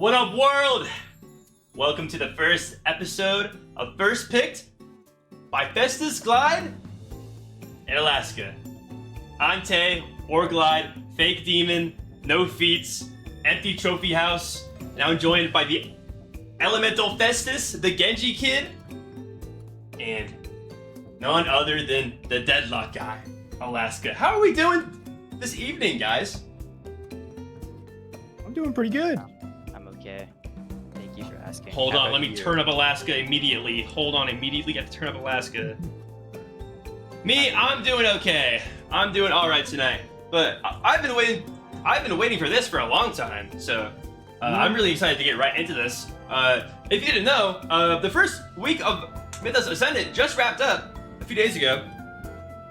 What up, world? Welcome to the first episode of First Picked by Festus, Glyde, in Alaska. I'm Tay, or Glyde, fake demon, no feats, empty trophy house, and I'm joined by the elemental Festus, the Genji kid, and none other than the deadlock guy, Alaska. How are we doing this evening, guys? I'm doing pretty good. I'm okay. Thank you for asking. Hold How on, about let me you? turn up Alaska immediately. Hold on, immediately got to turn up Alaska. Me, I'm doing okay. I'm doing all right tonight. But I've been waiting for this for a long time. So I'm really excited to get right into this. If you didn't know, the first week of Mythos Ascendant just wrapped up a few days ago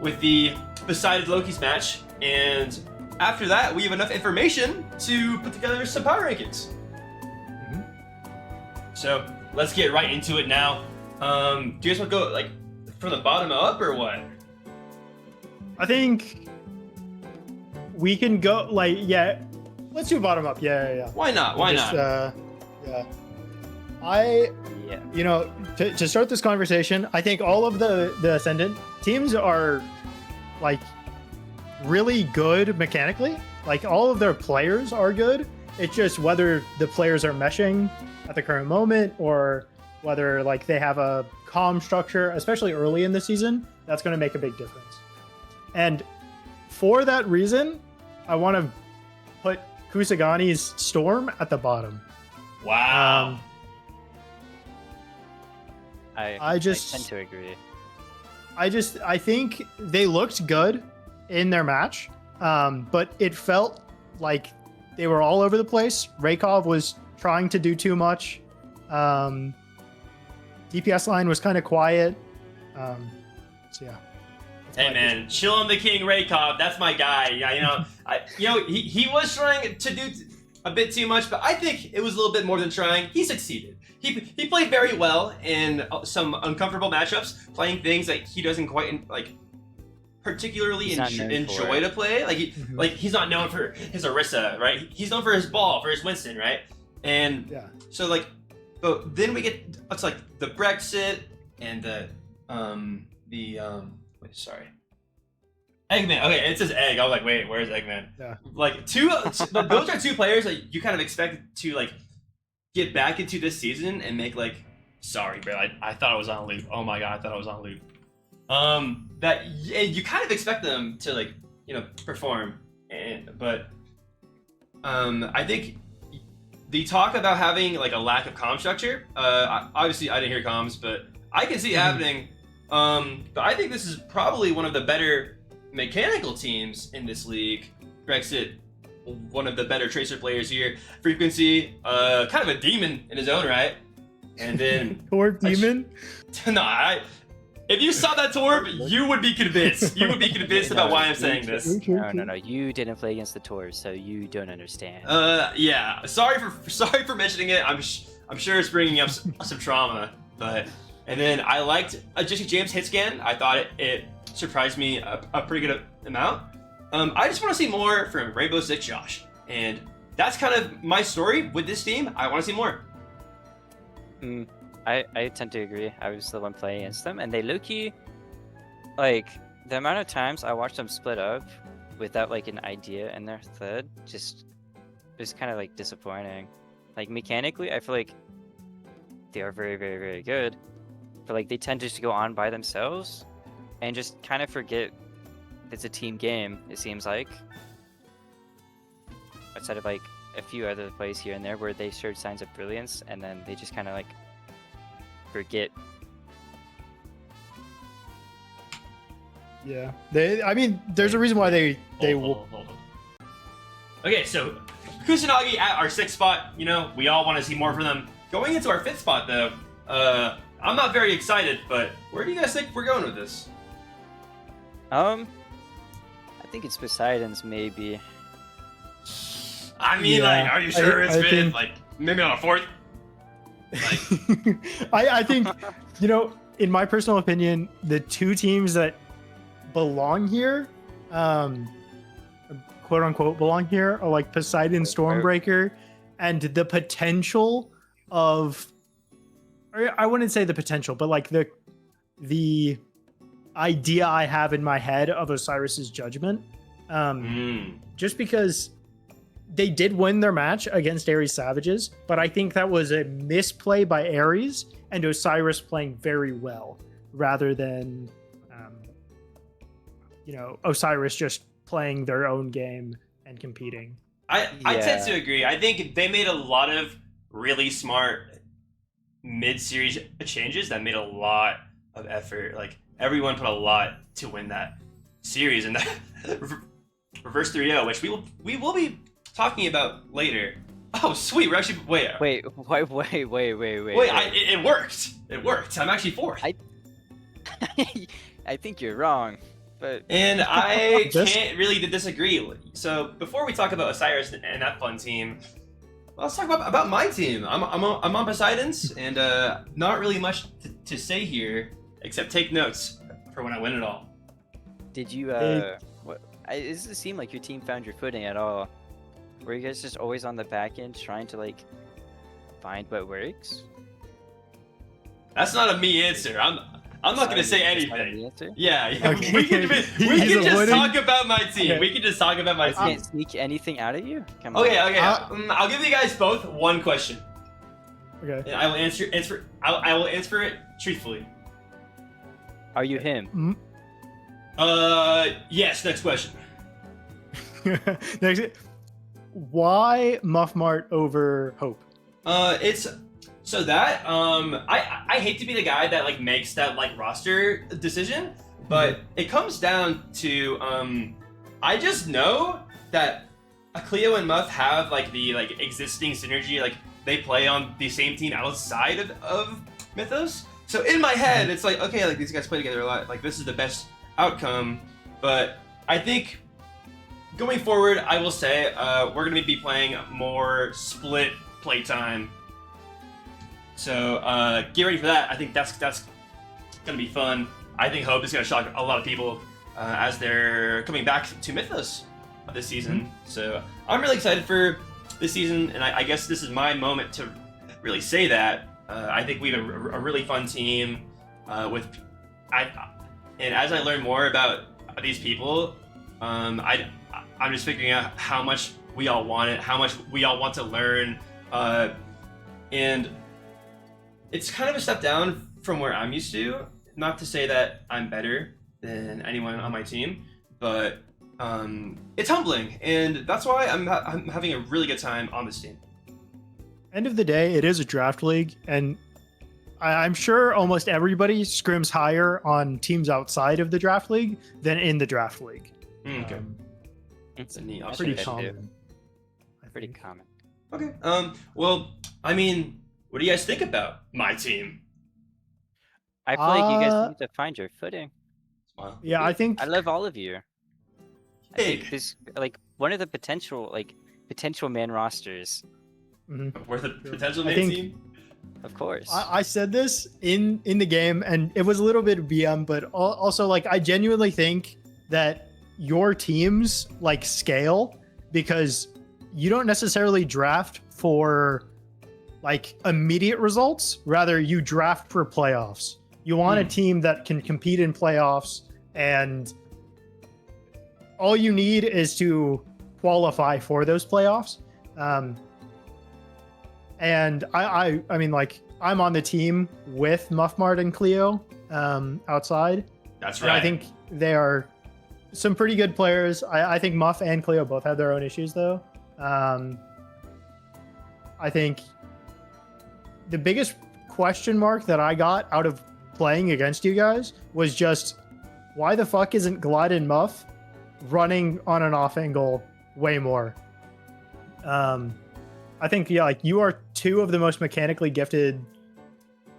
with the Decided Loki's match, and after that, we have enough information to put together some power rankings. So let's get right into it now. Do you guys want to go like from the bottom up or what? I think we can go let's do bottom up. Yeah. Why not? Why not? Yeah. Yeah. To start this conversation, I think all of the Ascendant teams are like really good mechanically. Like all of their players are good. It's just whether the players are meshing at the current moment or whether like they have a comm structure, especially early in the season, that's going to make a big difference. And for that reason, I want to put Kusagani's Storm at the bottom. Wow. I tend to agree. I think they looked good in their match, but it felt like they were all over the place. Raykov was trying to do too much. DPS line was kind of quiet. So yeah. Hey man, chill on the King Raykov. That's my guy. Yeah, he was trying to do a bit too much, but I think it was a little bit more than trying. He succeeded. He played very well in some uncomfortable matchups, playing things that he doesn't quite particularly enjoy to play. Like he's not known for his Orisa, right? He's known for his ball, for his Winston, right? And yeah. So but then we get it's like the Brexit and Eggman. Okay, it says Egg. I was like, wait, where's Eggman? Yeah. Like those are two players that you kind of expect to like get back into this season and make like, sorry, bro, I thought I was on loop. Oh my god, I thought I was on loop. That you kind of expect them to like, perform, but I think the talk about having like a lack of comm structure. Obviously, I didn't hear comms, but I can see it happening. But I think this is probably one of the better mechanical teams in this league. Brexit, one of the better tracer players here. Frequency, kind of a demon in his own right. And then Torb demon? If you saw that Torb, you would be convinced. You would be convinced about why I'm saying this. No. You didn't play against the Tours, so you don't understand. Yeah. Sorry for mentioning it. I'm sure it's bringing up some trauma, but. And then I liked Jesse James' hit scan. I thought it surprised me a pretty good amount. I just want to see more from Rainbow Six Josh. And that's kind of my story with this team. I want to see more. I tend to agree. I was the one playing against them, and they low-key, like, the amount of times I watched them split up without, like, an idea in their head, just was kind of, like, disappointing. Like, mechanically, I feel like they are very, very, very good. But like they tend just to go on by themselves and just kind of forget it's a team game, it seems like. Outside of like a few other plays here and there where they showed signs of brilliance and then they just kind of like forget. Yeah. There's a reason why they Hold on. Okay, so Kusanagi at our 6th spot, we all want to see more from them. Going into our 5th spot though, I'm not very excited, but where do you guys think we're going with this? I think it's Poseidon's maybe. I mean, are you sure it's fifth? Think... Like, maybe on a 4th? Like... I think, in my personal opinion, the two teams that belong here, quote unquote belong here, are like Poseidon Stormbreaker and the potential of, or I wouldn't say the potential, but like the idea I have in my head of Osiris's judgment. Just because they did win their match against Ares Savages, but I think that was a misplay by Ares and Osiris playing very well rather than, Osiris just playing their own game and competing. I tend to agree. I think they made a lot of really smart mid-series changes that made a lot of effort. Like, everyone put a lot to win that series, and that reverse 3-0, which we will be talking about later. Oh, sweet. We're actually wait. Wait. It worked. It worked. I'm actually fourth. I think you're wrong, but and I can't really disagree. So before we talk about Osiris and that fun team, let's talk about my team. I'm on Poseidon's, and not really much to say here except take notes for when I win it all. did you what? It doesn't seem like your team found your footing at all. Were you guys just always on the back end trying to like find what works? That's not a me answer. I'm not gonna say anything. Yeah. Okay. We can just talk about my team. Okay. We can just talk about my I team. can't sneak anything out of you. Come on. Okay. I'll give you guys both one question. Okay. And I will answer. I will answer it truthfully. Are you him? Yes. Next question. Next, why Muff Mart over Hope? It's so that I hate to be the guy that like makes that like roster decision, but it comes down to I just know that Cleo and Muff have like the like existing synergy, like they play on the same team outside of Mythos. So in my head, it's like, okay, like these guys play together a lot, like this is the best outcome. But I think going forward, I will say we're gonna be playing more split playtime. So get ready for that. I think that's gonna be fun. I think Hope is gonna shock a lot of people as they're coming back to Mythos this season. So I'm really excited for this season, and I guess this is my moment to really say that. I think we have a really fun team and as I learn more about these people, I'm just figuring out how much we all want it, how much we all want to learn, and it's kind of a step down from where I'm used to. Not to say that I'm better than anyone on my team, but it's humbling, and that's why I'm having a really good time on this team. End of the day, it is a draft league, and I'm sure almost everybody scrims higher on teams outside of the draft league than in the draft league. Okay. It's a neat Pretty observation. common. Pretty common. Okay. Well, I mean, what do you guys think about my team? I feel like you guys need to find your footing. Wow. Yeah, I think I love all of you. I Big. think this like one of the potential man rosters. We're the potential I main think- team. Of course. I said this in the game, and it was a little bit of BM, but also like I genuinely think that your teams like scale because you don't necessarily draft for like immediate results. Rather, you draft for playoffs. You want a team that can compete in playoffs, and all you need is to qualify for those playoffs. And I mean, like, I'm on the team with Muff Mart and Cleo outside. That's And right. I think they are some pretty good players. I think Muff and Cleo both have their own issues, though. I think the biggest question mark that I got out of playing against you guys was just, why the fuck isn't Glyde and Muff running on an off angle way more? I think, yeah, like you are two of the most mechanically gifted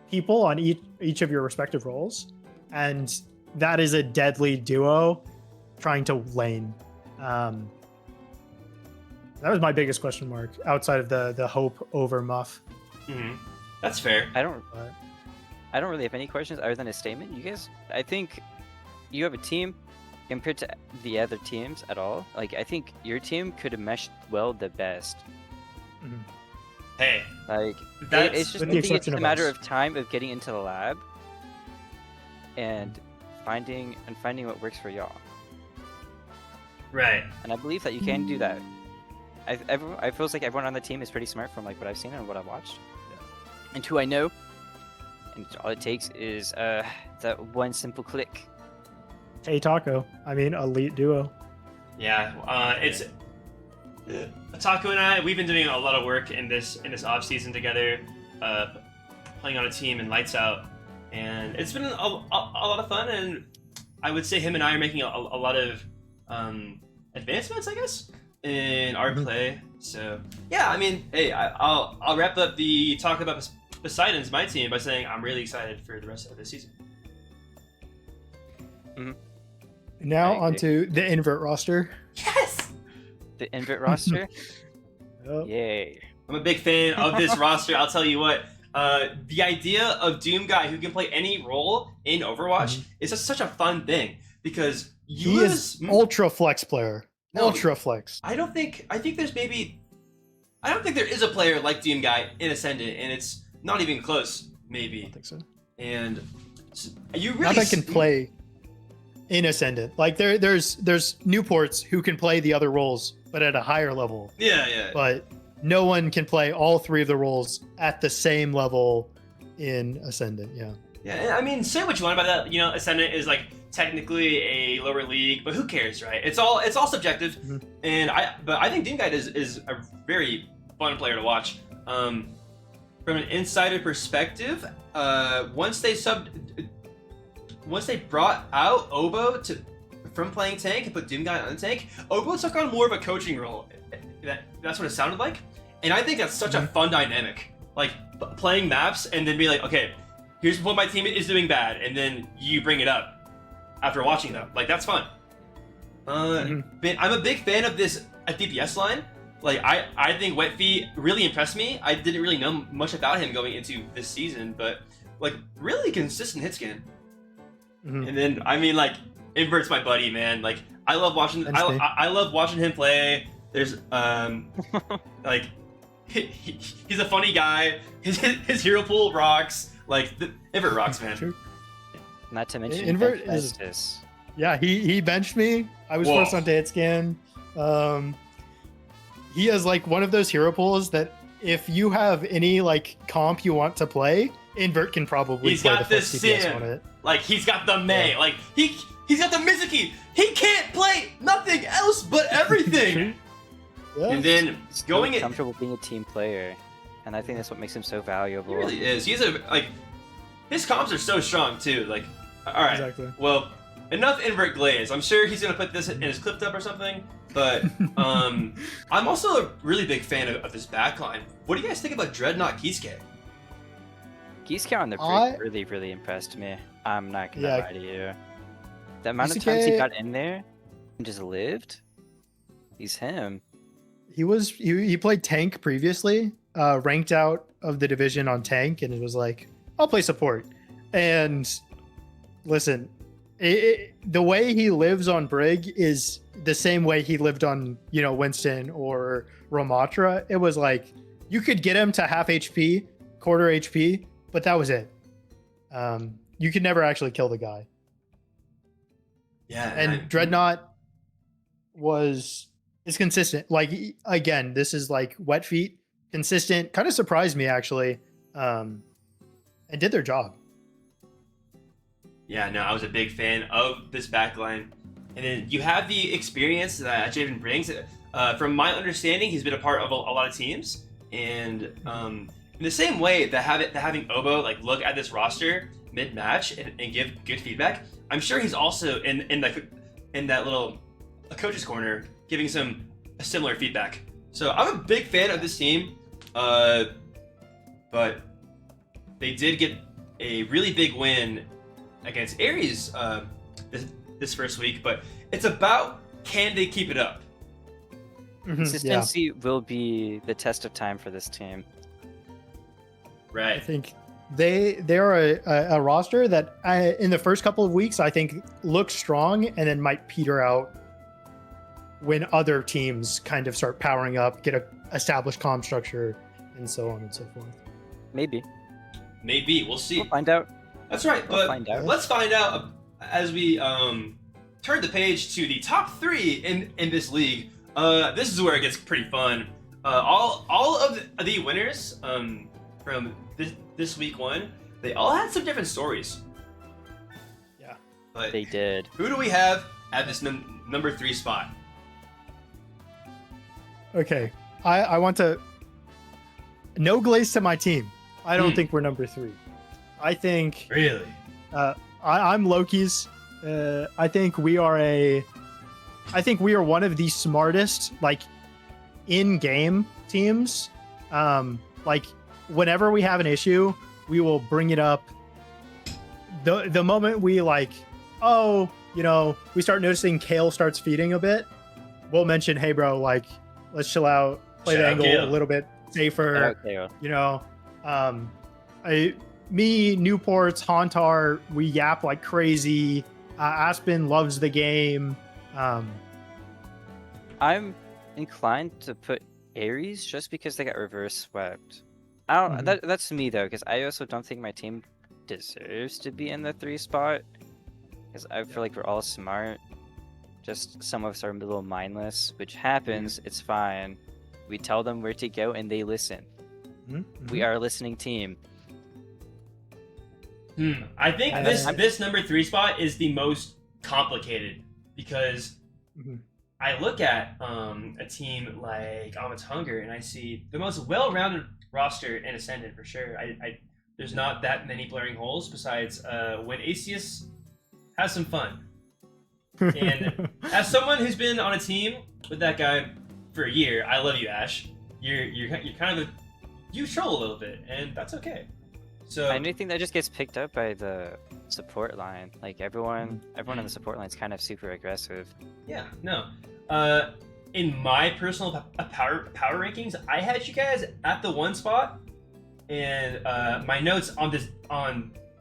people on each of your respective roles, and that is a deadly duo trying to lane. That was my biggest question mark outside of the Hope over Muff. That's fair. I don't really have any questions other than a statement. You guys, I think you have a team compared to the other teams at all. Like, I think your team could have meshed well the best. Hey, Like that's it's just With I the think it's exception a of matter us. of time of getting into the lab and finding what works for y'all. right. And I believe that you can do that. I feels like everyone on the team is pretty smart from like what I've seen and what I've watched, and who I know. And all it takes is that one simple click. Hey Taco. I mean, elite duo. Yeah, it's Taco and I. We've been doing a lot of work in this off season together, playing on a team in Lights Out, and it's been a lot of fun. And I would say him and I are making a lot of advancements, I guess, in our play. So yeah, I mean, hey, I'll wrap up the talk about Poseidon's my team by saying I'm really excited for the rest of this season. Now I agree. onto the invert roster. Yes, The invert roster. Oh, Yay! I'm a big fan of this roster. I'll tell you what. The idea of Doom Guy who can play any role in Overwatch is just such a fun thing because you he lose. is ultra flex player. No. Ultra flex. I don't think there's maybe. I don't think there is a player like Doom Guy in Ascendant, and it's not even close. I Maybe. don't think so. And you really Not that can play in Ascendant. Like there's Newports who can play the other roles, but at a higher level. Yeah. But no one can play all three of the roles at the same level in Ascendant. Yeah. Yeah, I mean, say what you want about that. You know, Ascendant is like technically a lower league, but who cares, right? It's all subjective. And I think Doom Guy is a very fun player to watch. From an insider perspective, once they brought out Obo from playing tank and put Doom Guy on the tank, Obo took on more of a coaching role. That's what it sounded like, and I think that's such a fun dynamic. Like playing maps and then be like, okay, here's what my team is doing bad, and then you bring it up after watching them. Like that's fun. I'm a big fan of this FDPS line. Like I think Wet Feet really impressed me. I didn't really know much about him going into this season, but like really consistent hit scan. And then I mean like Invert's my buddy, man. Like I love watching. I love watching him play. There's like he's a funny guy. His hero pool rocks. Like Invert rocks, man. True. Not to mention Invert is- Festus. Yeah, he benched me. I was Whoa. first on to hit scan. He has like one of those hero pools that if you have any like comp you want to play, Invert can probably He's play got the the first DPS Sim. on it. Like he's got the Mei. Like he's got the Mizuki. He can't play nothing else but everything. Yeah. And then He's going so it. comfortable being a team player, and I think that's what makes him so valuable. He really is. He's his comps are so strong too. Like, all right. Exactly. Well, enough invert glaze. I'm sure he's gonna put this in his clip up or something. But I'm also a really big fan of this backline. What do you guys think about Dreadnought Kisuke? Kisuke on the break really impressed me. I'm not gonna lie to you. The amount of times he got in there and just lived, he's him. He played tank previously, ranked out of the division on tank, and it was like, I'll play support. And listen, the way he lives on Brig is the same way he lived on, Winston or Ramatra. It was like you could get him to half HP, quarter HP, but that was it. You could never actually kill the guy. Yeah. And Dreadnought is consistent. Like, again, this is like Wet Feet, consistent, kind of surprised me actually, and did their job. Yeah, no, I was a big fan of this backline. And then you have the experience that Javen brings. From my understanding, he's been a part of a lot of teams. And in the same way that having Obo like look at this roster mid-match and give good feedback, I'm sure he's also in that little coach's corner giving some similar feedback. So I'm a big fan of this team. But they did get a really big win against Ares this first week, but it's about can they keep it up? Consistency will be the test of time for this team. I Right. think they're a roster that in the first couple of weeks I think looks strong and then might peter out when other teams kind of start powering up, get a established comm structure, and so on and so forth. Maybe. Maybe we'll see. We'll find out. That's right. We'll But find out. let's find out as we turn the page to the top 3 in this league. This is where it gets pretty fun. All of the winners from this week 1, they all had some different stories. Yeah. But They did. who do we have at this number 3 spot? Okay, I want to. No glaze to my team. I don't Hmm. think we're number 3. I think Really? I'm Loki's. I think we are one of the smartest, like, in-game teams. Like, whenever we have an issue, we will bring it up. The moment we we start noticing Kale starts feeding a bit, we'll mention, hey bro, like, let's chill out, play Shout the out angle Kale. a little bit safer. Okay. Me, Newports, Hauntar, we yap like crazy. Aspen loves the game. I'm inclined to put Aries just because they got reverse swept. I don't. Mhm. That's me though, because I also don't think my team deserves to be in the 3 spot. Because I feel like we're all smart. Just some of us are a little mindless, which happens. It's fine. We tell them where to go and they listen. We are a listening team. I think And this number 3 spot is the most complicated because Mhm. I look at a team like Amit's Hunger and I see the most well-rounded roster in Ascendant for sure. There's not that many blaring holes besides when ACS has some fun. And as someone who's been on a team with that guy for a year, I love you, Ash. You're kind of you troll a little bit, and that's okay. So I do think that just gets picked up by the support line. Like everyone on the support line is kind of super aggressive. yeah, no. In my personal power rankings, I had you guys at the 1 spot, and my notes on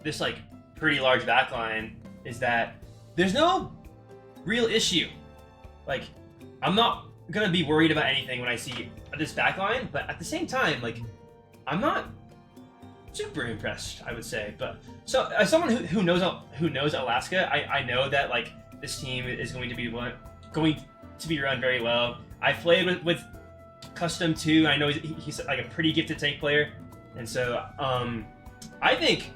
this like pretty large backline is that there's no real issue. Like, I'm not gonna be worried about anything when I see this backline, but at the same time, like, I'm not super impressed, I would say. But so as someone who knows Alaska, I know that like this team is going to be run very well. I played with Custom too. I know he's like a pretty gifted tank player, and so I think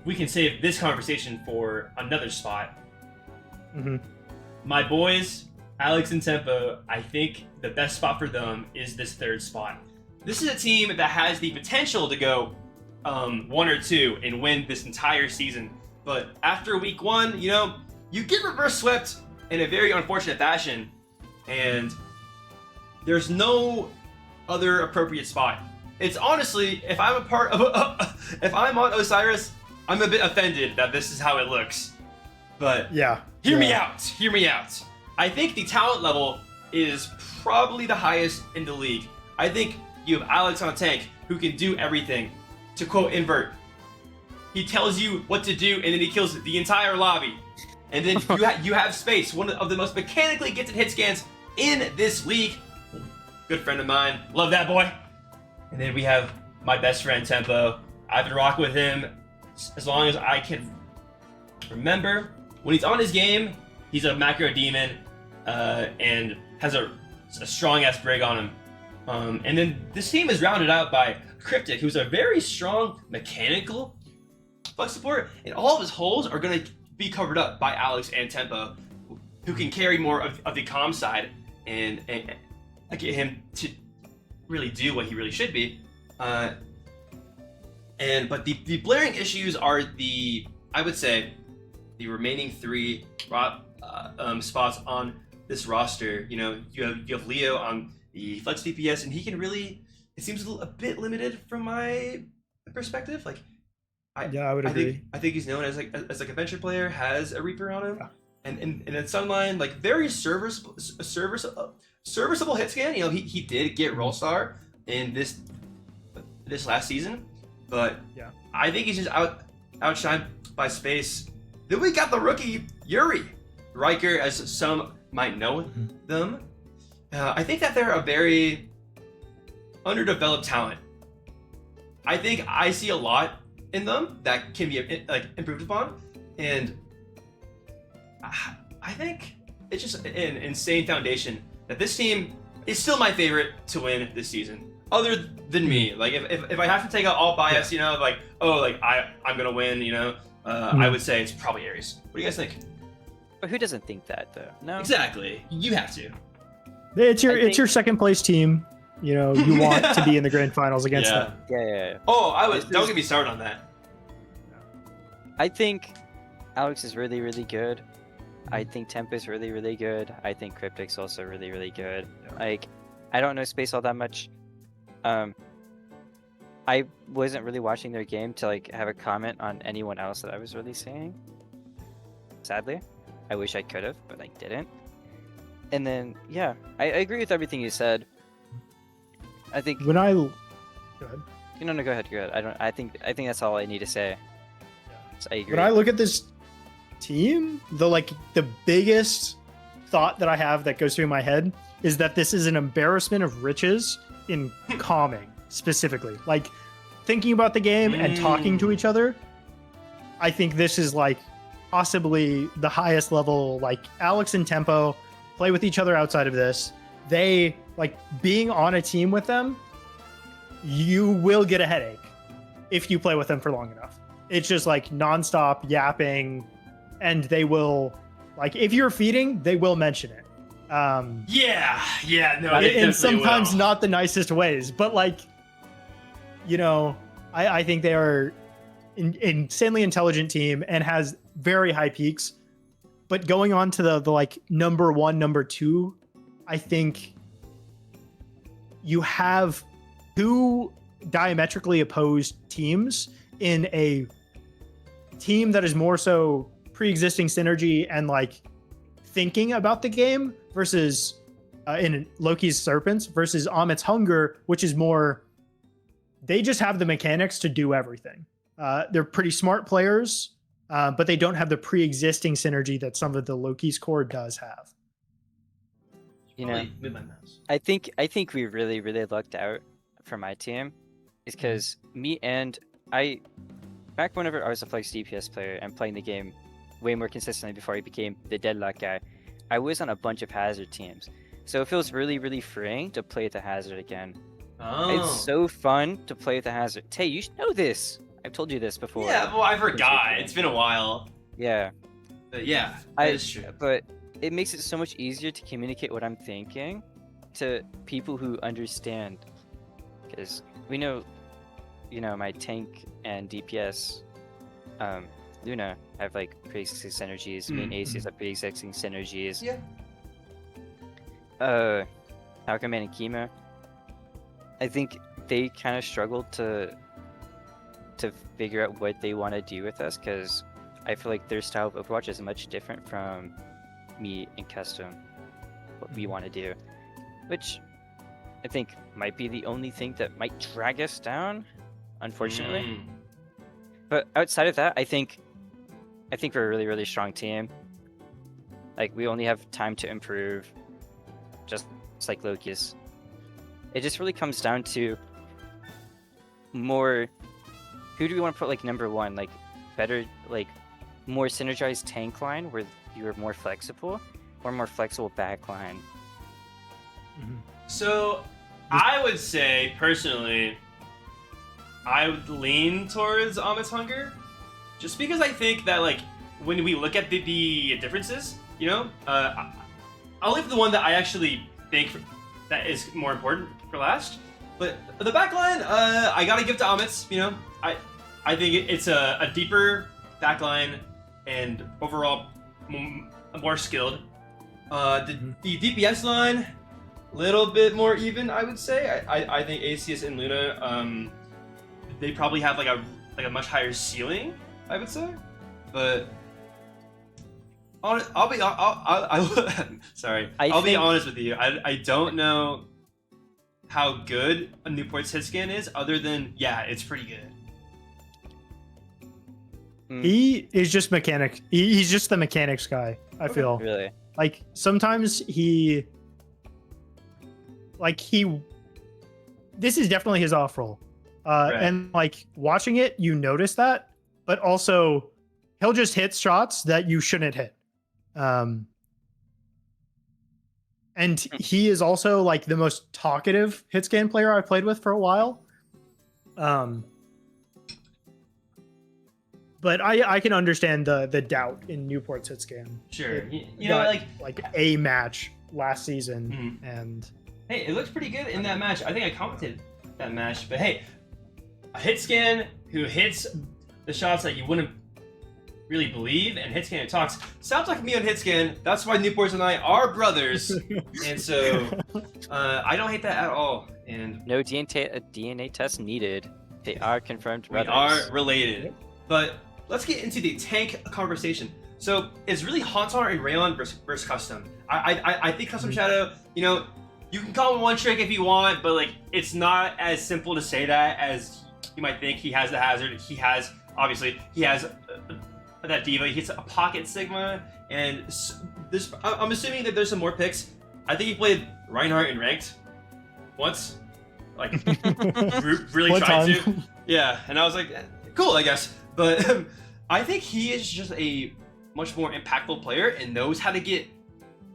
we can save this conversation for another spot. Mhm. My boys, Alex and Tempo, I think the best spot for them is this 3rd spot. This is a team that has the potential to go 1 or 2 and win this entire season. But after week 1, you get reverse swept in a very unfortunate fashion, and there's no other appropriate spot. It's honestly, if I'm if I'm on Osiris, I'm a bit offended that this is how it looks. But Yeah. Hear me Yeah. out. Hear me out. I think the talent level is probably the highest in the league. I think you have Alex on tank who can do everything. To quote Invert, he tells you what to do and then he kills the entire lobby. And then you have Space, one of the most mechanically gifted hit scans in this league. Good friend of mine. Love that boy. And then we have my best friend Tempo. I've been rocking with him as long as I can remember. When he's on his game, he's a macro demon and has a strong-ass brig on him. And then this team is rounded out by Cryptic, who's a very strong mechanical flex support, and all of his holes are going to be covered up by Alex and Tempo, who can carry more of the comm side and get him to really do what he really should be. But the blaring issues are I would say, the remaining 3 spots on this roster. You have Leo on the flex DPS, and he can really. It seems a bit limited from my perspective. Like, I would agree. I think he's known as like a venture player, has a Reaper on him, Yeah. and then Sunline, like, very serviceable hit scan. He did get Roll Star in this last season, but Yeah. I think he's just outshined by Space. Then we got the rookie Yuri Riker, as some might know them. I think that they're a very underdeveloped talent I think I see a lot in them that can be like improved upon, and I think it's just an insane foundation that this team is still my favorite to win this season. Other than me, like if I have to take out all bias, you know, like I'm gonna win, you know, I would say it's probably Aries. What do you guys think? But who doesn't think that though? No. Exactly. You have to. It's your second place team. You know, you want to be in the grand finals against them. Yeah. Oh, don't get me started on that. I think Alex is really, really good. I think Tempo's really, really good. I think Cryptic's also really, really good. Like, I don't know Space all that much. I wasn't really watching their game to like have a comment on anyone else that I was really seeing. Sadly, I wish I could have, but I didn't. And then, yeah, I agree with everything you said. I think Go ahead. no, go ahead. I think that's all I need to say. So I agree. When I look at this team, the biggest thought that I have that goes through my head is that this is an embarrassment of riches in calming specifically. Like thinking about the game and talking to each other. I think this is like possibly the highest level. Like Alex and Tempo play with each other outside of this. They like being on a team with them. You will get a headache if you play with them for long enough. It's just like nonstop yapping, and they will like if you're feeding, they will mention it. And sometimes not the nicest ways, but like, you know, I think they are an insanely intelligent team and has very high peaks. But going on to the like number 1, number 2, I think you have 2 diametrically opposed teams in a team that is more so pre-existing synergy and like thinking about the game versus in Loki's Serpents versus Amit's Hunger, which is more they just have the mechanics to do everything. They're pretty smart players, but they don't have the pre-existing synergy that some of the Loki's core does have. You know, I think we really, really lucked out for my team, is because me and I, back whenever I was a Flex DPS player and playing the game way more consistently before I became the Deadlock guy, I was on a bunch of Hazard teams. So it feels really, really freeing to play with the Hazard again. Oh. It's so fun to play with the Hazard. Tay, you should know this. I've told you this before. Yeah, well, I forgot. It's been a while. Yeah. But yeah, that is true. But it makes it so much easier to communicate what I'm thinking to people who understand. Because we know, you know, my tank and DPS, Luna have like pre-existing synergies. Me and Aces have pre-existing synergies. Yeah. Alchemy and Chemo, I think they kind of struggled to figure out what they want to do with us, because I feel like their style of Overwatch is much different from me and Custom, what we want to do, which I think might be the only thing that might drag us down, unfortunately. But outside of that, I think we're a really, really strong team. Like, we only have time to improve, just like Loki's. It just really comes down to more, who do we want to put like number 1? Like better, like more synergized tank line where you're more flexible, or more flexible back line? So I would say personally, I would lean towards Amit's Hunger, just because I think that like when we look at the differences, you know, I'll leave the one that I actually think that is more important for last. But the backline, I gotta give to Amit's. You know, I think it's a deeper backline and overall more skilled. The DPS line, little bit more even, I would say. I think ACS and Luna, they probably have like a much higher ceiling, I would say. But I'll be honest with you. I don't know how good a Newport's hit scan is, other than it's pretty good. He is just mechanic. He's just the mechanics guy, I feel. Really? Like sometimes this is definitely his off role. And like watching it, you notice that, but also he'll just hit shots that you shouldn't hit. And he is also like the most talkative hit scan player I played with for a while. But I can understand the doubt in Newport's hit scan. Sure. It You know, got, like a match last season, and hey, it looked pretty good in that match. I think I commented that match. But hey, a hit scan who hits the shots that you wouldn't really believe, and hit scan who talks, sounds like me on hit scan. That's why Newport and I are brothers, and so I don't hate that at all. And No DNA test needed. They are confirmed we brothers. are related. But let's get into the tank conversation. So it's really Hauntar and Rayon versus Custom. I think Custom Shadow, you know, you can call him one trick if you want, but like it's not as simple to say that as you might think. He has the hazard. He has that diva. He hits a pocket Sigma, and this. I'm assuming that there's some more picks. I think he played Reinhardt in ranked once, like really One tried time. to. Yeah, and I was like, cool, I guess. But I think he is just a much more impactful player and knows how to get.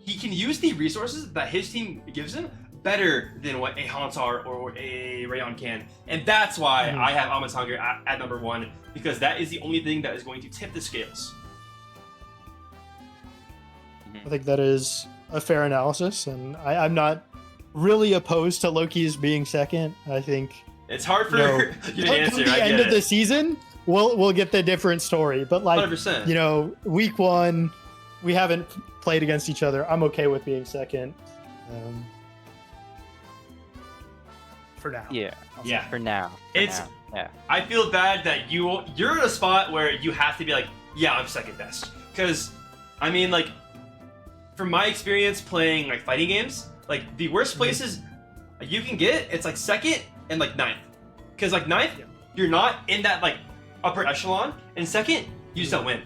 He can use the resources that his team gives him better than what a Hauntar or a Rayon can, and that's why I have Amit's Hunger at number 1, because that is the only thing that is going to tip the scales. I think that is a fair analysis, and I'm not really opposed to Loki's being second. I think It's hard for you to come answer. the I end get of the it. season, we'll get the different story. But like 100%. you know, week 1, we haven't played against each other. I'm okay with being second. For now. Yeah. Yeah. For now. Yeah. I feel bad that you're in a spot where you have to be like, yeah, I'm second best. Because, I mean, like, from my experience playing like fighting games, like the worst places you can get, it's like second and like ninth. Because like ninth, you're not in that like upper echelon, and second, you just don't win.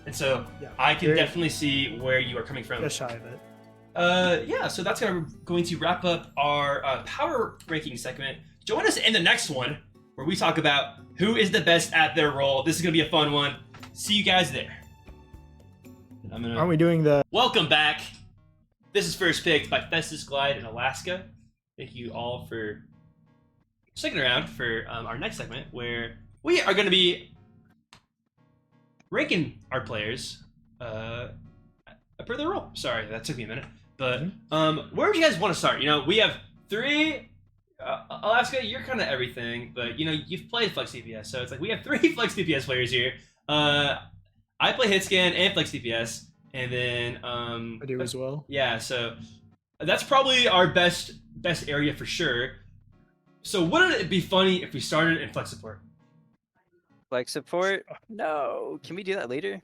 And so I can definitely see where you are coming from. Just shy of it. Yeah, so that's going to wrap up our power ranking segment. Join us in the next one where we talk about who is the best at their role. This is going to be a fun one. See you guys there. Aren't we doing the... Welcome back. This is First Picked by Festus, Glyde in Alaska. Thank you all for sticking around for our next segment where we are going to be ranking our players per their role. Sorry, that took me a minute. But where would you guys want to start? You know, we have 3. Alaska, you're kind of everything, but you know you've played Flex DPS, so it's like we have 3 Flex DPS players here. I play Hitscan and Flex DPS, and then I do as well. Yeah, so that's probably our best area for sure. So wouldn't it be funny if we started in Flex Support? Flex support? No. Can we do that later?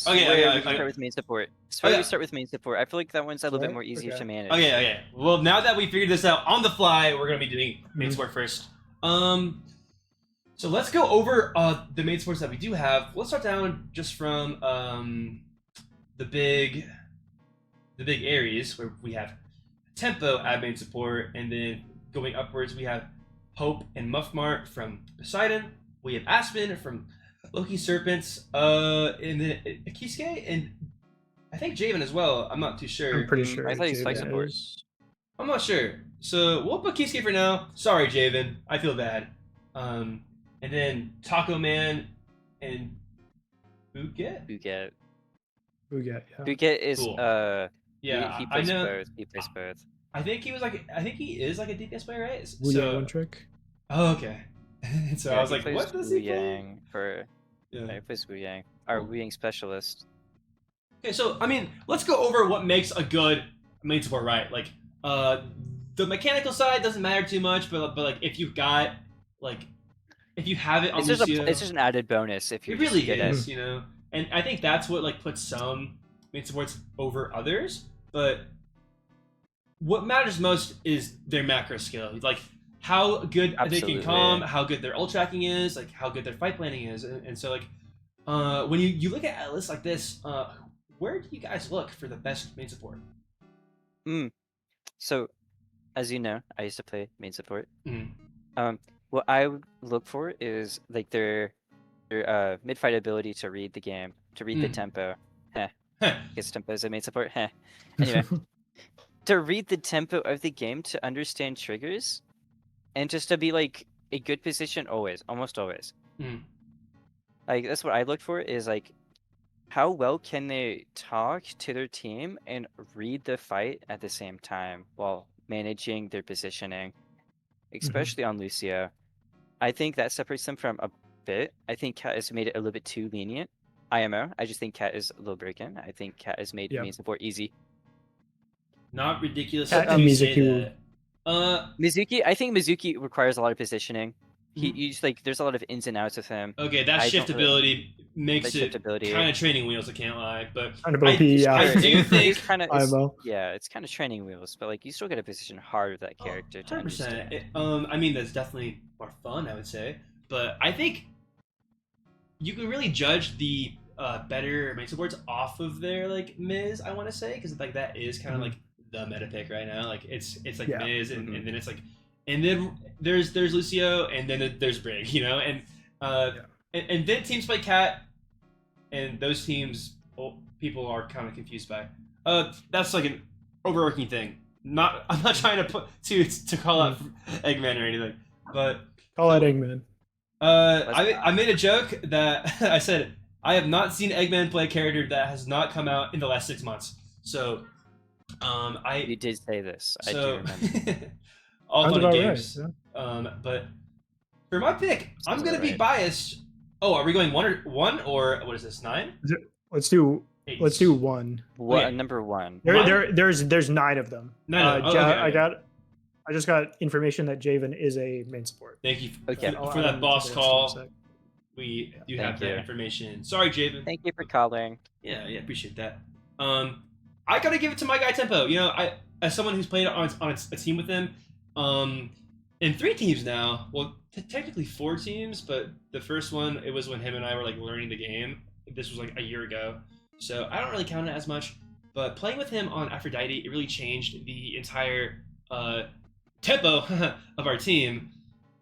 Okay, We start with main support. We start with main support. I feel like that one's a little bit more easier to manage. Okay. Well, now that we figured this out on the fly, we're gonna be doing main support first. So let's go over the main supports that we do have. Let's start down just from the big areas where we have Tempo at main support, and then going upwards we have Hope and Muffmart from Poseidon. We have Aspen from Loki Serpents, and then Kisuke, and I think Javen as well. I'm not too sure. I'm pretty sure. I thought he's Flex support. I'm not sure. So we'll put Kisuke for now. Sorry, Javen. I feel bad. And then Taco Man and Buget. Buget is Cool. Yeah, he I plays know. both. He plays both. I think he is like a DPS player, right? One trick. Oh, okay. So I was like, what does he play? Yang for he plays Wu Yang. Our Wu Yang specialist. Okay, so I mean, let's go over what makes a good main support, right? Like, the mechanical side doesn't matter too much, but like if you've got like if you have it on Lucio, It's just an added bonus if you're it really just good is, you know. And I think that's what like puts some main supports over others. But what matters most is their macro skill, like how good they can calm, how good their ult tracking is, like how good their fight planning is, and so like when you look at a list like this, where do you guys look for the best main support? So, as you know, I used to play main support. What I would look for is like their mid fight ability to read the game, to read the tempo. Heh. Guess tempo is a main support. Heh. Anyway, to read the tempo of the game, to understand triggers, and just to be like a good position always, almost always. Like that's what I look for, is like how well can they talk to their team and read the fight at the same time while managing their positioning, especially on Lucio. I think that separates them from a bit. I think Cat has made it a little bit too lenient. IMO, I just think Cat is a little breaking. I think Cat has made main support easy. Not ridiculous Cat to and say Mizuki. that. Mizuki, I think Mizuki requires a lot of positioning. You just, like, there's a lot of ins and outs with him. Okay, that shiftability makes it kind of training wheels. I can't lie, but I do think it's kind of training wheels, but like you still got to position hard with that character to 100%. understand. I mean, that's definitely more fun, I would say, but I think you can really judge the better main supports off of their like Miz. I want to say, because like that is kind of like the meta pick right now. Like it's like Miz, and then it's like. And then there's Lucio, and then there's Brig, you know, and then teams play Cat, and those teams people are kind of confused by. That's like an overworking thing. I'm not trying to call out Eggman or anything, but call out Eggman. I made a joke that I said I have not seen Eggman play a character that has not come out in the last 6 months. So, you did say this. I do remember. All fun and games. Right, yeah. But for my pick, I'm gonna be biased. Oh, are we going one or what is this, 9? Let's do 1. What number 1? There's 9 of them. 9. I just got information that Javen is a main support. Thank you for that boss call. We do have that information. Sorry, Javen. Thank you for calling. Yeah, appreciate that. I gotta give it to my guy Tempo. You know, as someone who's played on a team with him. In 3 teams now, well, technically 4 teams, but the first one, it was when him and I were like learning the game. This was like a year ago, so I don't really count it as much. But playing with him on Aphrodite, it really changed the entire tempo of our team.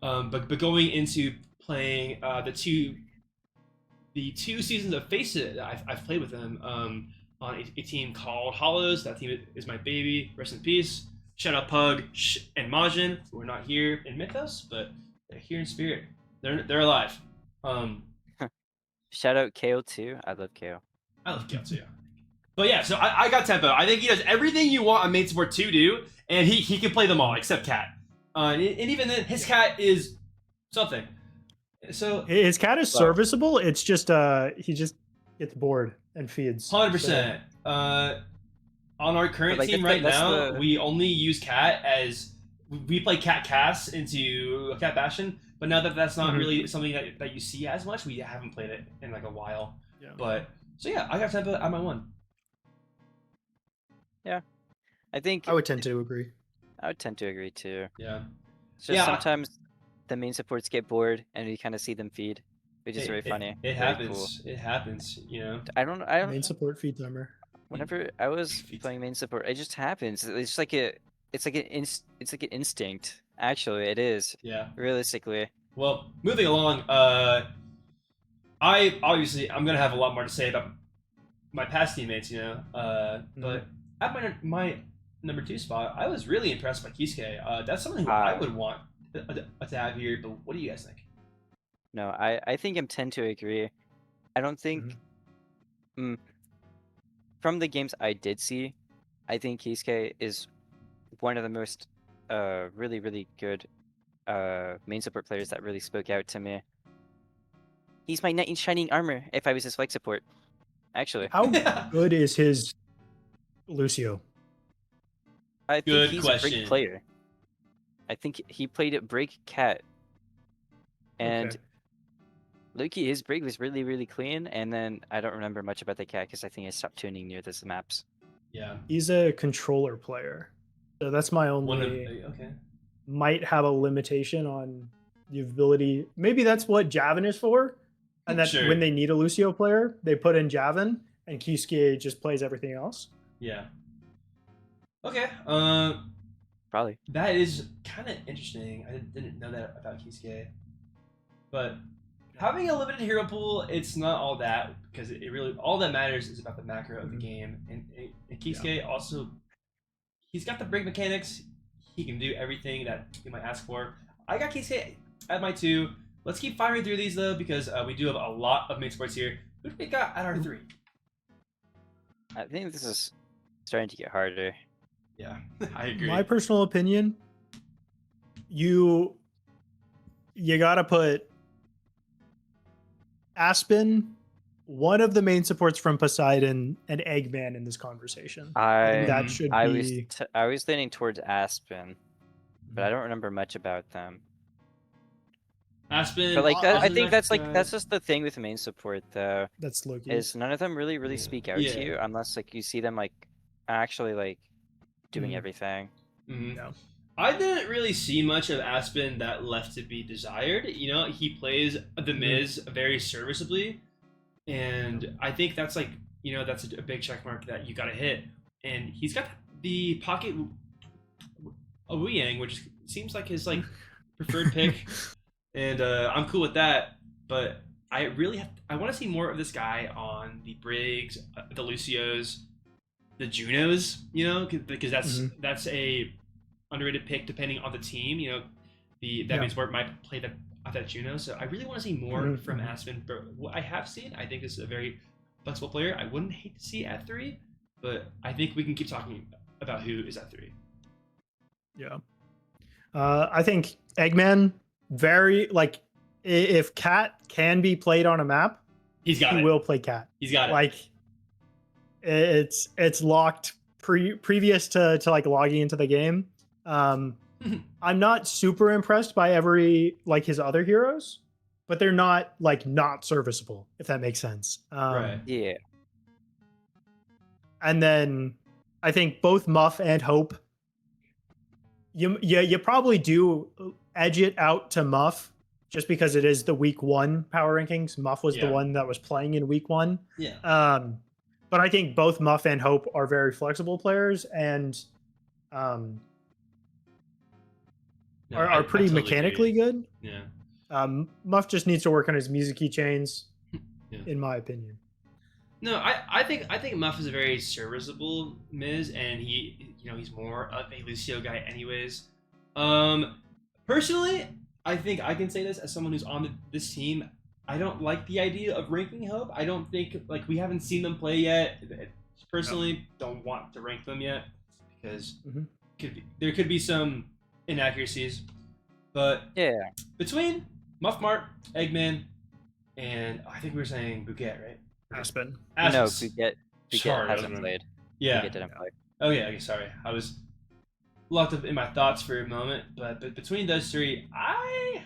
But going into playing the two seasons of Face It that I've played with him on a team called Hollows. That team is my baby. Rest in peace. Shout out Pug and Majin, who are not here in Mythos, but they're here in spirit. They're alive. Shout out KO too. I love KO. I love KO too. But yeah, so I got Tempo. I think he does everything you want a main support to do, and he can play them all except Cat. And even then, his Cat is something. So his Cat is serviceable. It's just he just gets bored and feeds. 100%. On our current team right now, we only use Cat as we play Cat Cass into Cat Bastion, but now that that's not really something that you see as much, we haven't played it in like a while. Yeah. But so yeah, I got Tempo at my 1. Yeah, I think I would tend to agree. I would tend to agree too. Yeah. It's just sometimes the main supports get bored and you kind of see them feed, which is very funny. It happens. Cool. It happens. You know. I don't. Main support feed timer. Whenever I was playing main support, it just happens. It's like an instinct. Actually, it is. Yeah. Realistically. Well, moving along. I'm gonna have a lot more to say about my past teammates, you know. But at my number 2 spot, I was really impressed by Kisuke. That's something who I would want to have here. But what do you guys think? No, I think I'm tend to agree. I don't think. From the games I did see, I think Kisuke is one of the most really, really good main support players that really spoke out to me. He's my knight in shining armor if I was his flank support. Actually. How good is his Lucio? I think he's a great player. I think he played at Break Cat. And Loki, his break was really, really clean, and then I don't remember much about the Cat because I think I stopped tuning near the maps. Yeah. He's a controller player. So that's my only... Might have a limitation on the ability... Maybe that's what Javin is for, and that when they need a Lucio player, they put in Javin, and Kisuke just plays everything else. Yeah. Okay. Probably. That is kind of interesting. I didn't know that about Kisuke. But having a limited hero pool, it's not all that because it really all that matters is about the macro of the game. And Kisuke also, he's got the break mechanics. He can do everything that you might ask for. I got Kisuke at my 2. Let's keep firing through these though because we do have a lot of main sports here. Who do we got at our 3? I think this is starting to get harder. Yeah, I agree. My personal opinion, you gotta put Aspen, one of the main supports from Poseidon, and Eggman in this conversation. I think that should be. I was leaning towards Aspen, but I don't remember much about them. Aspen, but like that, I think that's like that's just the thing with main support though. That's Loki. Is none of them really speak out to you unless like you see them like actually like doing everything. Yeah. I didn't really see much of Aspen that left to be desired. You know, he plays the Miz very serviceably, and I think that's like, you know, that's a big check mark that you got to hit. And he's got the pocket Wu Yang, which seems like his like preferred pick, and I'm cool with that. But I really I want to see more of this guy on the Briggs, the Lucios, the Junos. You know, because that's a underrated pick depending on the team. You know, that means Sport might play that Juno. So I really want to see more from Aspen. But what I have seen, I think this is a very flexible player. I wouldn't hate to see at 3, but I think we can keep talking about who is at 3. Yeah. I think Eggman, very like, if Cat can be played on a map, he will play Cat. He's got it. Like, it's locked previous to like logging into the game. I'm not super impressed by his other heroes, but they're not like not serviceable, if that makes sense. Right. Yeah. And then I think both Muff and Hope, you probably do edge it out to Muff just because it is the week 1 power rankings. Muff was the one that was playing in week 1. Yeah. But I think both Muff and Hope are very flexible players and are pretty totally mechanically good. Yeah. Muff just needs to work on his music keychains, in my opinion. No, I think Muff is a very serviceable Miz, and he's more of a Lucio guy anyways. Personally, I think I can say this as someone who's on this team. I don't like the idea of ranking Hope. I don't think, like, we haven't seen them play yet. Personally, don't want to rank them yet because there could be some inaccuracies. But between Muff Mart, Eggman, and I think we were saying Bouquet, right? Aspen. No, Bouquet hasn't played. Yeah. Bouquet didn't play. Oh yeah, okay, sorry. I was locked up in my thoughts for a moment, but between those 3, I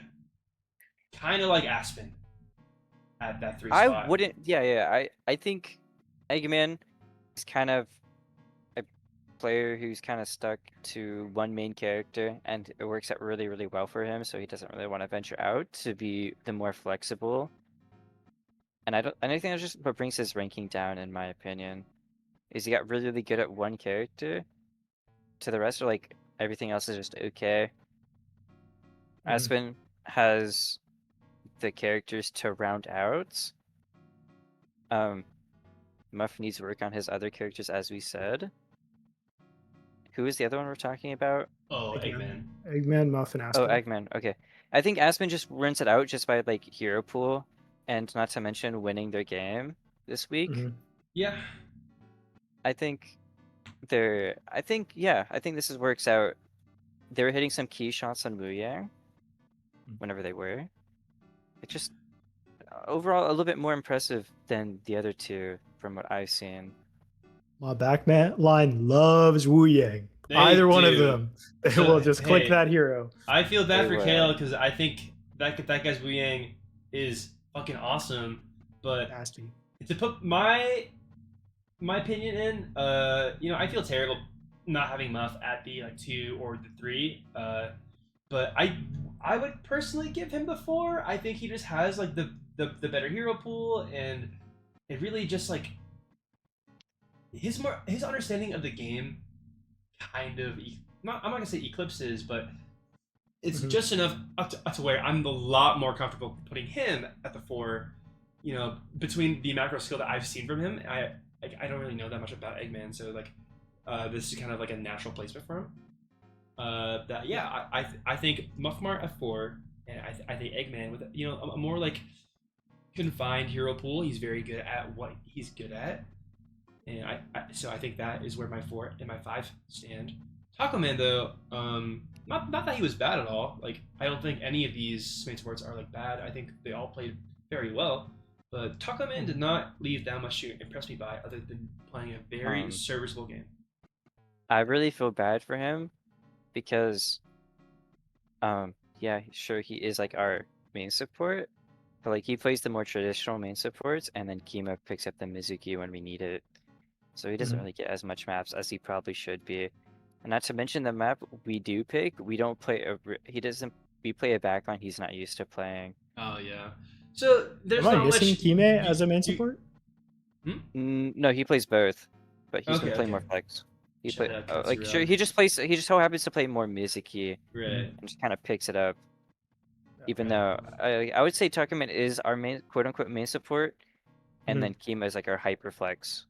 kind of like Aspen at that 3 spot. I wouldn't. Yeah. I think Eggman is kind of a player who's kind of stuck to one main character, and it works out really, really well for him. So he doesn't really want to venture out to be the more flexible. And I think that's just what brings his ranking down, in my opinion. Is he got really, really good at one character. To the rest, like everything else is just okay. Aspen has the characters to round out. Muff needs to work on his other characters, as we said. Who is the other one we're talking about? Oh, Eggman. Eggman, Muff, and Aspen. Oh, Eggman. Okay. I think Aspen just rinse it out just by like hero pool, and not to mention winning their game this week. Yeah. I think this works out. They were hitting some key shots on Wu Yang whenever they were. It just overall a little bit more impressive than the other 2 from what I've seen. My back line loves Wu Yang. Either one of them. They will just click that hero. I feel bad for Kale because I think that guy's Wu Yang is fucking awesome, but nasty. To put my opinion in, I feel terrible not having Muff at the 2 or the 3, but I would personally give him the 4. I think he just has like the better hero pool, and it really just like his understanding of the game kind of I'm not gonna say eclipses, but it's Mhm. just enough up to where I'm a lot more comfortable putting him at the 4. You know, between the macro skill that I've seen from him, I don't really know that much about Eggman, so like this is kind of like a natural placement for him. That yeah, I think Muffmar F4, and I think Eggman with a more like confined hero pool. He's very good at what he's good at, and so I think that is where my 4 and my 5 stand. Taco Man though, not that he was bad at all. Like I don't think any of these main supports are like bad. I think they all played very well. But Taco Man did not leave that much to impress me by, other than playing a very serviceable game. I really feel bad for him because, yeah, sure he is like our main support, but like he plays the more traditional main supports, and then Kima picks up the Mizuki when we need it, so he doesn't Mhm. really get as much maps as he probably should be. And not to mention the map we do pick, we don't play he doesn't. We play a backline he's not used to playing. Oh yeah. So there's Am I not missing much. Kime as a main support? No, he plays both, but he's been Okay, playing more okay. flex. He Shout play out like Katsura. sure he just plays. He just so happens to play more Mizuki Right. and just kind of picks it up. Even Okay. though I would say Tuckerman is our main quote unquote main support, and Mhm. then Kima is like our hyperflex.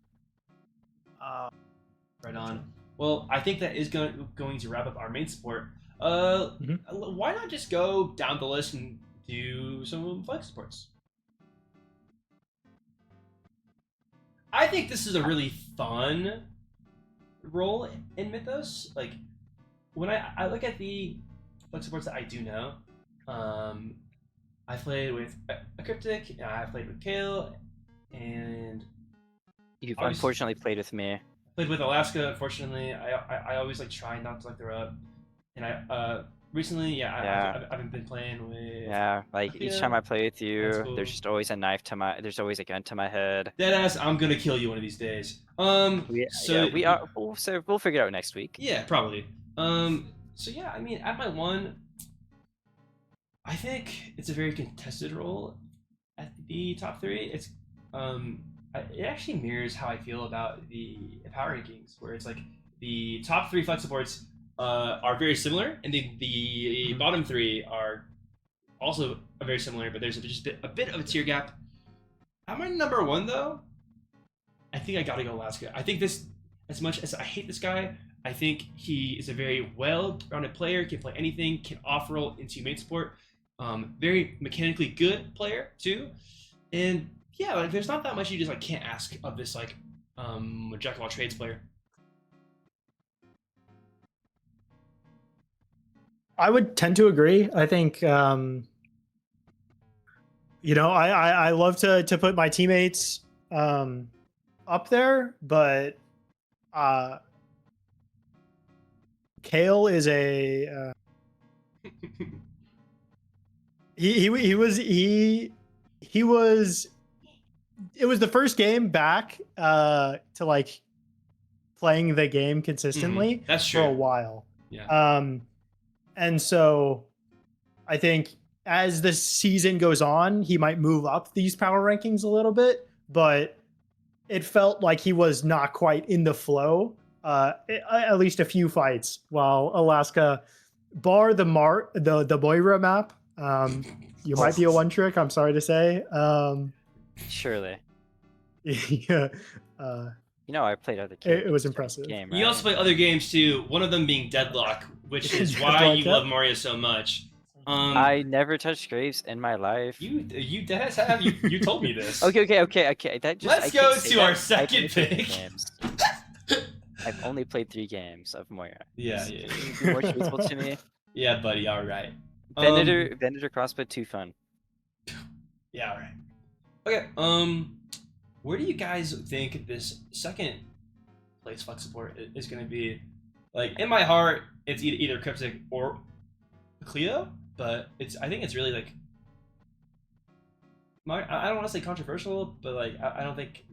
Right on. Well, I think that is going to wrap up our main support. Why not just go down the list and do some flex supports? I think this is a really fun role in Mythos. Like when I look at the flex supports that I do know, I played with a Cryptic, I played with Kale, and You've obviously unfortunately played with me. played with Alaska. Unfortunately, I always like try not to like her up, and I recently Yeah. I've been playing with Yeah, like each time I play with That's you, cool. there's just always a knife to my. There's always a gun to my head. Deadass. I'm gonna kill you one of these days. So We are. We'll figure it out next week. yeah, probably. So yeah, I mean, at my 1, I think it's a very contested role at the top 3. It actually mirrors how I feel about the power rankings, where it's like the top 3 flex supports are very similar, and the bottom 3 are also very similar, but there's just a bit of a tier gap. At my number 1 though, I think I gotta go Alaska. I think this, as much as I hate this guy, I think he is a very well-rounded player, can play anything, can off-roll into main support. Very mechanically good player too, and yeah, like there's not that much you just like can't ask of this like jack of all trades player. I would tend to agree. I think I love to put my teammates up there, but Kale is a he was it was the first game back to like playing the game consistently That's for a true. while. Yeah. And so I think as the season goes on, he might move up these power rankings a little bit, but it felt like he was not quite in the flow. At least a few fights, while Alaska, bar the Moira map, you might be a one trick. I'm sorry to say. Surely. Yeah. I played other games. It was impressive. Game, You also play other games too. One of them being Deadlock, which is why you love Mario so much. I never touched Graves in my life. You deadass have you told me this. Okay. That just. Let's go to our second pick. I've only played 3 games of Moira. Yeah. Be more truthful to me. Yeah, buddy. All right. Venator crossbow, too fun. Yeah. All right. Okay. Where do you guys think this second place flex support is going to be? Like in my heart, it's either Cryptic or Cleo, but I think it's really like I don't want to say controversial, but like I don't think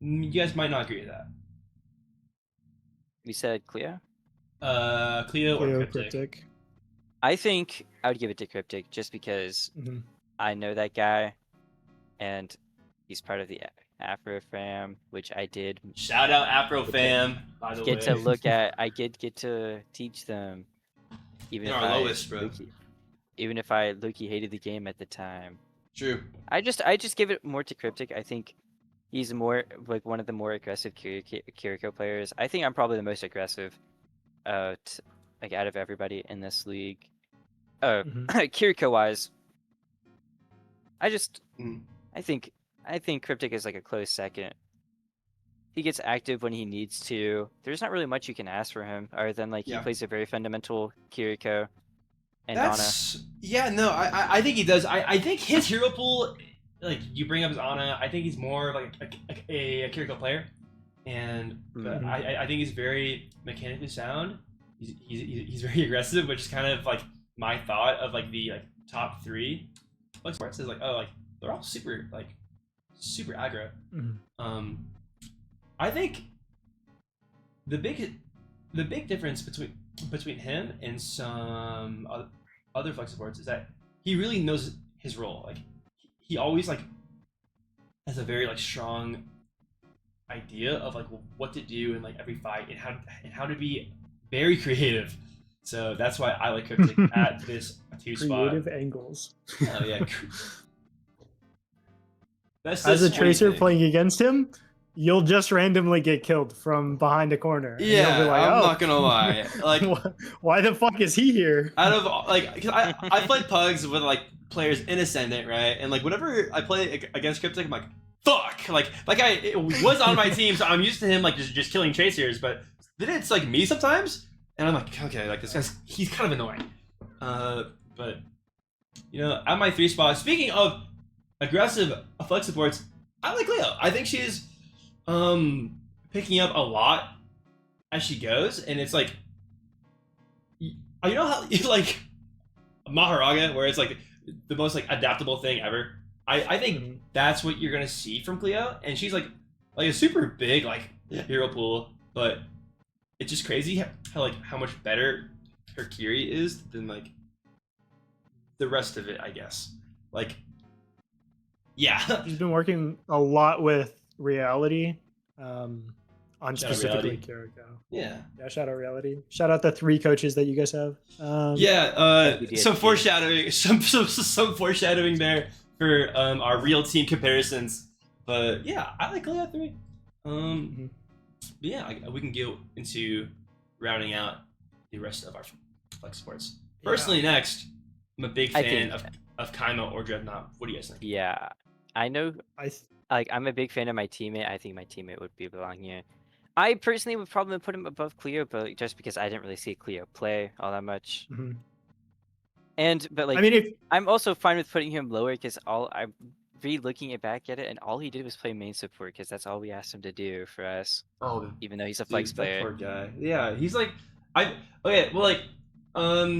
you guys might not agree with that. We said Cleo? Cleo or Cryptic. I think I would give it to Cryptic just because I know that guy, and he's part of the Afro Fam, which I did Shout out Afro Fam, by the way. get to look at. I get to teach them, even In if our I lowest, bro. even if I low-key hated the game at the time. True. I just give it more to Cryptic. I think he's more like one of the more aggressive Kiriko players. I think I'm probably the most aggressive, like out of everybody in this league. Kiriko wise, I think Cryptic is like a close second. He gets active when he needs to. There's not really much you can ask for him, other than like he plays a very fundamental Kiriko and Ana. Yeah, no, I think he does. I think his hero pool, like you bring up his Ana, I think he's more of like a Kiriko player, and I think he's very mechanically sound. He's very aggressive, which is kind of like my thought of like the top 3. Like sports is like, oh, like they're all super aggro. I think the big difference between him and some other flex supports is that he really knows his role. Like he always like has a very like strong idea of like what to do in like every fight and how to be very creative. So that's why I like Cryptic at this 2 spot. Creative angles. Oh yeah. As a tracer playing against him, you'll just randomly get killed from behind a corner. Yeah, you'll be like, I'm not gonna lie. Like, why the fuck is he here? Out of like, cause I played pugs with like players in Ascendant, right? And like whenever I play against Cryptic, I'm like, fuck. Like guy was on my team, so I'm used to him like just killing tracers. But then it's like me sometimes, and I'm like, okay, like this he's kind of annoying. But you know, at my 3 spot. Speaking of aggressive flex supports, I like Leo. I think she's picking up a lot as she goes, and it's like, you know how like Maharaga, where it's like the most like adaptable thing ever. I think that's what you're gonna see from Cleo, and she's like a super big like hero pool, but it's just crazy how much better her Kiri is than like the rest of it, I guess. Like, yeah. She's been working a lot with Reality, on specifically Kiriko. Yeah. Shout out Reality. Shout out the 3 coaches that you guys have. Some foreshadowing, some foreshadowing there for our real team comparisons. But yeah, I like Leo 3. But yeah, we can go into rounding out the rest of our flex sports. Personally, next, I'm a big fan of Kaima or Dreadnought. What do you guys think? Yeah, I know. I'm a big fan of my teammate. I think my teammate would belong here. I personally would probably put him above Cleo, but just because I didn't really see Cleo play all that much. But like, I mean, I'm also fine with putting him lower because I'm re-looking it back at it, and all he did was play main support because that's all we asked him to do for us. Oh, even though he's a flex player. That poor guy. Yeah, he's like,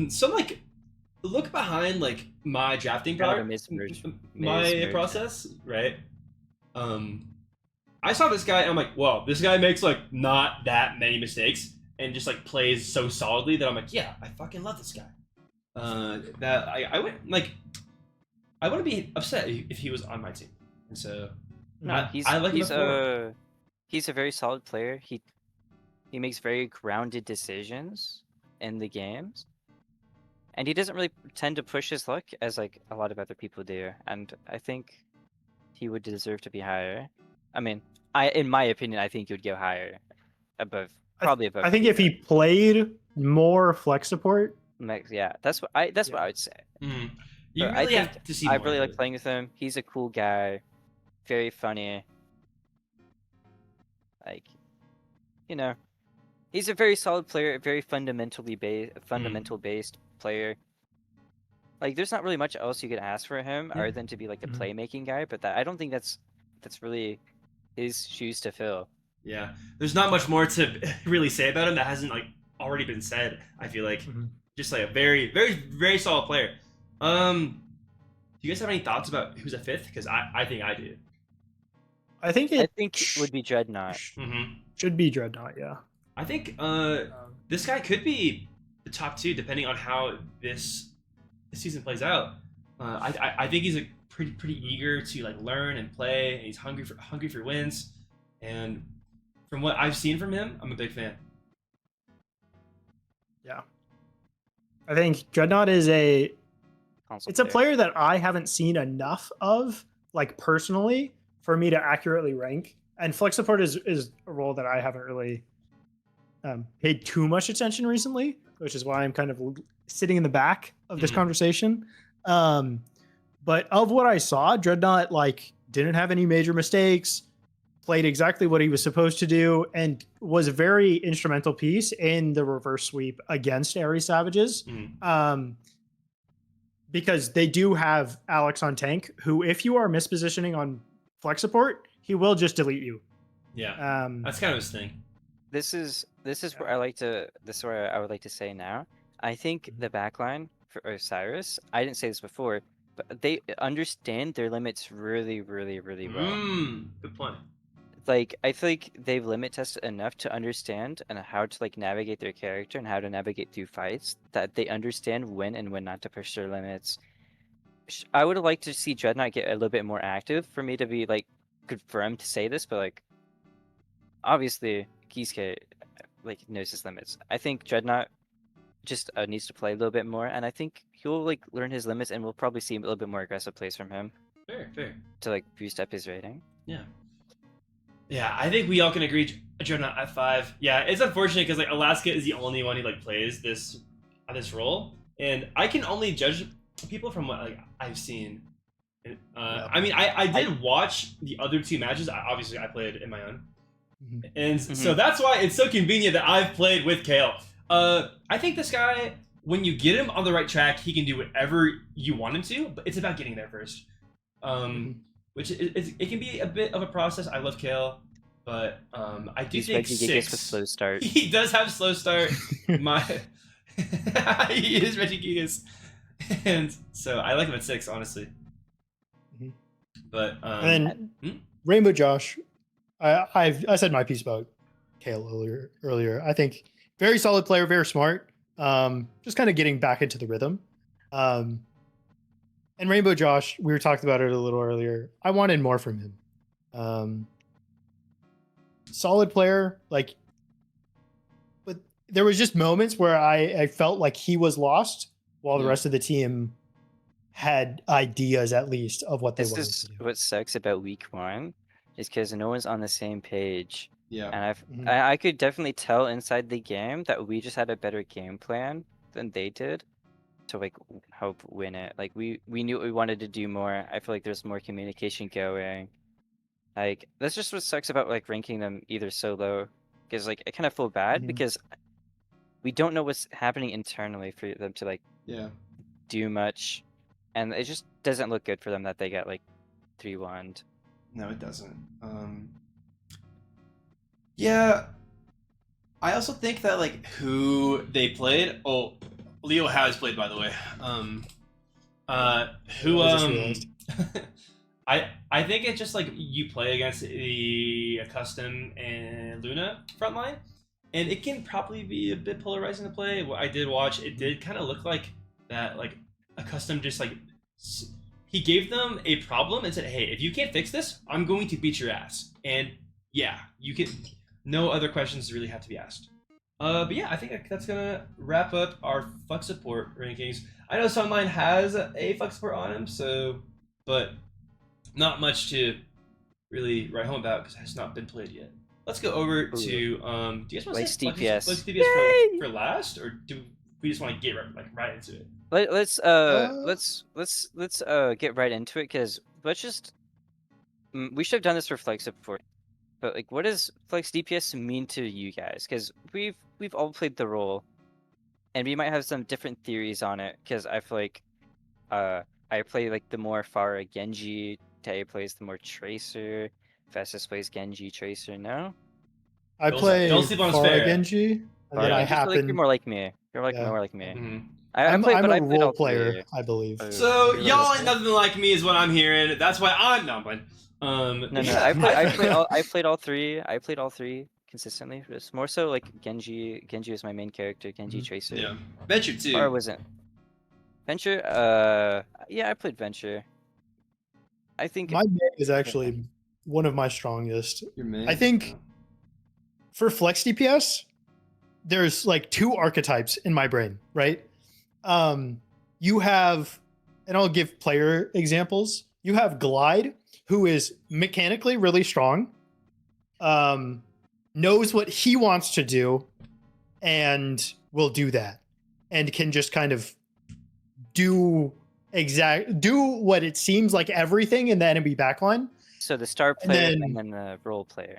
so like, look behind like my drafting process, right? I saw this guy and I'm like, whoa, this guy makes like not that many mistakes and just like plays so solidly that I'm like, yeah, I fucking love this guy. That I wouldn't like, I wouldn't be upset if he was on my team. And so he's a very solid player. He makes very grounded decisions in the games. And he doesn't really tend to push his luck as like a lot of other people do. And I think he would deserve to be higher. I mean, in my opinion, I think he would go higher, above. I think if he played more flex support, yeah, that's what I would say. You really have to see. I really like playing with him. He's a cool guy, very funny. Like, you know, he's a very solid player, a very fundamental based player. Like, there's not really much else you can ask for him other than to be like the playmaking guy. But I don't think that's really his shoes to fill. Yeah, there's not much more to really say about him that hasn't like already been said. I feel like just like a very, very, very solid player. Do you guys have any thoughts about who's a 5th? Because I think I do. I think it would be Dreadnought. Should be Dreadnought, yeah. I think this guy could be the top 2 depending on how this season plays out. I think he's a pretty eager to like learn and play, and he's hungry for wins. And from what I've seen from him, I'm a big fan. Yeah. I think Dreadnought is it's a player that I haven't seen enough of, like personally, for me to accurately rank. And flex support is a role that I haven't really paid too much attention recently, which is why I'm kind of sitting in the back of this conversation. But of what I saw, Dreadnought like didn't have any major mistakes, played exactly what he was supposed to do, and was a very instrumental piece in the reverse sweep against Ares Savages. Because they do have Alex on tank, who, if you are mispositioning on flex support, he will just delete you. Yeah, that's kind of his thing. This is where I would like to say now. I think the backline for Osiris, I didn't say this before, but they understand their limits really, really, really well. Good point. Like, I feel like they've limit tested enough to understand and how to like navigate their character and how to navigate through fights, that they understand when and when not to push their limits. I would like to see Dreadnought get a little bit more active for me to be like confirmed to say this, but like obviously Kisuke like knows his limits. I think Dreadnought just needs to play a little bit more, and I think he'll like learn his limits, and we'll probably see a little bit more aggressive plays from him. Fair. To like boost up his rating. Yeah, I think we all can agree Dreadnought at 5. Yeah, it's unfortunate because like Alaska is the only one who like plays this role, and I can only judge people from what like I've seen. I mean, I did watch the other 2 matches. Obviously, I played in my own, and so that's why it's so convenient that I've played with Kale. I think this guy, when you get him on the right track, he can do whatever you want him to, but it's about getting there first. Which it can be a bit of a process. I love Kale, but I do think 6. With slow start. He does have slow start. He is Reggie Gigas, and so I like him at 6, honestly. But and Rainbow Josh, I said my piece about Kale earlier. I think very solid player, very smart. Just kind of getting back into the rhythm. And Rainbow Josh, we were talking about it a little earlier. I wanted more from him. Solid player, like, but there was just moments where I felt like he was lost while the rest of the team had ideas, at least, of what they wanted to do. What sucks about week 1 is because no one's on the same page. Yeah, and I could definitely tell inside the game that we just had a better game plan than they did to like help win it. Like we knew what we wanted to do more. I feel like there's more communication going. Like that's just what sucks about like ranking them either so low, because like I kind of feel bad because we don't know what's happening internally for them to like do much, and it just doesn't look good for them that they got like 3-1'd. No, it doesn't. Yeah, I also think that like who they played. Oh, Leo has played, by the way. I think it's just like you play against the Custom and Luna frontline, and it can probably be a bit polarizing to play. What I did watch, it did kind of look like that, like a Custom just like he gave them a problem and said, "Hey, if you can't fix this, I'm going to beat your ass." And yeah, you can. No other questions really have to be asked. But yeah, I think that's gonna wrap up our Flex Support rankings. I know Sunline has a Flex Support on him, but not much to really write home about because it has not been played yet. Let's go over to do you guys want to say DPS. Flex DPS for last, or do we just want to get right into it? Let's get right into it, because we should have done this for Flex Support. But like, what does Flex DPS mean to you guys? Because we've all played the role, and we might have some different theories on it. Because I feel like I play like the more Pharah Genji, Tay plays the more Tracer, Festus plays Genji Tracer. No, I play don't sleep on Pharah Genji, and then I happen. Like you're more like me. You're like more like me. Mm-hmm. I'm a role player, I believe. So y'all ain't nothing like me, is what I'm hearing. That's why I'm not playing. No. I played all three. I played all 3 consistently. It's more so like Genji. Genji was my main character. Genji Tracer. Yeah, Venture too. Pharah wasn't. Venture, yeah, I played Venture. I think My main is actually one of my strongest. Your main? I think for flex DPS, there's like two archetypes in my brain, right? You have, and I'll give player examples. You have Glyde, who is mechanically really strong, knows what he wants to do, and will do that, and can just kind of do what it seems like everything in the enemy backline. so the star And player then- and then the role player.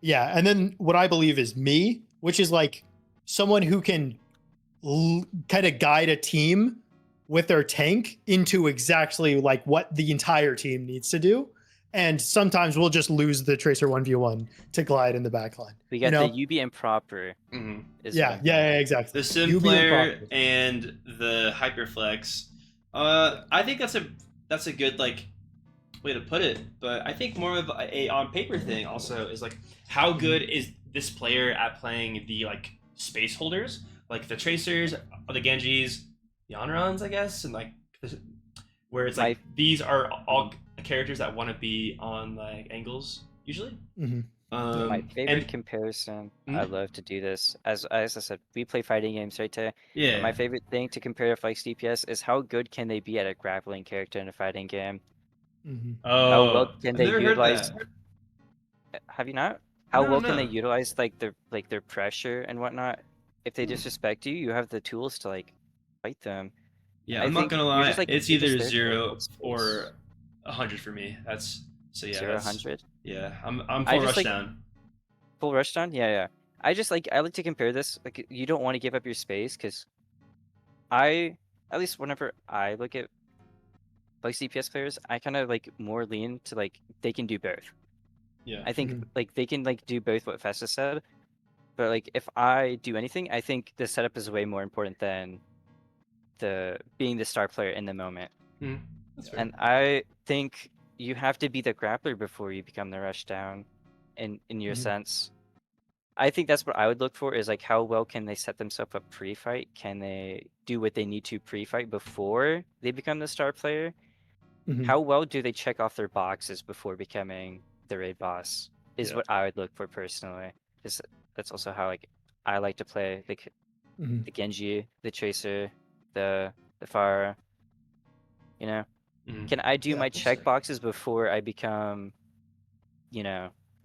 Yeah, and then what I believe is me, which is like someone who can kind of guide a team with their tank into exactly like what the entire team needs to do. And sometimes we'll just lose the Tracer 1v1 to Glyde in the backline. We got the UB improper. Mhm. Is Yeah, what I'm yeah, exactly. The sim UB player improper. and the hyperflex. I think that's a good like way to put it. But I think more of a on paper thing also is like how good is this player at playing the like space holders, like the Tracers, the Genjis, the Honorons, I guess, and like where it's like these are all characters that want to be on like angles usually. Mhm. My favorite and- comparison, Mhm. I love to do this. As I said, we play fighting games, right? Yeah. My favorite thing to compare to Flex DPS is how good can they be at a grappling character in a fighting game? Mhm. Oh, How well can I've they never utilize? heard that. Have you not? How No, well can no. they utilize like their pressure and whatnot? If they Hmm. disrespect you, you have the tools to like fight them. Yeah, I I'm not think gonna you're lie. just, like, it's you're just either there to 0 hold space. or 100 for me. That's so yeah. 0, that's, 100. Yeah, I'm I full just, rush like, down. Full rush down? Yeah. I like to compare this. Like you don't want to give up your space because at least whenever I look at like CPS players, I kind of like more lean to like they can do both. Yeah. I think Mhm. like they can like do both what Festus said, but like if I do anything, I think the setup is way more important than the being the star player in the moment. That's fair. And I think you have to be the grappler before you become the rush down in your Mhm. sense. I think that's what I would look for is like how well can they set themselves up pre-fight? Can they do what they need to pre-fight before they become the star player? Mhm. How well do they check off their boxes before becoming the raid boss? Is Yeah. what I would look for personally. Because that's also how like I like to play like Mhm. the Genji, the Tracer, the Pharah. You know, Mhm. can I do Yeah, my that's check fair. boxes before I become,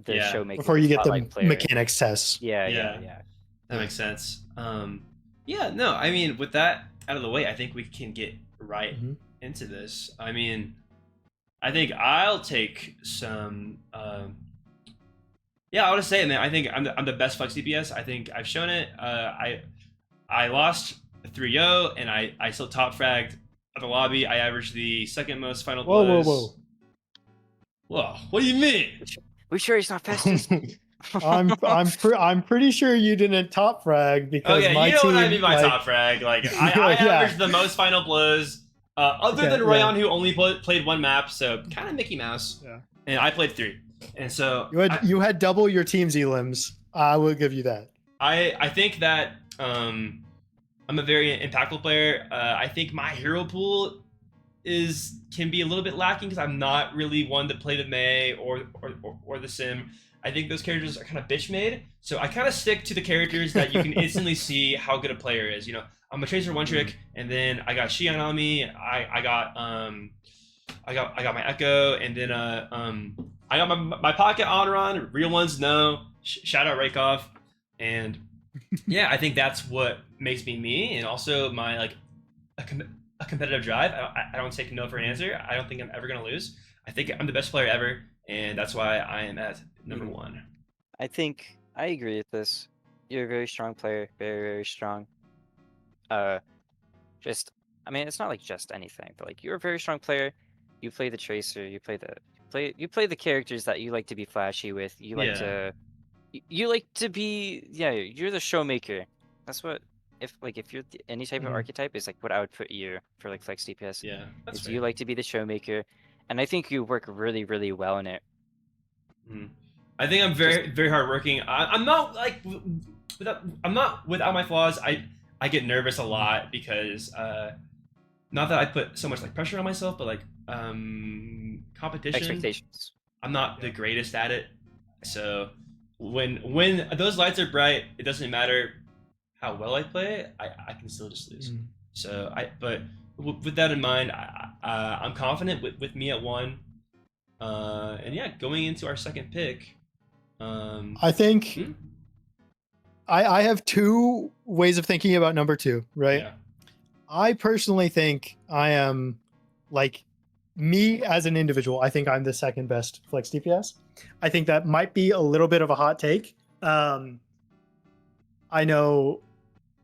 the Yeah. showmaker? Before you get the spotlight player? mechanics test. Yeah. That makes sense. Yeah, no, I mean, with that out of the way, I think we can get right Mhm. into this. I mean, I think I'll take some. Yeah, I'll just say it, man. I think I'm the best flex DPS. I think I've shown it. I lost 3-0, and I still top fragged at the lobby. I averaged the second most final Whoa, blows. Whoa, what do you mean? We sure he's not Festus? I'm pretty sure you didn't top frag because Okay, my you know team, what I mean by like, top frag. Like I Yeah. averaged the most final blows, other Okay, than yeah. Rayon, who only played one map, so kind of Mickey Mouse. Yeah. And I played 3, and so you had double your team's elims. I will give you that. I think that I'm a very impactful player. I think my hero pool can be a little bit lacking because I'm not really one to play the Mei or the Sim. I think those characters are kind of bitch made, so I kind of stick to the characters that you can instantly see how good a player is. I'm a Tracer one trick, and then I got Xian on me. I got my Echo, and then I got my pocket Honoron. Real ones no. Shout out Rakeoff, and yeah, I think that's what makes me me, and also my like a competitive drive. I don't take no for an answer. I don't think I'm ever gonna lose. I think I'm the best player ever, and that's why I am at number 1. I think I agree with this. You're a very strong player, very, very strong. I mean, it's not like just anything, but like you're a very strong player. You play the Tracer. You play the characters that you like to be flashy with. You like Yeah. you like to be, yeah. You're the showmaker. That's what if you're any type of Mhm. archetype is like what I would put you for like flex DPS. Yeah, that's Is fair. you like to be the showmaker, and I think you work really, really well in it. I think I'm very, very hardworking. I'm not like I'm not without my flaws. I get nervous a lot because not that I put so much like pressure on myself, but like competition. Expectations. I'm not the greatest at it, so when those lights are bright, it doesn't matter how well I play. I can still just lose. So but with that in mind, I'm confident with me at 1. And yeah, going into our second pick. I think I have 2 ways of thinking about number 2, right? Yeah. I personally think I am, like, me as an individual, I think I'm the second best flex DPS. I think that might be a little bit of a hot take. I know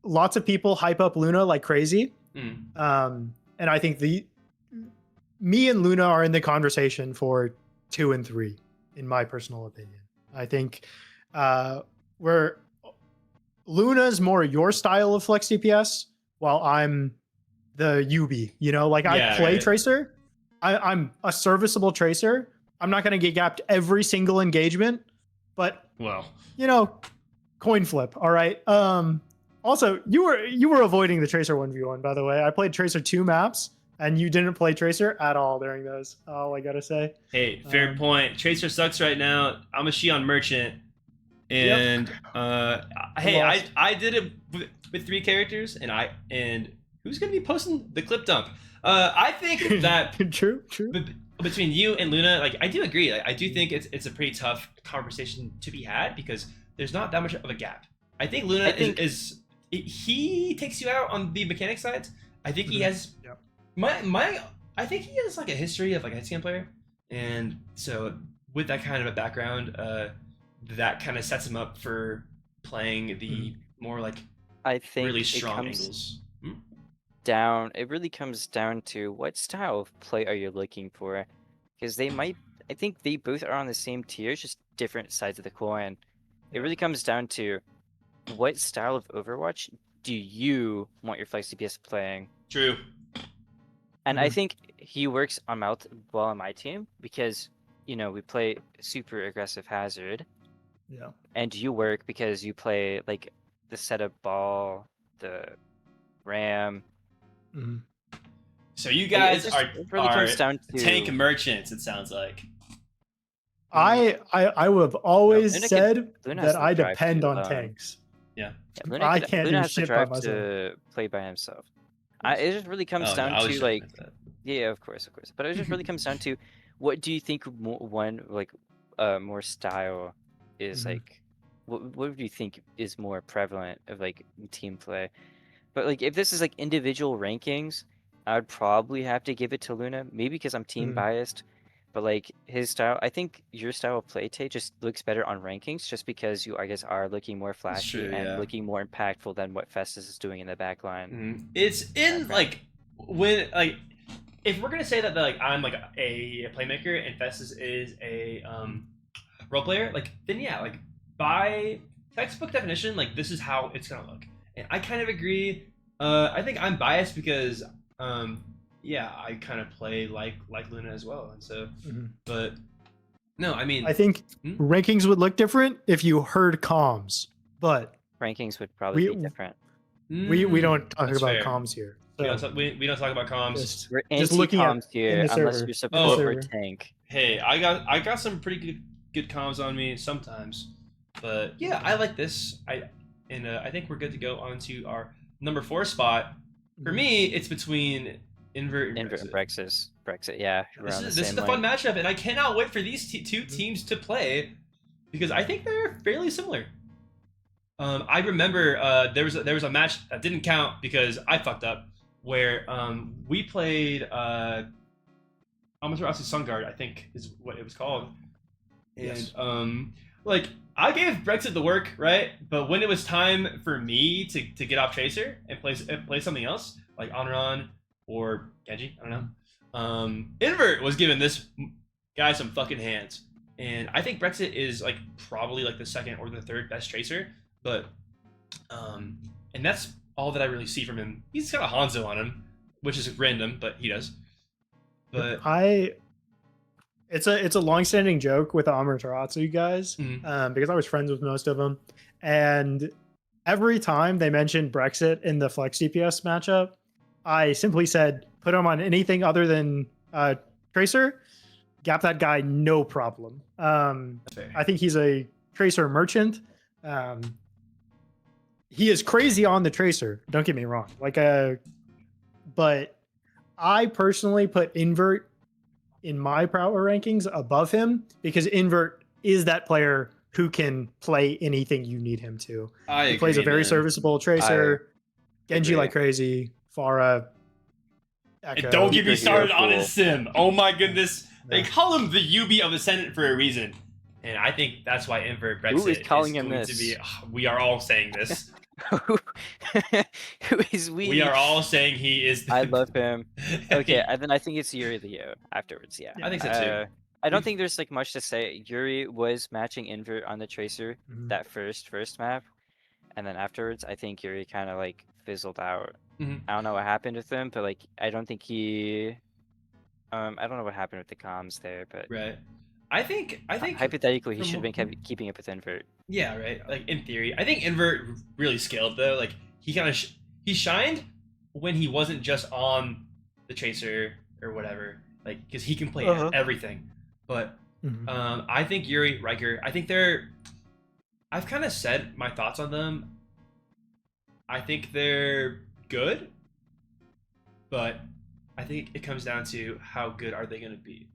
lots of people hype up Luna like crazy. And I think me and Luna are in the conversation for 2 and 3, in my personal opinion. I think where Luna's more your style of flex DPS, while I'm the UB. You know, like I play Tracer. I'm a serviceable Tracer. I'm not going to get gapped every single engagement, but you know, coin flip. All right. Also, you were avoiding the Tracer 1v1, by the way. I played Tracer 2 maps, and you didn't play Tracer at all during those. All I gotta say. Hey, fair point. Tracer sucks right now. I'm a Xion merchant, and hey, I did it with 3 characters, and who's gonna be posting the clip dump? I think that true. Between you and Luna, like I do agree. Like, I do think it's a pretty tough conversation to be had because there's not that much of a gap. I think Luna he takes you out on the mechanic side. I think he has I think he has like a history of like a headscan player, and so with that kind of a background, that kind of sets him up for playing the more like I think really strong angles. It really comes down to what style of play are you looking for, because I think they both are on the same tier, just different sides of the coin. It really comes down to what style of Overwatch do you want your flex DPS playing? True. And I think he works on well on my team because, you know, we play super aggressive Hazard. Yeah. And you work because you play like the setup ball, the Ram. So you guys it really comes down to tank merchants, it sounds like. I would have always said that I depend on tanks. Yeah. I can't Luna do has the shit by drive myself. to play by himself. It just really comes down to like, of course. But it just really comes down to what do you think more style is like? What do you think is more prevalent of like team play? But like if this is like individual rankings, I would probably have to give it to Luna, maybe because I'm team biased. But like his style, I think your style of play, Tay, just looks better on rankings, just because you, I guess, are looking more flashy and looking more impactful than what Festus is doing in the back line. It's in like when like if we're gonna say that like I'm like a playmaker and Festus is a role player, like then like by textbook definition, like this is how it's gonna look. And I kind of agree. I think I'm biased because I kind of play like Luna as well, and so but no, I mean I think rankings would look different if you heard comms, but rankings would probably be different. We don't talk about fair. Comms here. So we don't talk about comms. We're just looking anti-comms here, unless server. you're supposed to tank. Hey, I got some pretty good comms on me sometimes, but yeah, I like this. I think we're good to go on to our number 4 spot. For me, it's between Invert and Brexit. Yeah. This is the fun matchup, and I cannot wait for these 2 teams to play because I think they're fairly similar. I remember there was a match that didn't count because I fucked up, where we played Amaterasu Sun Guard, I think is what it was called, and like I gave Brexit the work, right? But when it was time for me to get off Tracer and play something else like Onron or Genji, I don't know. Invert was giving this guy some fucking hands, and I think Brexit is like probably like the second or the third best Tracer, but and that's all that I really see from him. He's got a Hanzo on him, which is random, but he does. But it's a long-standing joke with the Amaterasu guys because I was friends with most of them, and every time they mentioned Brexit in the Flex DPS matchup, I simply said, put him on anything other than Tracer, gap that guy no problem. Fair. I think he's a Tracer merchant. He is crazy on the Tracer. Don't get me wrong. But I personally put Invert in my power rankings above him because Invert is that player who can play anything you need him to. He plays a very serviceable Tracer, Genji like crazy, Pharah, Echo. And don't get me started on Cool. his sim. Oh my goodness. They call him the UB of Ascendant for a reason. And I think that's why Invert Brexit Who is calling him going this? to be. We are all saying this. Who is we? We are all saying he is. I love him. Okay, and then I think it's Yuri Leo afterwards. Yeah, I think so too. I don't think there's like much to say. Yuri was matching Invert on the Tracer that first map, and then afterwards, I think Yuri kind of like fizzled out. I don't know what happened with him, but like I don't think he. I don't know what happened with the comms there, but Right. I think hypothetically he from should have been what- keeping up with Invert. Yeah, right. Like in theory, I think Invert really scaled though. Like he kind of he shined when he wasn't just on the Tracer or whatever. Like because he can play everything. But I think Yuri Riker. I think they're. I've kind of said my thoughts on them. I think they're good, but I think it comes down to how good are they going to be.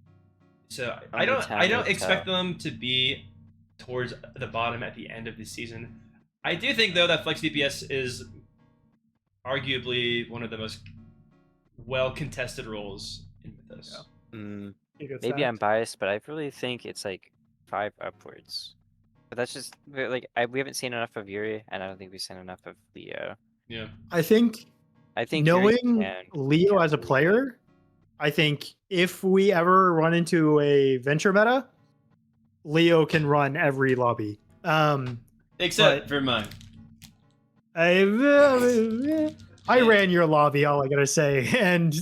So I don't expect them to be towards the bottom at the end of the season. I do think though that Flex DPS is arguably one of the most well contested roles in Mythos. Maybe I'm biased, but I really think it's like 5 upwards. But that's just like we haven't seen enough of Yuri, and I don't think we've seen enough of Leo. Yeah. I think Yuri knowing can Leo as a player, I think if we ever run into a venture meta, Leo can run every lobby. Except for mine. I ran your lobby, all I gotta say, and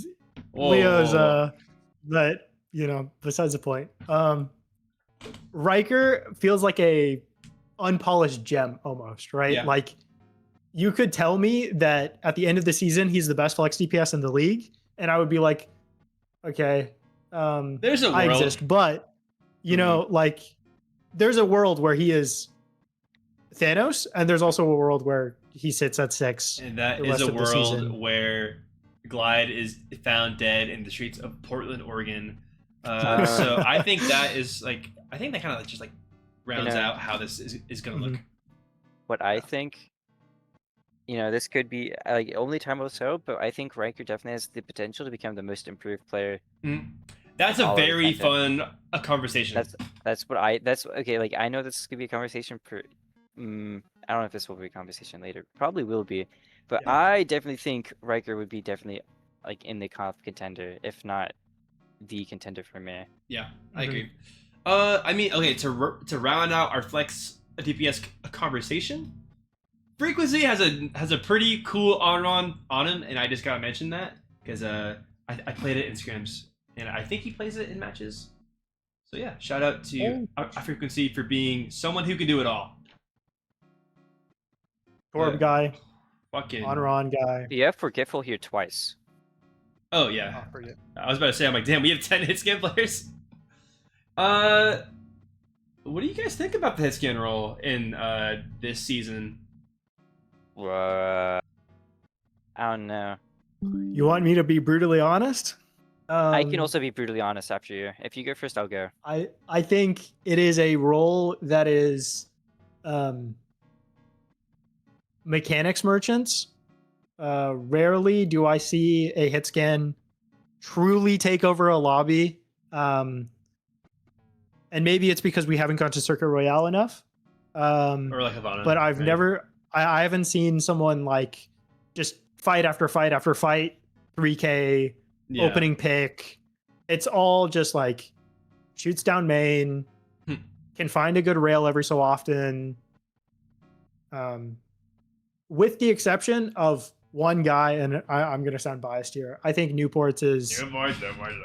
Whoa, Leo's whoa. but besides the point. Riker feels like a unpolished gem almost, right? Yeah. Like you could tell me that at the end of the season he's the best flex DPS in the league, and I would be like, okay, There's a I world. exist, but like there's a world where he is Thanos, and there's also a world where he sits at 6. And that the is rest a of the world season. where Glyde is found dead in the streets of Portland, Oregon. So I think that is like I think that kind of just like rounds out how this is going to look. What I think, this could be like only time will tell, but I think Riker definitely has the potential to become the most improved player. That's a all of the very content. fun conversation. That's okay. Like I know this is gonna be a conversation for. I don't know if this will be a conversation later. Probably will be, but Yeah. I definitely think Riker would be definitely like in the conf contender, if not the contender for me. Yeah, I agree. I mean, okay, to round out our flex DPS conversation, Frequency has a pretty cool on him, and I just gotta mention that because I played it in scrims, and I think he plays it in matches. So yeah, shout out to our Frequency for being someone who can do it all. Torb guy, Fucking on guy. You have Forgetful here twice. Oh yeah, Oh, forget. I was about to say, I'm like, damn, we have 10 hit scan players. What do you guys think about the hit scan role in this season? I don't know. You want me to be brutally honest? I can also be brutally honest after you. If you go first, I'll go. I think it is a role that is mechanics merchants. Rarely do I see a hit scan truly take over a lobby. And maybe it's because we haven't gone to Circuit Royale enough. Or like Havana. But I've right? never, I haven't seen someone like just fight after fight after fight, 3K, Yeah. opening pick. It's all just like shoots down main, can find a good rail every so often. With the exception of one guy, and I'm going to sound biased here. I think Newports is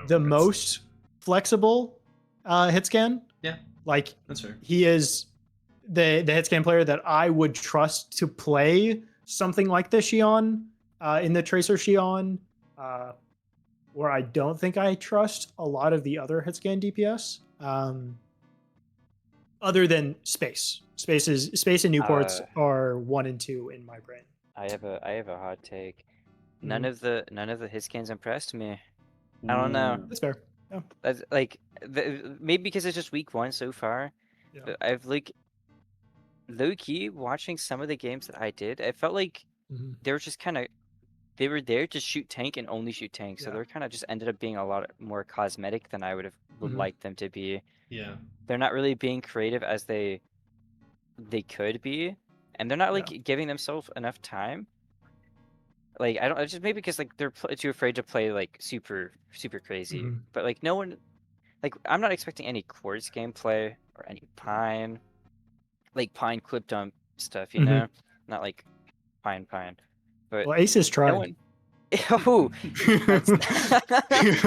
the most flexible hit scan. Yeah. Like That's fair. he is the hit scan player that I would trust to play something like the Xion in the Tracer Xion. where I don't think I trust a lot of the other hitscan DPS. Other than space. Space and Newports are 1 and 2 in my brain. I have a hot take. Mm-hmm. None of the hit scans impressed me. I don't know. That's fair. Yeah. That's like maybe because it's just week 1 so far. Yeah. But I've like low key watching some of the games that I did. I felt like they were just kind of they were there to shoot tank and only shoot tank. So they're kind of just ended up being a lot more cosmetic than I would like them to be. Yeah. They're not really being creative as they could be, and they're not like giving themselves enough time. Like I don't just maybe because like they're too afraid to play like super crazy. But like no one, like I'm not expecting any quartz gameplay or any pine, like pine clip dump stuff, you know, not like pine. But well, Ace is trying. No one... Oh,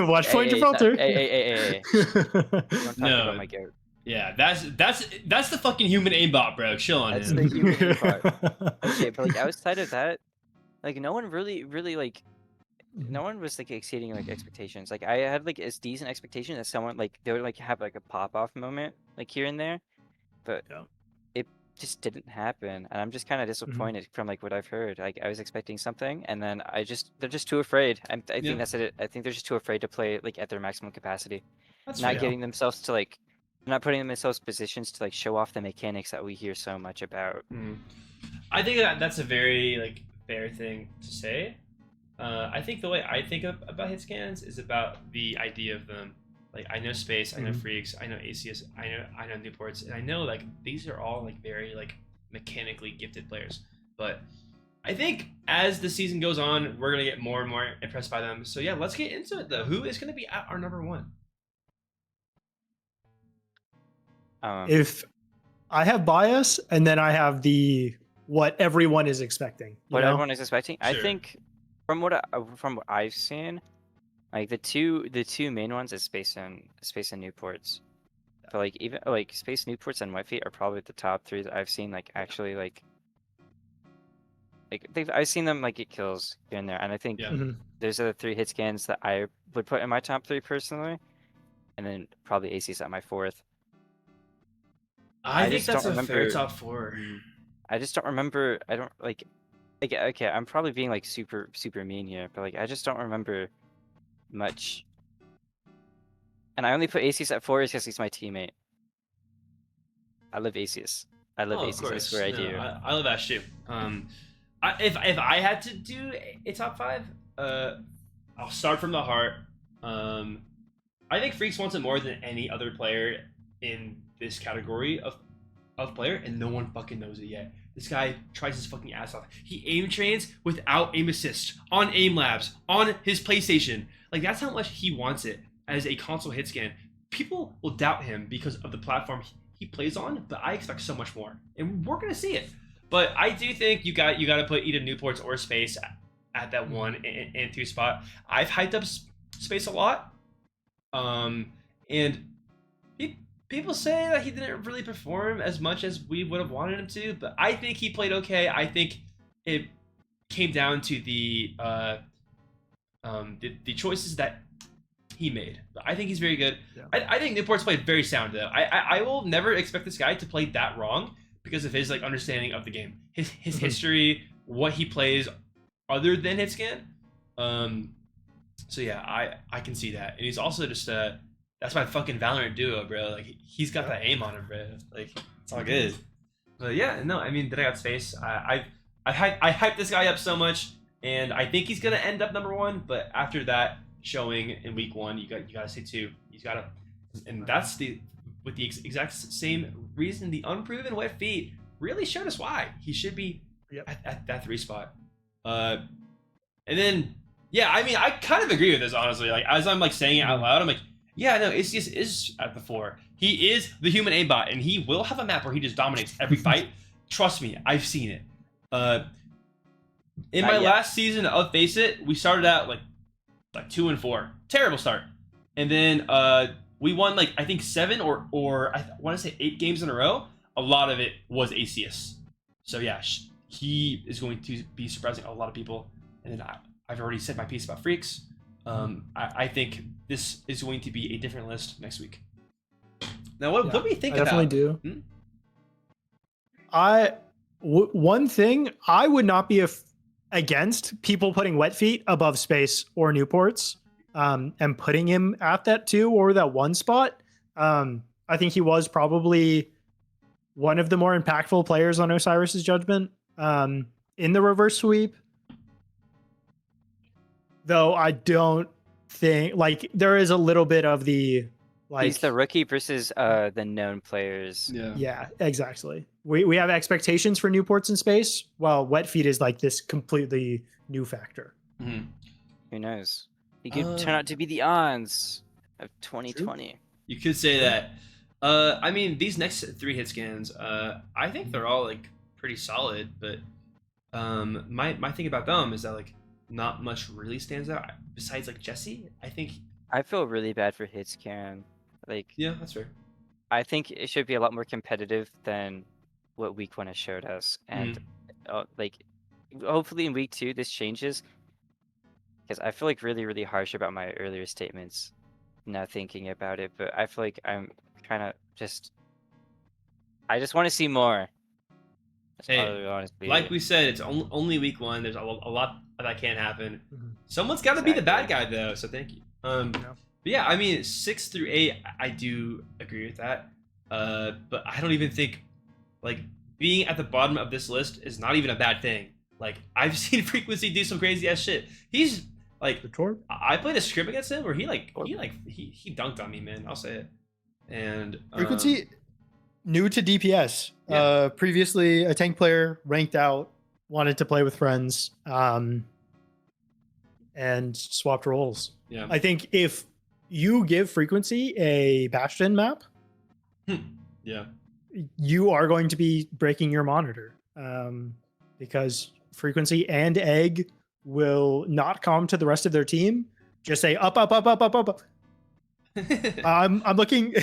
watch point your filter. Hey. Don't talk about my goat. Yeah, that's the fucking human aimbot, bro. Chill on That's him. the human aimbot. Okay, but like outside of that, like no one really like no one was like exceeding like expectations. Like I had like as decent expectation that someone like they would like have like a pop off moment like here and there, but it just didn't happen, and I'm just kind of disappointed from like what I've heard. Like I was expecting something, and then they're just too afraid. I think that's it. I think they're just too afraid to play like at their maximum capacity. That's not getting themselves to like. Not putting themselves in positions to like show off the mechanics that we hear so much about. I think that's a very like fair thing to say. I think the way I think about hit scans is about the idea of them. Like I know space, I know freaks, I know ACS, I know Newports, and I know like these are all like very like mechanically gifted players. But I think as the season goes on, we're gonna get more and more impressed by them. So yeah, let's get into it though. Who is gonna be at our number 1? If I have bias and then I have the what everyone is expecting. Everyone is expecting. Sure. I think from what I've seen, like the two main ones is space and Newports. But like even like space, Newports, and Whitefeet are probably the top 3 that I've seen like actually like I've seen them like get kills here and there, and I think those are the 3 hit scans that I would put in my top 3 personally, and then probably AC's at my 4th. I think that's a fair top 4. I just don't remember. I don't like. Okay, I'm probably being like super mean here, but like I just don't remember much. And I only put Aces at 4 because he's my teammate. I love Aces. I swear I do. I love Ash too. If I had to do a top 5, I'll start from the heart. I think Freaks wants it more than any other player in this category of player, and no one fucking knows it yet. This guy tries his fucking ass off. He aim trains without aim assist on aim labs on his PlayStation. Like that's how much he wants it as a console hit scan. People will doubt him because of the platform he plays on, but I expect so much more, and we're gonna see it. But I do think you got to put either Newports or Space at that 1 and 2 spot. I've hyped up Space a lot, and people say that he didn't really perform as much as we would have wanted him to, but I think he played okay. I think it came down to the choices that he made. But I think he's very good. Yeah. I think Newport's played very sound though. I will never expect this guy to play that wrong because of his like understanding of the game, his history, what he plays other than hitscan. So yeah, I can see that, and he's also just that's my fucking Valorant duo, bro. Like he's got that aim on him, bro. Like it's all good. But yeah, no, I mean, then I got Space. I hyped this guy up so much, and I think he's gonna end up number 1. But after that showing in week 1, you gotta say 2. You gotta, and that's with the exact same reason the unproven Whitefeet really showed us why he should be at that 3 spot. And then yeah, I mean, I kind of agree with this honestly. Like as I'm like saying it out loud, I'm like, yeah, no, ACS is at the 4. He is the human aimbot, and he will have a map where he just dominates every fight. Trust me, I've seen it. In my last season of Face It, we started out like 2 and 4, terrible start, and then we won like I think 7 or I want to say 8 games in a row. A lot of it was ACS. So yeah, he is going to be surprising a lot of people. And then I've already said my piece about Freaks. I think this is going to be a different list next week. Now, what do we think I definitely about? do. One thing I would not be against people putting Wet Feet above Space or Newports, and putting him at that 2 or that 1 spot. I think he was probably one of the more impactful players on Osiris's Judgment in the reverse sweep. Though I don't think like there is a little bit of the like He's the rookie versus the known players. Yeah, exactly. We have expectations for Newports in Space, while Wet Feet is like this completely new factor. Mm-hmm. Who knows? He could turn out to be the Ons of 2020. True. You could say that. I mean, these next 3 hit scans, I think they're all like pretty solid, but my thing about them is that like not much really stands out besides like Jesse. I think I feel really bad for Hitscan. Like, yeah, that's fair. I think it should be a lot more competitive than what week 1 has showed us, and like hopefully in week 2 this changes, because I feel like really harsh about my earlier statements now thinking about it, but I feel like I'm kind of I just want to see more. That's Hey, honestly like we said, it's only week 1. There's a lot that can't happen. Mm-hmm. Someone's got to be the bad guy though, so thank you. But yeah, I mean 6 through 8, I do agree with that. But I don't even think like being at the bottom of this list is not even a bad thing. Like I've seen Frequency do some crazy ass shit. He's like, I played a script against him where he dunked on me, man. I'll say it. And Frequency, new to DPS. Yeah. Previously a tank player, ranked out, wanted to play with friends, and swapped roles. Yeah. I think if you give Frequency a Bastion map, yeah, you are going to be breaking your monitor, because Frequency and Egg will not come to the rest of their team. Just say up. I'm looking,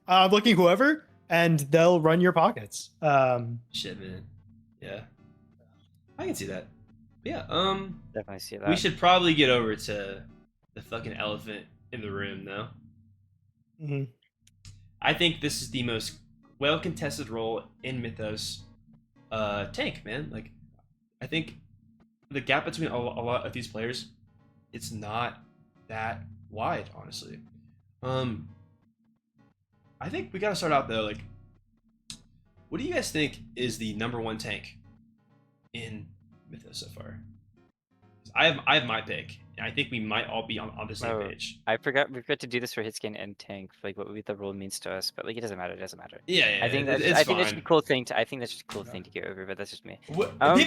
I'm looking whoever, and they'll run your pockets. Shit, man. Yeah, I can see that. Yeah. definitely see that. We should probably get over to the fucking elephant in the room, though. Mm-hmm. I think this is the most well contested role in Mythos. Tank, man. Like, I think the gap between a lot of these players, it's not that wide, honestly. I think we gotta start out though. Like, what do you guys think is the #1 tank in Mythos so far? I have my pick, and I think we might all be on the same page. I forgot we forgot to do this for Hitscan and tank, like what the role means to us, but like it doesn't matter. It doesn't matter. Yeah, I think that's it's that's fine. a cool thing to. I think that's just a cool thing to get over, but that's just me.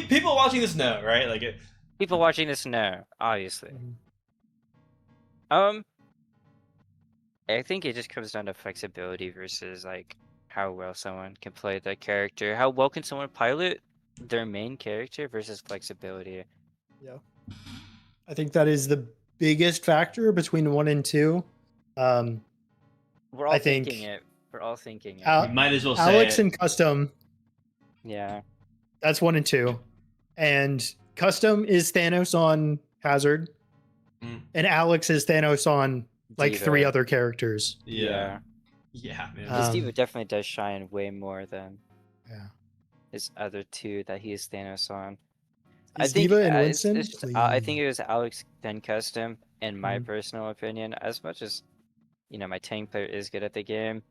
People watching this know, right? Like, People watching this know, obviously. Mm-hmm. I think it just comes down to flexibility versus like how well someone can play the character. How well can someone pilot their main character versus flexibility? Yeah, I think that is the biggest factor between 1 and 2. We're all I think thinking it. We're all thinking it. we might as well say Alex it. and Custom. Yeah. That's 1 and 2, and Custom is Thanos on Hazard, and Alex is Thanos on like Diva. 3 other characters. Yeah, man. This Diva definitely does shine way more than Yeah. his other 2 that he is Thanos on. Is Diva and Winston? I think it was Alex then Custom, in my Mhm. personal opinion. As much as my tank player is good at the game,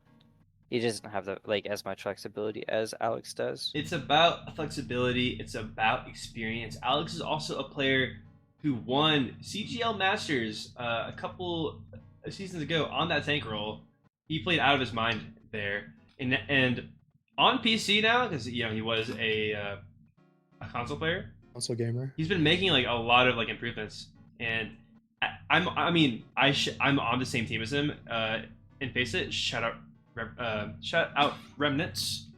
he doesn't have the as much flexibility as Alex does. It's about flexibility. It's about experience. Alex is also a player who won CGL Masters a couple seasons ago on that tank role. He played out of his mind there, and on PC now because he was a console player. Console gamer. He's been making like a lot of like improvements, and I'm on the same team as him in Face It. Shout out Remnants.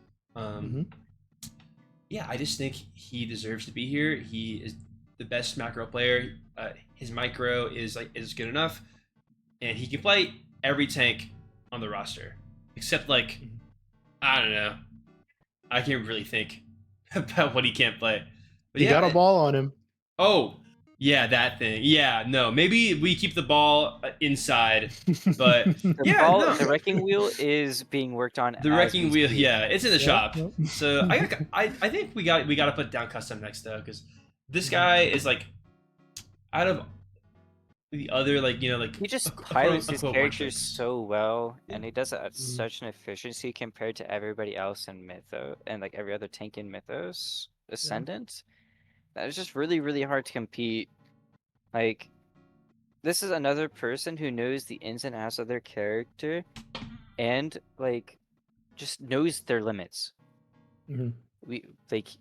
Yeah, I just think he deserves to be here. He is the best macro player. His micro is good enough, and he can play every tank on the roster except like I don't know. I can't really think about what he can't play. But He got a ball on him. Oh, Yeah, that thing. Yeah, no. Maybe we keep the ball inside, but The no. wrecking wheel is being worked on. The as wrecking we wheel. speak. Yeah, it's in the shop. Yep. So I think we got to put down custom next though, because this guy is like out of the other like He just a quote- pilots his unquote characters one-tricks. so well, and he does it at Mhm. such an efficiency compared to everybody else in Mythos and like every other tank in Mythos Ascendant. That is just really, really hard to compete. Like, this is another person who knows the ins and outs of their character, and like, just knows their limits. Mhm.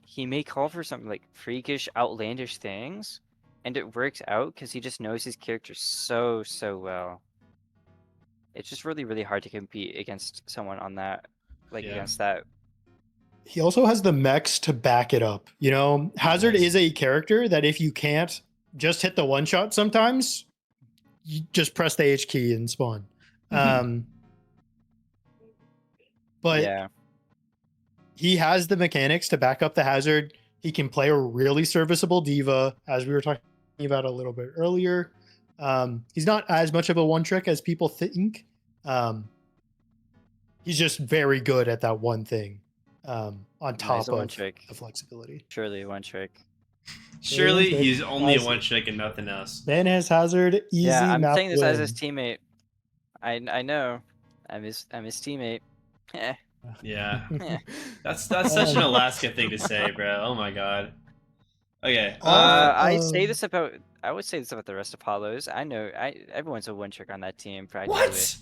He may call for something like freakish, outlandish things, and it works out because he just knows his character so well. It's just really, really hard to compete against someone on that, like Yeah. against that. He also has the mechs to back it up. You know, Hazard Nice. is a character that if you can't just hit the one shot sometimes, you just press the H key and spawn. But Yeah, he has the mechanics to back up the Hazard. He can play a really serviceable diva, as we were talking about a little bit earlier. He's not as much of a one trick as people think. He's just very good at that one thing. On he's top a one of trick. the flexibility. Surely one trick. Surely Yeah, he's only a classic. one trick and nothing else. Man has Hazard, easy Yeah, I'm map saying this win. as his teammate. I know. I'm his teammate. Eh. Yeah, Eh. that's such an Alaska thing to say, bro. Oh my god. Okay. I would say this about the rest of Apollos. I know everyone's a one trick on that team practically. What?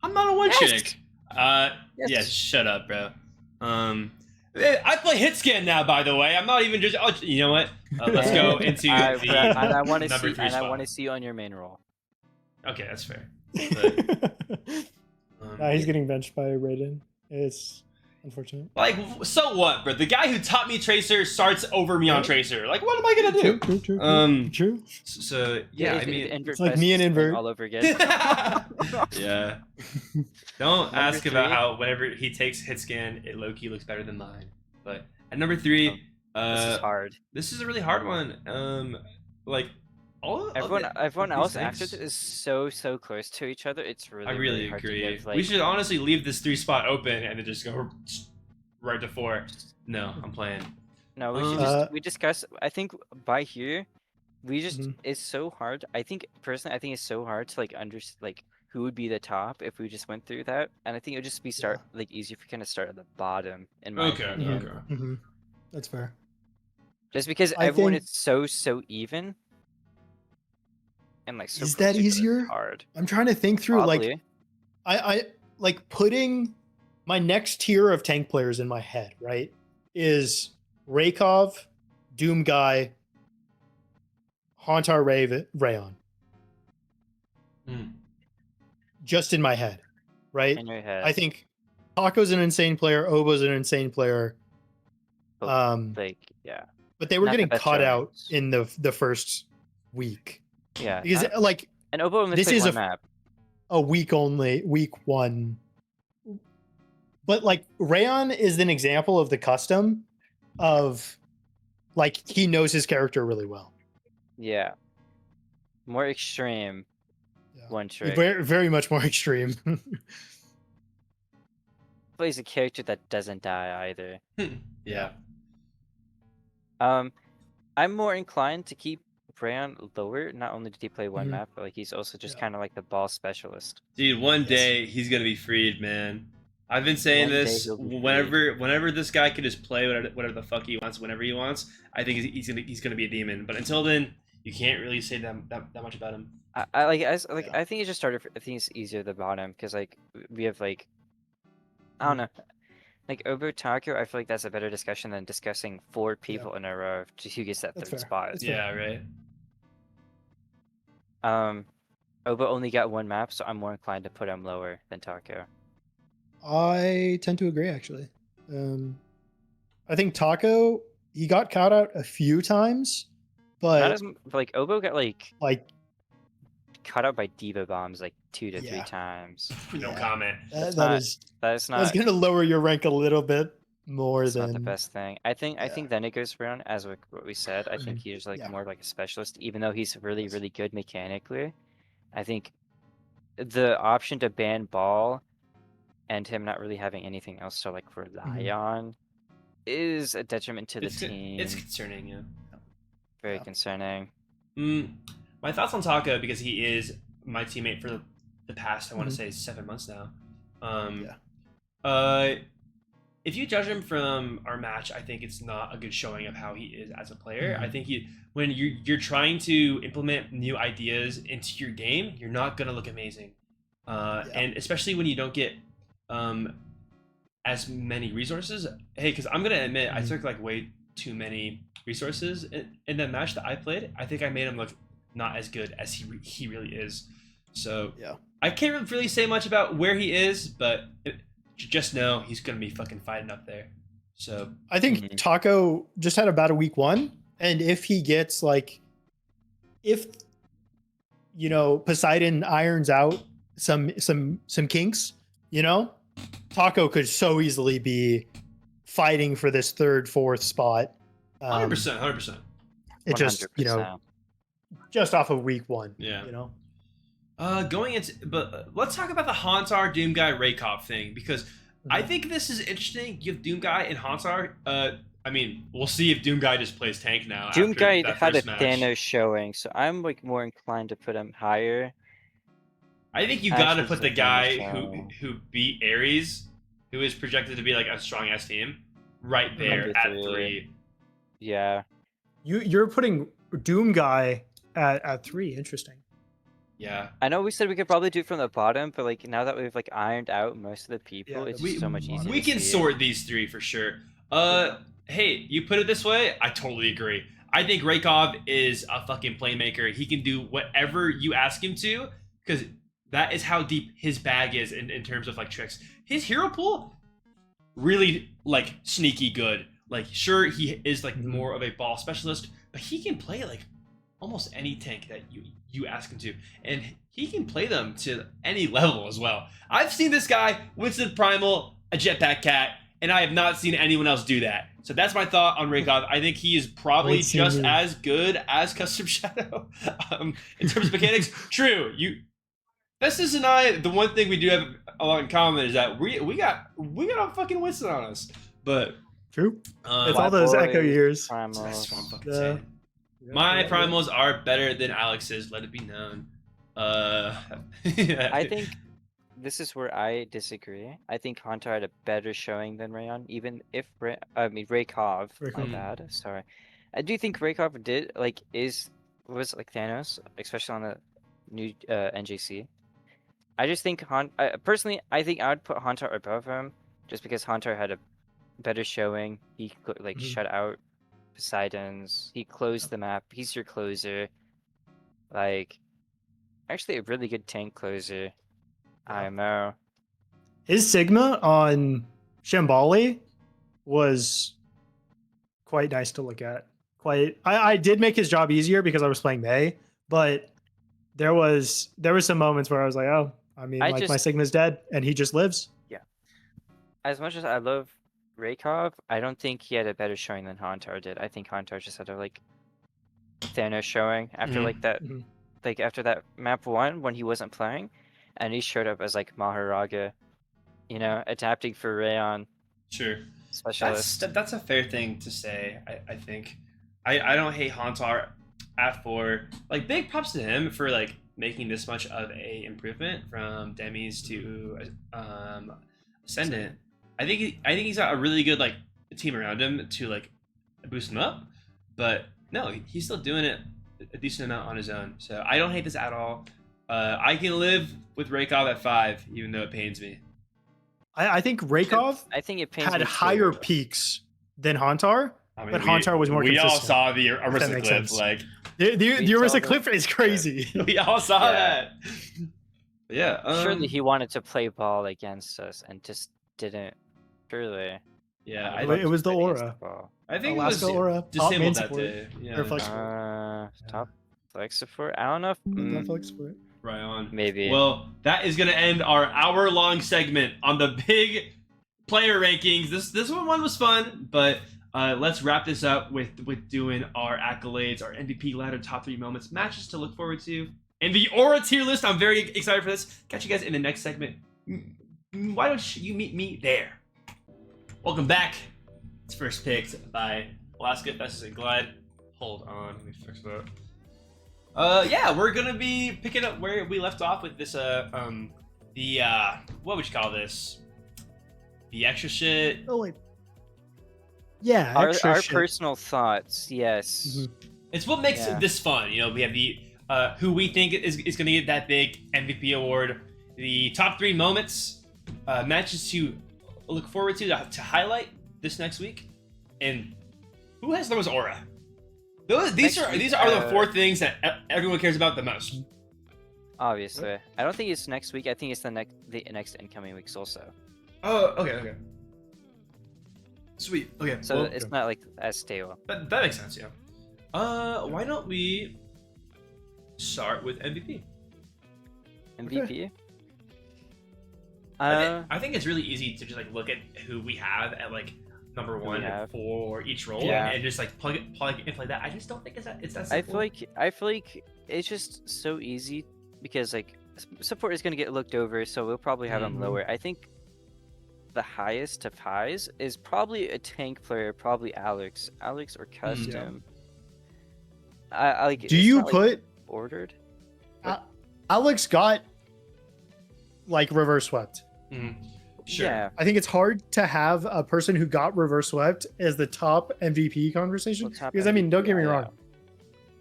I'm not a one Yes! chick. Yes. Yeah, shut up, bro. I play hit scan now, by the way. I'm not even just. Oh, you know what? Let's go into the I want to number see 3 and I spot. want to see you on your main role. Okay, that's fair. But, Nah, he's getting benched by Raiden. It's unfortunate. like, so what, bro? The guy who taught me Tracer starts over me on Tracer. Like, what am I gonna do? True. So yeah, I mean, Invert it's like me and Festus Invert. all over again. yeah. Don't Number ask about 3. how whenever he takes hit scan, it low key looks better than mine. But at number 3, This is hard. This is a really hard one. Like all of Everyone these else things- after this is so close to each other. It's really I really hard agree. to give, like, We should honestly leave this 3 spot open and then just go right to 4. No, I'm playing. No, we should we discuss. I think by here, we just it's so hard. I think personally, it's so hard to like like who would be the top if we just went through that. And I think it would just be like easier if we kind of start at the bottom. In my opinion. Mm-hmm. That's fair. Just because I everyone think- is so even. And like so Is close that to each other. easier? Hard. I'm trying to think through. Probably. Like, I like putting my next tier of tank players in my head. Right, is Raykov, Doom Guy, Hauntar Rayon. Just in my head, right? In your head. I think Taco's an insane player. Obo's an insane player. Like yeah. But they were Not the getting best cut out showings. in the first week. Yeah. Because like and Obo only this played is one map. a week only, week 1. But like Rayon is an example of the custom of like he knows his character really well. Yeah. More extreme. Yeah. One trick. Very, very much more extreme. Plays a character that doesn't die either. Yeah. I'm more inclined to keep Rayon lower. Not only did he play one Mhm. map, but like he's also just Yeah. kind of like the ball specialist. Dude, one Yes. day he's gonna be freed, man. I've been saying One day this he'll be whenever this guy can just play whatever the fuck he wants whenever he wants. I think he's gonna be a demon. But until then, you can't really say that much about him. I think it just started. I think it's easier at the bottom because like we have like I don't know, like Obo Taco. I feel like that's a better discussion than discussing 4 people in a row to who gets that That's third fair. spot. That's Yeah, right. Obo only got one map, so I'm more inclined to put him lower than Taco. I tend to agree, actually. I think Taco, he got caught out a few times, Not but as like Obo got like like cut out by Diva bombs like 2 to 3 Yeah. times. No Yeah. comment. that not- is That's that's not. going to lower your rank a little bit. more It's than not the best thing. I think Yeah. then it goes around as what we said. I think he's like Yeah. more like a specialist, even though he's really good mechanically. I think the option to ban ball and him not really having anything else to like rely on is a detriment to the team. It's concerning, yeah. Very concerning. My thoughts on Taka, because he is my teammate for the past, I want to say 7 months now. If you judge him from our match, I think it's not a good showing of how he is as a player. I think when you're trying to implement new ideas into your game, you're not gonna look amazing, and especially when you don't get as many resources. Hey, because I'm gonna admit I took like way too many resources in that match that I played. I think I made him look not as good as he really is. So I can't really say much about where he is, but just know he's gonna be fucking fighting up there. So I think Taco just had about a week 1, and if he gets like, if Poseidon irons out some kinks, Taco could so easily be fighting for this 3rd, 4th spot. 100%. It just 100%. Just off of week 1. Yeah. But let's talk about the Hauntar Doom Guy Raykov thing, because I think this is interesting. You have Doom Guy and Hauntar. I mean, we'll see if Doom Guy just plays tank now. Doom Guy had a match. Thanos showing, so I'm like more inclined to put him higher. I think you gotta put the guy who beat Ares, who is projected to be like a strong ass team, right there at 3. Yeah. You're putting Doom Guy at 3. Interesting. Yeah. I know we said we could probably do it from the bottom, but like now that we've like ironed out most of the people, it's just so much easier. We can sort these 3 for sure. Hey, you put it this way, I totally agree. I think Raykov is a fucking playmaker. He can do whatever you ask him to, because that is how deep his bag is in terms of like tricks. His hero pool, really like sneaky good. Like sure, he is like more of a ball specialist, but he can play like almost any tank that you ask him to, and he can play them to any level as well. I've seen this guy Winston Primal, a jetpack cat, and I have not seen anyone else do that. So that's my thought on Raykov. I think he is probably just as good as Custom Shadow in terms of mechanics. True, Festus and I, the one thing we do have a lot in common is that we got a fucking Winston on us. But true, it's all those Echo years. That's what I'm fucking saying. My primals are better than Alex's, let it be known. I think this is where I disagree. I think Hauntar had a better showing than Rayon, even if Raykov. My bad. Sorry. I do think Raykov was like Thanos, especially on the new NJC. I just think personally, I think I would put Hauntar above him, just because Hauntar had a better showing. He like shut out Poseidon's. He closed the map. He's your closer. Like, actually a really good tank closer. I don't know. His Sigma on Shambali was quite nice to look at. I did make his job easier because I was playing Mei, but there was some moments where I was like, oh, I mean, my Sigma's dead and he just lives. Yeah. As much as I love Raykov, I don't think he had a better showing than Hauntar did. I think Hauntar just had a like Thanos showing after like that, like after that map 1 when he wasn't playing, and he showed up as like Maharaga, adapting for Rayon. Sure. Specialist. That's a fair thing to say. I think I don't hate Hauntar at 4. Like big props to him for like making this much of a improvement from Demis to Ascendant. I think he's got a really good like team around him to like boost him up, but no, he's still doing it a decent amount on his own. So I don't hate this at all. I can live with Raykov at 5, even though it pains me. I think Raykov had higher peaks than Hauntar, but Hauntar was more consistent. We all saw the Arista clip. Like the Arista clip is crazy. We all saw that. But yeah. Surely he wanted to play ball against us and just didn't. Surely. Yeah, it was the aura. I think Alaska it was aura. disabled that support. day. Yeah. Top flex support. I don't know. Top flex support. Right on. Maybe. Well, that is going to end our hour-long segment on the big player rankings. This one was fun, but let's wrap this up with doing our accolades, our MVP ladder, top 3 moments, matches to look forward to, and the Aura tier list. I'm very excited for this. Catch you guys in the next segment. Why don't you meet me there? Welcome back. It's first picked by Alaska, Festus, and Glyde. Hold on, let me fix that. Yeah, we're gonna be picking up where we left off with this. What would you call this? The extra shit. Oh wait. Yeah, Our extra shit. personal thoughts, yes. Mhm. It's what makes Yeah. this fun. You know, we have the who we think is going to get that big MVP award, the top 3 moments, matches to look forward to highlight this next week, and who has the most aura. These are the 4 things that everyone cares about the most. Obviously. I don't think it's next week. I think it's the next incoming weeks also. Oh, okay. Sweet. Okay. So well, it's not like as stable. that makes sense. Yeah. Why don't we start with MVP? MVP? I think it's really easy to just like look at who we have at like number we 1 have. for each role, Yeah. and just like plug and play that. I just don't think it's that simple. I feel like it's just so easy because like support is gonna get looked over, so we'll probably have them Mhm. lower. I think the highest of highs is probably a tank player, probably Alex or Custom. I like. Do it's you not, like, put ordered? Alex got like reverse swept? Sure. Yeah. I think it's hard to have a person who got reverse swept as the top MVP conversation. Well, top Because I mean, don't get me MVP, wrong,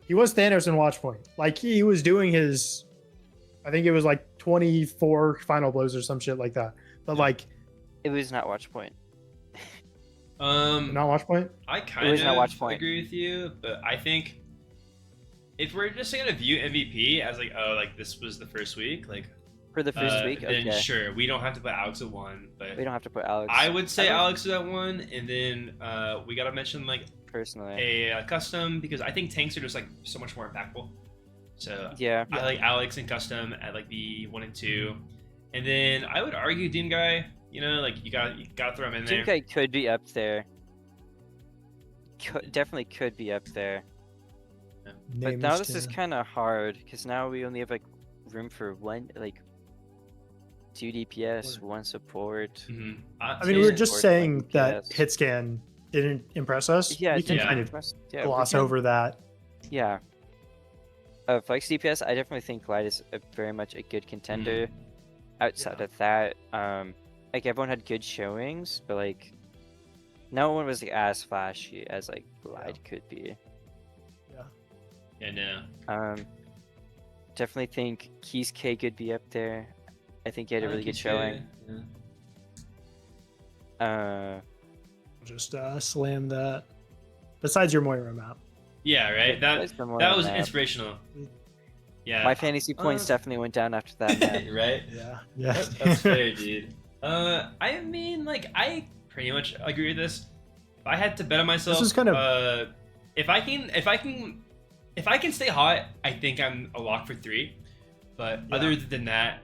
he was Thanos in Watchpoint. Like he was doing his, I think it was like 24 final blows or some shit like that. But like, It was not watch point. not Watchpoint. I kind was not of watch point. agree with you, but I think if we're just gonna view MVP as like, oh, like this was the first week, like For the first week, then okay. sure, we don't have to put Alex at 1, but We don't have to put Alex. I would say I don't- Alex is at 1, and then we gotta mention like personally. a custom, because I think tanks are just like so much more impactful. So Yeah. I like Alex and custom at like the 1 and 2, and then I would argue Dean Guy. You know, like you gotta throw him in there. I think I could be up there. Definitely could be up there. But Name now is this is to- kind of hard because now we only have like room for 2 DPS, 1 support. Mhm. I mean, we were just Or saying like that DPS. hit scan didn't impress us. Yeah, we it can didn't kind of impress- yeah, we gloss can- over that. Yeah. Flex DPS, I definitely think Glyde is very much a good contender. Outside of that, like everyone had good showings, but like no one was like as flashy as like Glyde could be. Yeah, no. Definitely think Keys K could be up there. I think he had a really good showing. Just slam that. Besides your Moira map. Yeah, right. That That's the more was map. inspirational. Yeah. My fantasy points definitely went down after that map. Right. Yeah. That's fair, dude. I mean, like, I pretty much agree with this. If I had to bet on myself, This is kind of- if I can stay hot, I think I'm a lock for 3. But Yeah. other than that,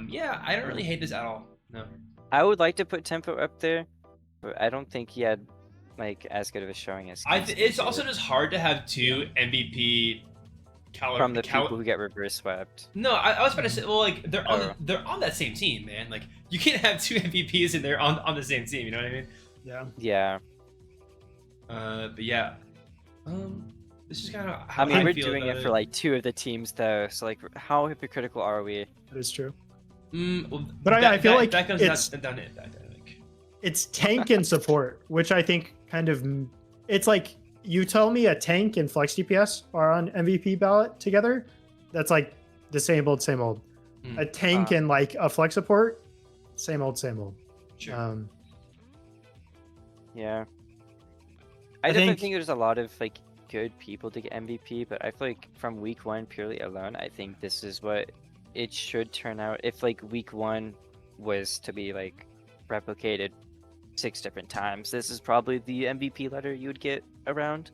yeah, I don't really hate this at all. No. I would like to put Tempo up there, but I don't think he had like as good of a showing as. Keys K It's did. also just hard to have 2 MVP caliber from the people who get reverse swept. No, I was about to say, well, like they're Oh. they're on that same team, man. Like you can't have 2 MVPs and they're on the same team. You know what I mean? Yeah. Yeah, But yeah, this is kind of I how mean we're feel doing about it for like 2 of the teams though, so like how hypocritical are we? That is true. Well, But I feel like that comes it's- down to that dynamic. It's tank and support, which I think kind of it's like you tell me a tank and flex DPS are on MVP ballot together. That's like the same old, same old. Hmm. A tank and like a flex support, same old, same old. Sure. Yeah, I I definitely think- think there's a lot of like good people to get MVP, but I feel like from week 1 purely alone, I think this is what it should turn out. If like week 1 was to be like replicated 6 different times, this is probably the MVP letter you would get around.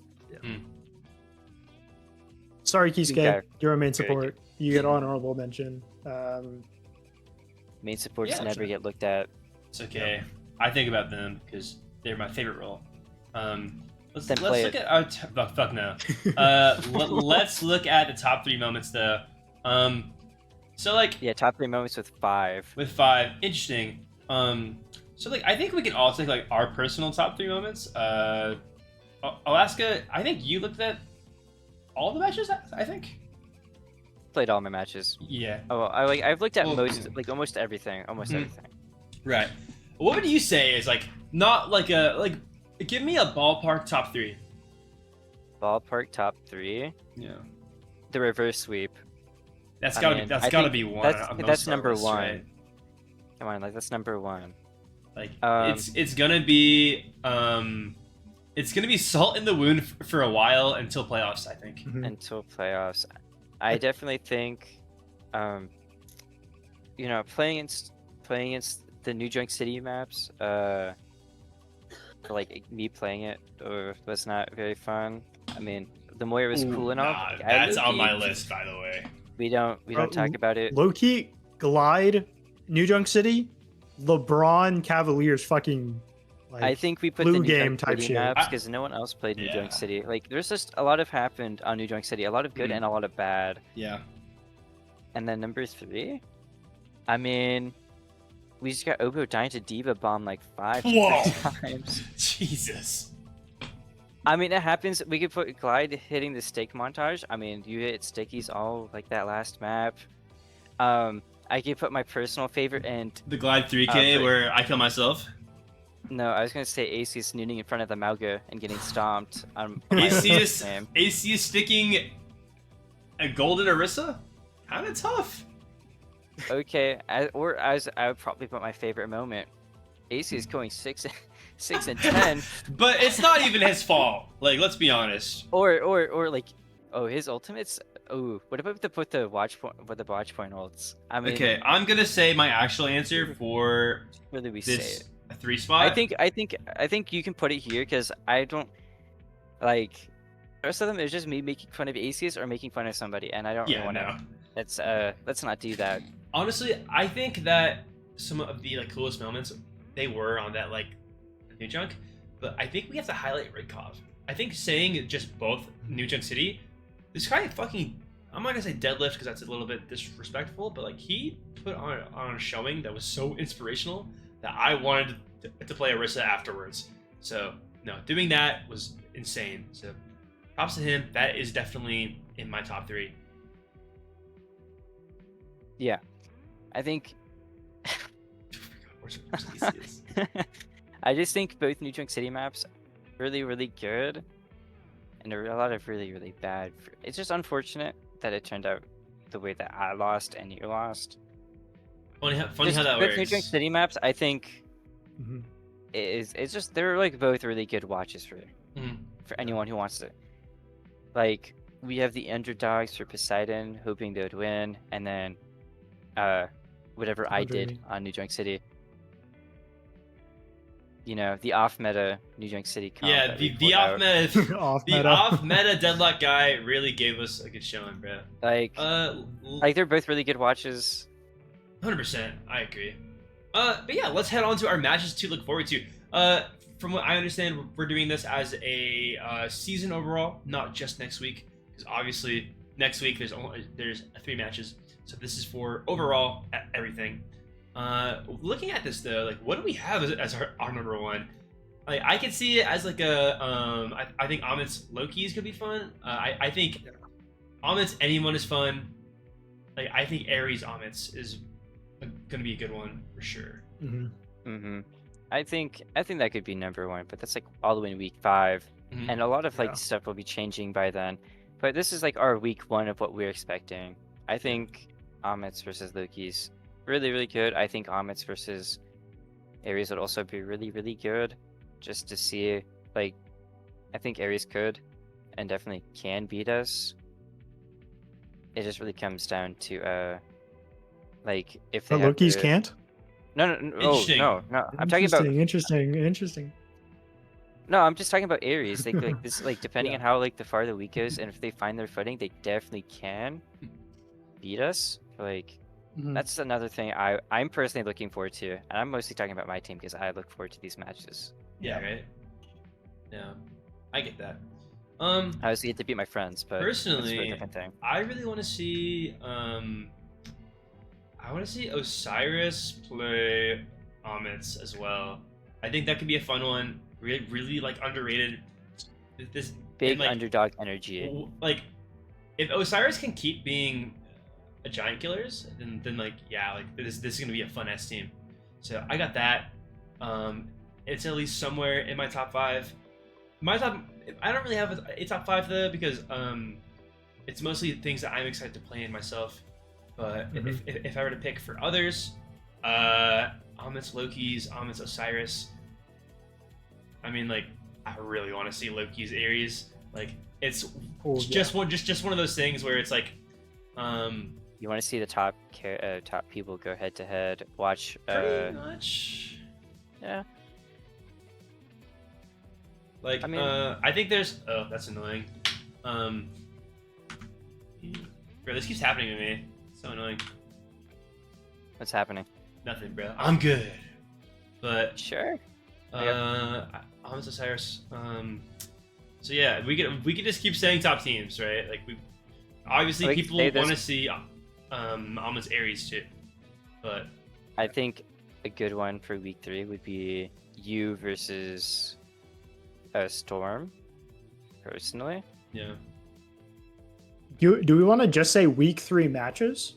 Sorry, Kisuke, Okay. you're a main Very support. You get honorable mention. Main supports Yeah, never sure. get looked at. It's okay. I think about them because they're my favorite role. Let's Then play look it. at our fuck no. Let's look at the top 3 moments though. So like Yeah, top 3 moments with 5. with 5, interesting. So like I think we can all take like our personal top 3 moments. Alaska, I think you looked at all the matches. I think. Played all my matches. Yeah. Oh, I've looked at Well- almost everything. Almost Mhm. everything. Right. What would you say is like not like a like? Give me a ballpark top 3. Ballpark top 3. Yeah. The reverse sweep. That's I gotta mean, be. That's I gotta think be one. that's- of most that's of our number lists, 1. right? Come on, like that's number 1. Like Um, it's gonna be salt in the wound for a while until playoffs. I think. Mhm. Until playoffs. I definitely think, playing against the New Junk City maps, for like me playing it was not very fun. I mean, the Moira was cool enough. Nah, I that's on my low-key- list, by the way. We don't talk about it. Low-key, Glyde, New Junk City, LeBron Cavaliers fucking like I think we put blue the New game Junk type City shit. maps because no one else played New Yeah. Junk City. Like, there's just a lot of happened on New Junk City. A lot of good Mhm. and a lot of bad. Yeah. And then number 3, I mean, we just got Obo dying to Diva Bomb like 5 Whoa. times. Jesus. I mean, it happens. We could put Glyde hitting the stake montage. I mean, you hit stickies all like that last map. I could put my personal favorite and The Glide 3K but- where I kill myself. no, I was gonna say AC snooting in front of the Mauga and getting stomped on my AC own is game. AC is sticking a golden Orisa. Kind of tough. Okay, I would probably put my favorite moment. AC is going 6 and 10, But it's not even his fault. Like, let's be honest. or like, oh, his ultimates. Oh, what about to put the watch point with the watch point ults? I mean, Okay, I'm gonna say my actual answer for whether we say this it. 3 spot. I think you can put it here because I don't like. The rest of them is just me making fun of ACs or making fun of somebody, and I don't really Yeah, want no. to. Let's not do that. Honestly, I think that some of the like coolest moments they were on that like New Junk, but I think we have to highlight Rykov. I think saying just both New Junk City, this guy fucking. I'm not gonna say deadlift because that's a little bit disrespectful, but like he put on a showing that was so inspirational that I wanted to play Orisa afterwards. So no, doing that was insane. So props to him. That is definitely in my top 3. Yeah, I think. Where's Theseus? I just think both New Junk City maps really, really good, and there were a lot of really, really bad. It's just unfortunate that it turned out the way that I lost and you lost. Funny how Just that both New Junk works. City maps, I think, Mhm. it's just they're like both really good watches Mhm. for anyone who wants to. Like, we have the underdogs for Poseidon, hoping they would win, and then whatever I did Agreed. on New Junk City. You know, the off meta New Junk City comp Yeah, that we the pulled off out. meta Off the meta. off meta deadlock guy really gave us a good showing, bro. Like they're both really good watches. 100%, I agree. But yeah, let's head on to our matches to look forward to. From what I understand, we're doing this as a season overall, not just next week, because obviously next week there's 3 matches. So this is for overall everything. Looking at this though, like what do we have as our number 1? Like I could see it as like a I think Amit's Loki is gonna be fun. I think Amit's anyone is fun. Like I think Ares Amit's is gonna be a good one for sure. Mhm. Mm-hmm. I think that could be number 1, but that's like all the way in week 5, Mhm. and a lot of like Yeah. stuff will be changing by then. But this is like our week 1 of what we're expecting. I think Amit's versus Loki's really, really good. I think Amit's versus Ares would also be really, really good. Just to see, like, I think Ares could and definitely can beat us. It just really comes down to like if they But have Loki's to- can't. No, no, no, Interesting. no. I'm talking about Interesting. no. I'm just talking about Ares. Like this, like depending Yeah. on how like the far the week goes, and if they find their footing, they definitely can beat us. Like Mhm. That's another thing I'm personally looking forward to, and I'm mostly talking about my team because I look forward to these matches. Yeah, right. Yeah, I get that. I obviously get to beat my friends, but that's for a Personally, different thing. I really want to see Osiris play Omits as well. I think that could be a fun one. Really, really like underrated. This Big and, like, underdog energy. Like, if Osiris can keep being a giant killers, then like yeah, like this is gonna be a fun ass team. So I got that. It's at least somewhere in my top 5. My top, I don't really have a top 5 though because it's mostly things that I'm excited to play in myself. But if I were to pick for others, Omits Loki's, Omits Osiris. I mean, like, I really want to see Loki's Ares. Like, it's just one of those things where it's like, You want to see the top people go head to head. Watch. pretty much. Yeah. Like, I mean- I think there's. Oh, that's annoying. Bro, this keeps happening to me. So annoying. What's happening? Nothing, bro. I'm good. But Sure. Omits Osiris. So yeah, we could just keep saying top teams, right? Like we obviously Like, people say this- want to see Omits Ares too, but I think a good one for week 3 would be you versus Storm. Personally, yeah. Do we want to just say week 3 matches?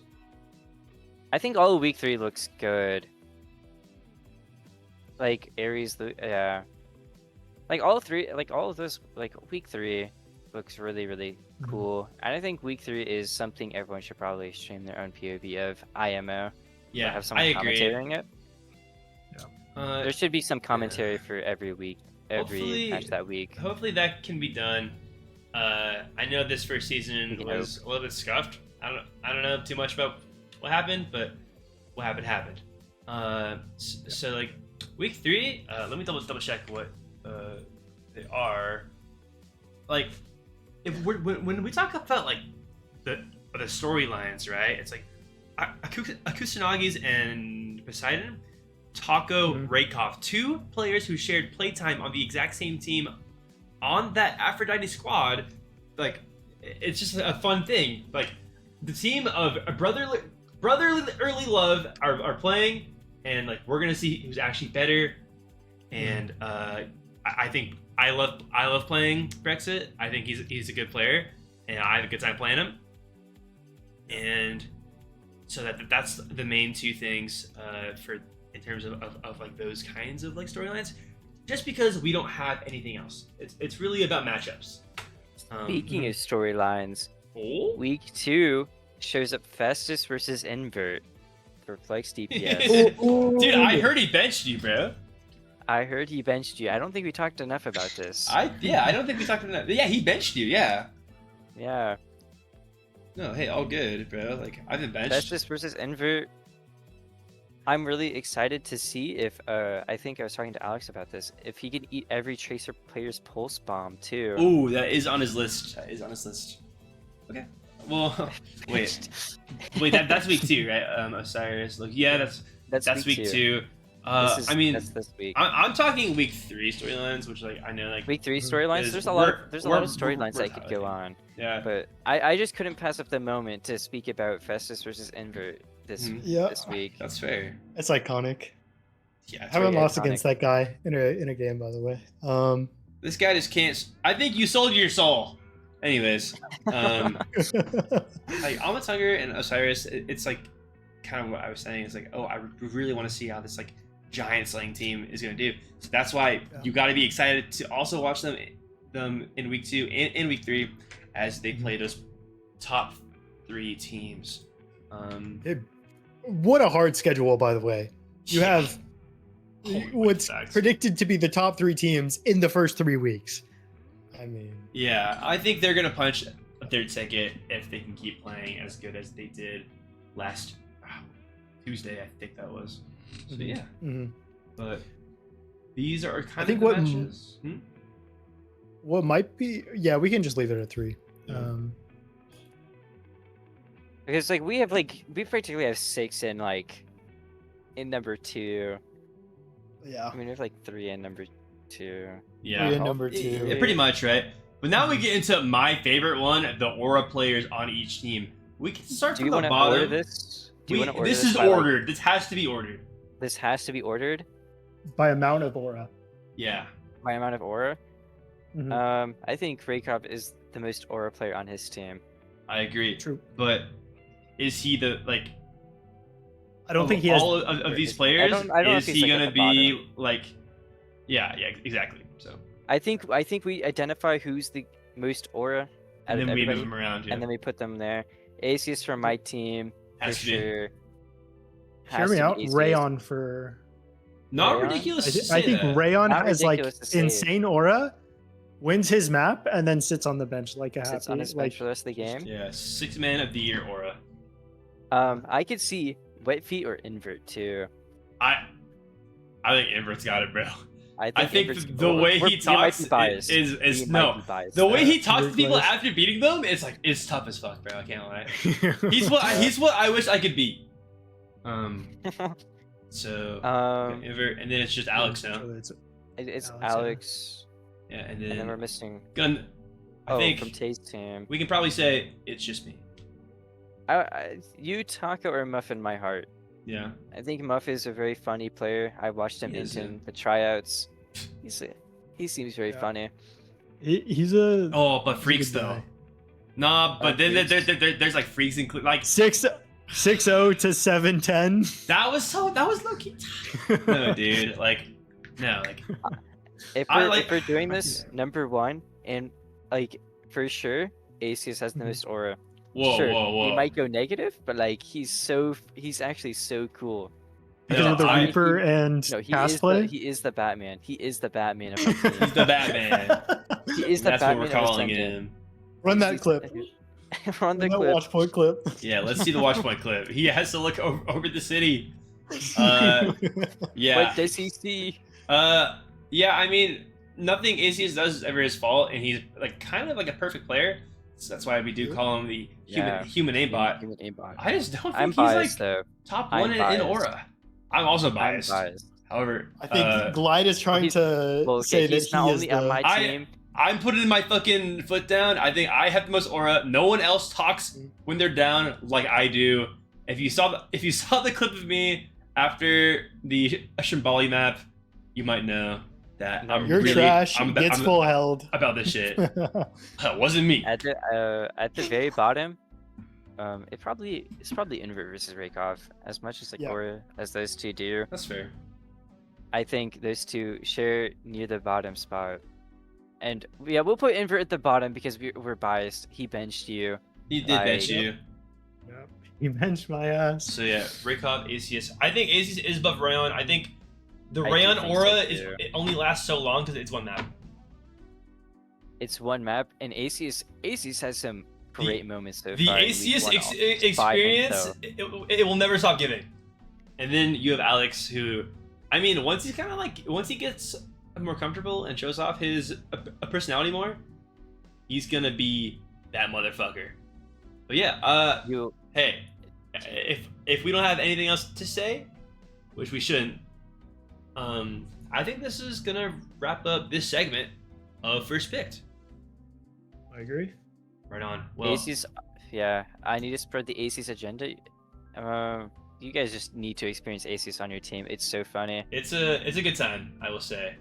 I think all of week 3 looks good. Like Ares, yeah. Like all of those, like week 3 looks really, really cool. And I think week 3 is something everyone should probably stream their own POV of IMO. Yeah, Have I someone agree. commentating it. There should be some commentary yeah. for every week, Hopefully- every match that week. Hopefully that can be done. I know this first season We was a little bit scuffed. I don't know too much about what happened, but what happened. So like week 3, let me double check what they are. Like, if when we talk about like the storylines, right? It's like Akusanagi's and Poseidon, Taco, Raykov, 2 players who shared playtime on the exact same team on that Aphrodite squad. Like, it's just a fun thing. Like, the team of a brotherly early love are playing, and like we're gonna see who's actually better. And I think I love playing Brexit. I think he's a good player, and I have a good time playing him. And so that's the main 2 things for in terms of like those kinds of like storylines. Just because we don't have anything else, it's really about matchups. Speaking of storylines, week 2 shows up Festus versus Invert for Flex DPS. Dude, I heard he benched you, bro. I heard he benched you. I don't think we talked enough about this. I don't think we talked about that. Yeah, he benched you. Yeah. Yeah. No, hey, all good, bro. Like, I've been benched. Festus versus Invert. I'm really excited to see if I think I was talking to Alex about this. If he can eat every Tracer player's pulse bomb too. Ooh, that is on his list. Okay. Well, wait, that's week 2, right? Osiris. Look, yeah, that's week 2. I mean, that's this week. I'm talking week 3 storylines, which like I know like Week 3 storylines. is- There's a lot of we're storylines that could go highlighting. on. Yeah. But I just couldn't pass up the moment to speak about Festus versus Invert this Yeah, this week. That's fair. it's iconic. Yeah. I It's haven't very lost iconic. against that guy in a game, by the way. This guy just can't. I think you sold your soul. Anyways, like Almond Hunger and Osiris, it's like kind of what I was saying. It's like, oh, I really want to see how this like giant slaying team is going to do. So that's why you got to be excited to also watch them in week 2 and in week 3 as they play those top 3 teams. What a hard schedule, by the way. You have Holy what's facts. predicted to be the top 3 teams in the first 3 weeks. I mean, Yeah, I think they're gonna punch a third ticket if they can keep playing as good as they did last Tuesday. I think that was. So yeah, but these are kind think of the what matches. what might be, yeah, we can just leave it at 3. Yeah. Because like we practically have 6 in number 2. Yeah. I mean we have like 3 in number 2. Yeah. Three and number 2. Yeah, pretty much, right? But now we get into my favorite one, the aura players on each team. We can start Do from you the want to bottom. order this? Do you want to order this this? is by, like- ordered. This has to be ordered. This has to be ordered By amount of aura. Yeah. by amount of aura. Mhm. I think Raykov is the most aura player on his team. I agree. True. But is he the like? I don't think he has. all of these players. I don't know is if he's, he like, at gonna the be like? Yeah, exactly. So I think we identify who's the most aura out and of then we everybody, move him around. Yeah. and then we put them there. Aces from my team for Has to be. sure. Hear Has me to out. be Aces. Rayon for. Not Rayon? ridiculous. to I say think that. Rayon Not has like ridiculous to say. insane aura, wins his map, and then sits on the bench like a Sits happy. on his like, bench for the rest of the game. Yeah, 6-man of the year aura. I could see Wet Feet or Invert too. I think Invert's got it, bro. I think think Invert's- the way we're- he we might talks be biased. is We might no. be biased, The way though. he talks to people Ruthless. after beating them, it's tough as fuck, bro. I can't lie. He's what I wish I could be. So Invert, and then it's just Alex now. It's Alex, Alex, Yeah, and and then we're then missing. Gun. I think from Tay's team. we can probably say it's just me. You, Taka, or Muff in my heart. Yeah. I think Muff is a very funny player. I watched him He is, in the tryouts. He seems very Yeah. funny. He's a Oh, but freaks he's a good though. guy. Nah, but then Freaks. there's like freaks include like 6-0 to 7-10. that was low key. No, dude. Like If I we're, like- if we're doing this, number 1, and like for sure, Aces has the most aura. whoa, Sure, whoa. he might go negative, but like he's actually so cool. Because No, of the I- Reaper and No, he pass is play. he is the Batman. He is the Batman of our team. He's the Batman. He is the That's what Batman we're of our calling team. him. Run that clip. Run the Run that clip. watch point clip. Yeah, let's see the watch point clip. He has to look over the city. Yeah. What does he see? Yeah, I mean, nothing ACS does is ever his fault, and he's like kind of like a perfect player. So that's why we do call him the Yeah. human aimbot. Human aimbot. I just don't think I'm he's biased like though. top I'm one in biased. aura. I'm also biased. I'm biased. However, I think Glyde is trying he's- to Well, say okay, that he's not he is only on my I- team. I'm putting my fucking foot down. I think I have the most aura. No one else talks when they're down like I do. If you saw the clip of me after the Shimbali map, you might know that I'm You're really, trash. I'm, Gets I'm full held. about this shit. That wasn't me. At the very bottom, it's probably Invert versus Raykov. As much as like Yeah. aura as those two do, That's fair. I think those two share near the bottom spot. And yeah, we'll put Invert at the bottom because we're biased. He benched you. He did bench you. Yep. He benched my ass. So yeah, Raykov, ACS. I think ACS is above Rayon. I think the I do Rayon think aura so, is too. it only lasts so long because it's one map. It's one map, and Aces has some great moments so The far. in League ACS One, experience, so. it will never stop giving. And then you have Alex, who, I mean, once he gets more comfortable and shows off his personality more, he's gonna be that motherfucker. But yeah, You hey, if we don't have anything else to say, which we shouldn't, I think this is gonna wrap up this segment of First Picked. I agree. Right on. Well, Aces, yeah, I need to spread the Aces agenda. You guys just need to experience Aces on your team. It's so funny. it's a good time, I will say.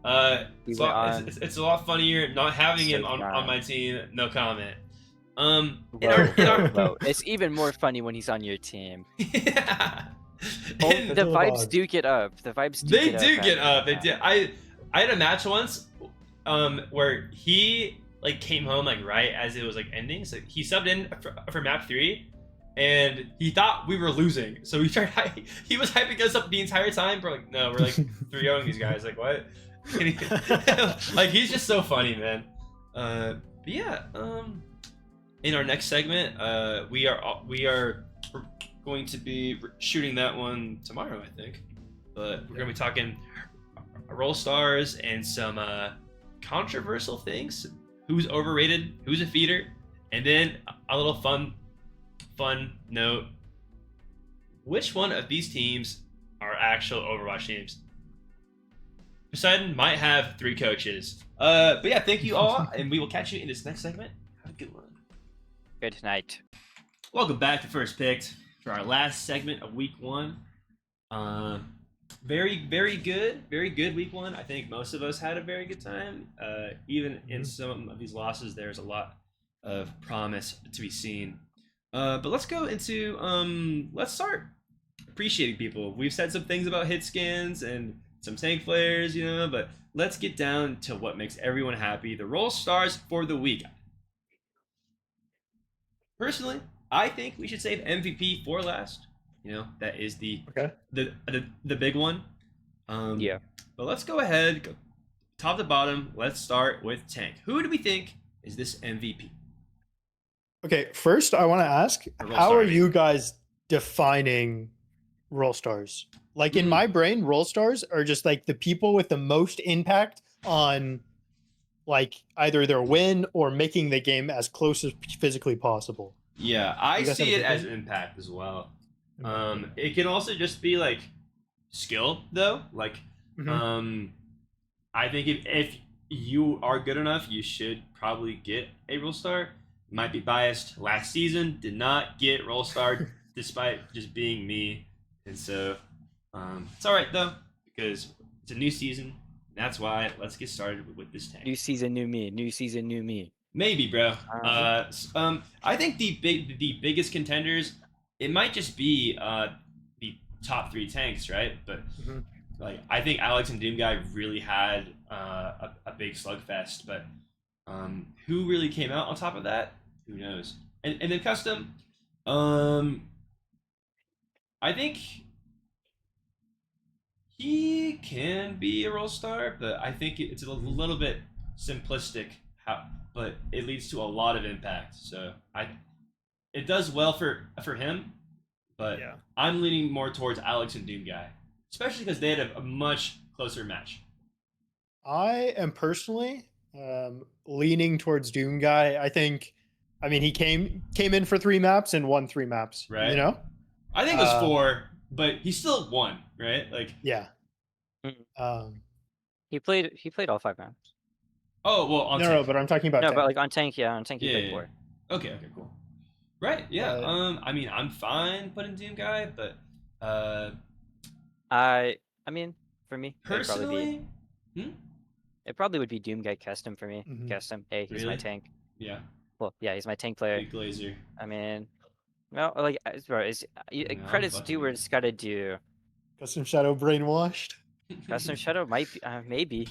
He It's, went on- it's a lot funnier not having him So on fun. my team. No comment. In Whoa, our, whoa. It's even more funny when he's on your team. yeah. Oh, And The Until the vibes bog. do get up. The vibes do they get do up. get up. They after do. I had a match once, where he like came home like right as it was like ending. So he subbed in for map 3, and he thought we were losing. So he tried. He was hyping us up the entire time. We're like, no, we're like 3-0ing these guys. Like what? Like he's just so funny, man. But yeah. In our next segment, we are going to be shooting that one tomorrow, I think. But we're gonna be talking role stars and some controversial things. Who's overrated? Who's a feeder? And then a little fun fun note. Which one of these teams are actual Overwatch teams? Poseidon might have 3 coaches. But yeah, thank you all, and we will catch you in this next segment. Have a good one. Good night. Welcome back to First Picked for our last segment of Week 1. Very good Week 1. I think most of us had a very good time. Even in some of these losses, there's a lot of promise to be seen. But let's go into let's start appreciating people. We've said some things about hit scans and some tank players, but let's get down to what makes everyone happy. The role stars for the week. Personally, I think we should save MVP for last. That is the big one. Yeah. But let's go ahead, go top to bottom. Let's start with tank. Who do we think is this MVP? Okay, first I want to ask, how are you guys defining role stars? Like in my brain, role stars are just like the people with the most impact on like either their win or making the game as close as physically possible. Yeah, I see it as impact as well. It can also just be like skill though. Like, I think if you are good enough, you should probably get a role star. Might be biased. Last season did not get role star despite just being me, and so it's all right though because it's a new season. That's why let's get started with this tank. New season, new me. New season, new me. Maybe, bro. I think the biggest contenders, it might just be the top 3 tanks, right? But like I think Alex and Doomguy really had a big slugfest, but who really came out on top of that? Who knows? And then custom, I think he can be a role star, but I think it's a little bit simplistic. But it leads to a lot of impact. So it does well for him, but I'm leaning more towards Alex and Doomguy, especially because they had a much closer match. I am personally leaning towards Doomguy. I mean, he came in for 3 maps and won 3 maps. Right. I think it was 4, but he still won, right? Like yeah. He played all 5 maps. Oh well, on tank. No, but I'm talking about no, tank. but like on tank, he played 4. Okay, cool. Right, yeah. I mean, I'm fine putting Doomguy, but I mean, for me, personally, it probably would be Doomguy custom for me. Custom. Hey, he's my tank. Yeah. Well, yeah, he's my tank player. Big Glazer. I mean, well, like, bro, credits due where it's gotta do. Custom Shadow brainwashed. Custom Shadow might be, maybe.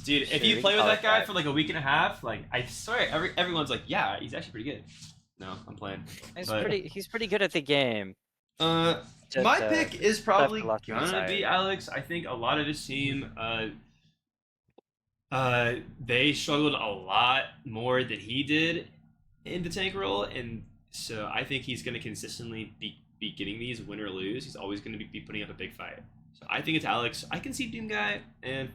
Dude, if you play with that guy for like a week and a half, like I swear, everyone's like, yeah, he's actually pretty good. No, I'm playing. He's pretty good at the game. My pick is probably gonna be Alex. I think a lot of his team, they struggled a lot more than he did in the tank role, and so I think he's gonna consistently be getting these, win or lose. He's always gonna be putting up a big fight. So I think it's Alex. I can see Doomguy, and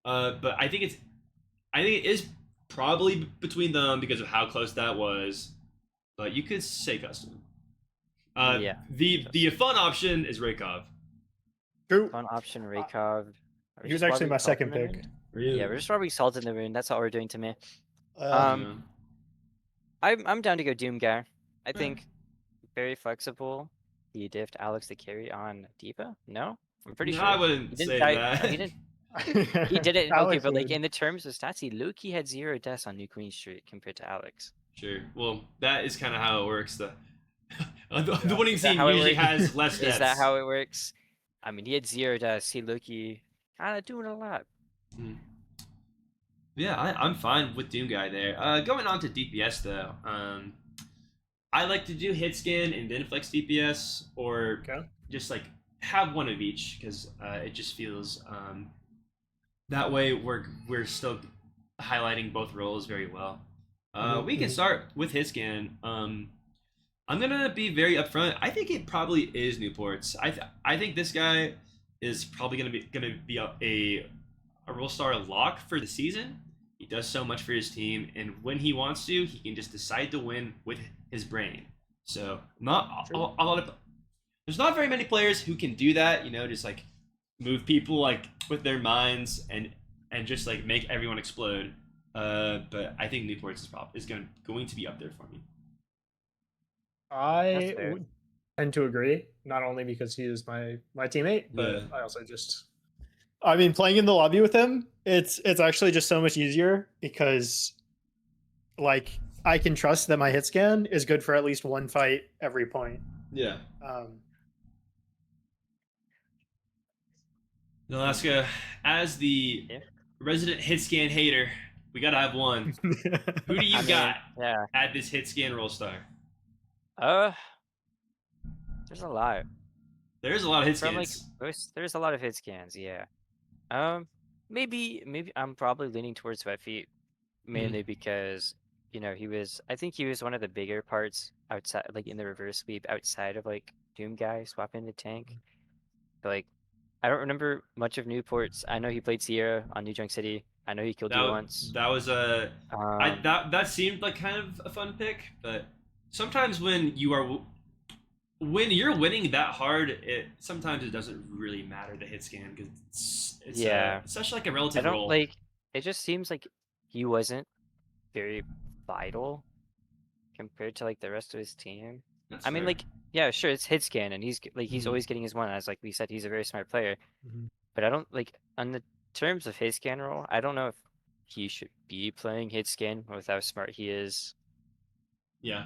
but I think it is probably between them because of how close that was. But you could say custom. Yeah. The fun option is Raykov. True. Fun option Raykov. He was actually my second pick. Really? Yeah, we're just rubbing salt in the wound. That's all we're doing to me. I'm down to go Doomguy. I think very flexible. He diffed Alex the carry on Diva? No? I'm pretty sure. I wouldn't say that. He didn't. He did it. Okay, but like in the terms of stats, he low-key had 0 deaths on New Queen Street compared to Alex. Sure. Well, that is kind of how it works. The winning team usually has less deaths. Is that how it works? I mean, he had 0 deaths. He low-key kind of doing a lot. Yeah, I'm fine with Doomguy there. Going on to DPS though. I like to do hit scan and then flex DPS, or just like have one of each because it just feels that way we're still highlighting both roles very well. We can start with hit scan. I'm gonna be very upfront. I think it probably is Newport's. I think this guy is probably gonna be a role star lock for the season. He does so much for his team, and when he wants to, he can just decide to win with his brain. So not True. a lot of there's not very many players who can do that. Just like move people like with their minds and just like make everyone explode. But I think Newports is going to be up there for me. That's I fair. would tend to agree, not only because he is my teammate, Yeah. but I also just, I mean, playing in the lobby with him, it's actually just so much easier because, like, I can trust that my hit scan is good for at least one fight every point. Yeah. Um, Alaska, as the Yeah. resident hit scan hater, we gotta have one. Who do you I mean, got yeah. at this hit scan roll star? There's a lot. There's a lot of hit From like scans. there's a lot of hit scans, yeah. Maybe I'm probably leaning towards Wet Feet mainly because I think he was one of the bigger parts outside, like in the reverse sweep outside of like Doom Guy swapping the tank. But like I don't remember much of Newport's. I know he played Sierra on New Junk City. I know he killed you That once. that was a Um, that seemed like kind of a fun pick, but sometimes when you're winning that hard, sometimes it doesn't really matter the hit scan because yeah, it's such like a I relative don't role. like. It just seems like he wasn't very vital compared to like the rest of his team. That's I mean, fair. like, yeah, sure, it's hit scan, and he's Mhm. always getting his one. As like we said, he's a very smart player. Mhm. But I don't like on the terms of hit scan role. I don't know if he should be playing hit scan with how smart he is. Yeah.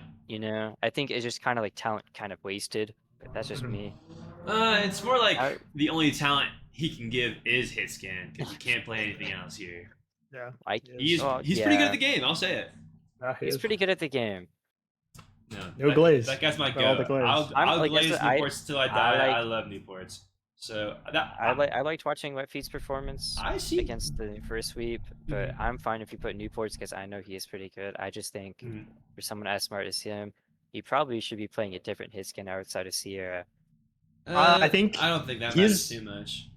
I think it's just kind of like talent kind of wasted. But that's just Mhm. me. It's more like I, the only talent he can give is hit scan because you can't play anything else here. Yeah, like, he is. oh He's pretty good at yeah, the game. I'll say it. He he's is. pretty good at the game. No, No glaze. that guy's my But all the go. glaze. I'm I'll like I glaze said, Newports till I I die. like I love Newports. So I liked watching Wet Feet's performance I see. against the first sweep, but Mhm. I'm fine if you put Newports because I know he is pretty good. I just think Mhm. for someone as smart as him, he probably should be playing a different hit skin outside of Sierra. I think I don't think that matters he's too much.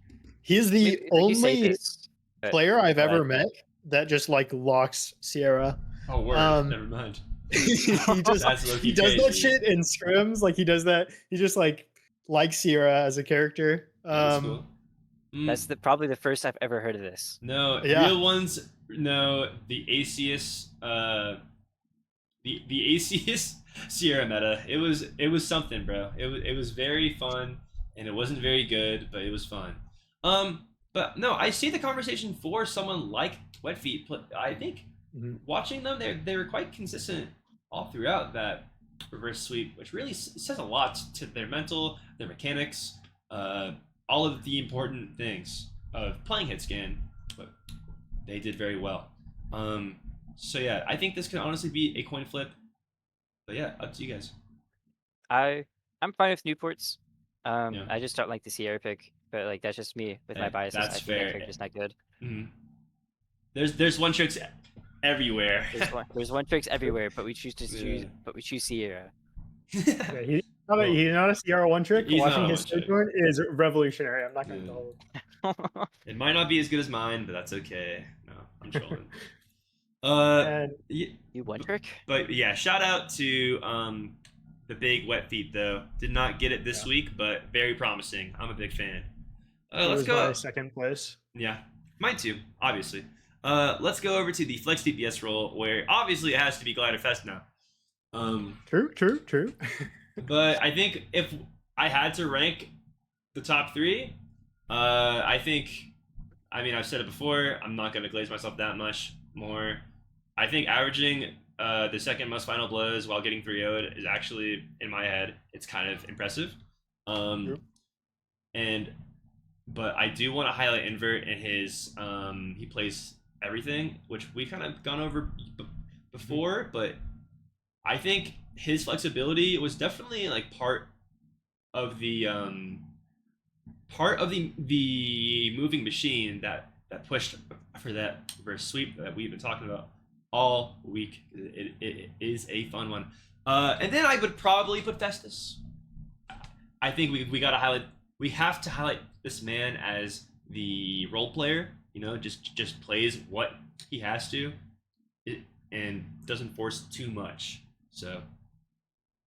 the Like you say only this, but player I've go ahead. ever met that just like locks Sierra. Oh, word. Um, Never mind. he just That's low he key does that crazy. shit in scrims. Like he does that. He just like likes Sierra as a character. That's cool. That's probably the first I've ever heard of this. No, Yeah. real ones. No, the ACS. The ACS Sierra meta. It was something, bro. It was very fun, and it wasn't very good, but it was fun. But no, I see the conversation for someone like Wet Feet. I think Mhm. watching them, they were quite consistent all throughout that reverse sweep, which really says a lot to their mental, their mechanics, all of the important things of playing hit scan. But they did very well. So yeah, I think this could honestly be a coin flip. But yeah, up to you guys. I'm fine with Newports. Yeah, I just don't like the Sierra pick, but like that's just me with my biases. that's I think that fair. character's not good. Mhm. There's one tricks everywhere. There's one tricks everywhere, but we choose Yeah. Sierra. Yeah, he's Well, not a Sierra one trick. he's not Watching a his one trick. Sojourn is revolutionary. I'm not going Yeah. to hold. It might not be as good as mine, but that's okay. No, I'm trolling. And Yeah, You one trick? but yeah, shout out to the big Wet Feet though. Did not get it this Yeah. week, but very promising. I'm a big fan. it Let's was go. my second place. Yeah, mine too, obviously. Let's go over to the Flex DPS role, where obviously it has to be Glyde or Fest now. True. But I think if I had to rank the top three, I think, I mean, I've said it before, I'm not going to glaze myself that much more. I think averaging the second most final blows while getting 3-0'd is actually, in my head, it's kind of impressive. True. And but I do want to highlight Invert and his he plays everything, which we kind of gone over before, but I think his flexibility was definitely like part of the moving machine that pushed for that reverse sweep that we've been talking about all week. It is a fun one. And then I would probably put Festus. I think we gotta highlight. We have to highlight this man as the role player. Just plays what he has to, and doesn't force too much. So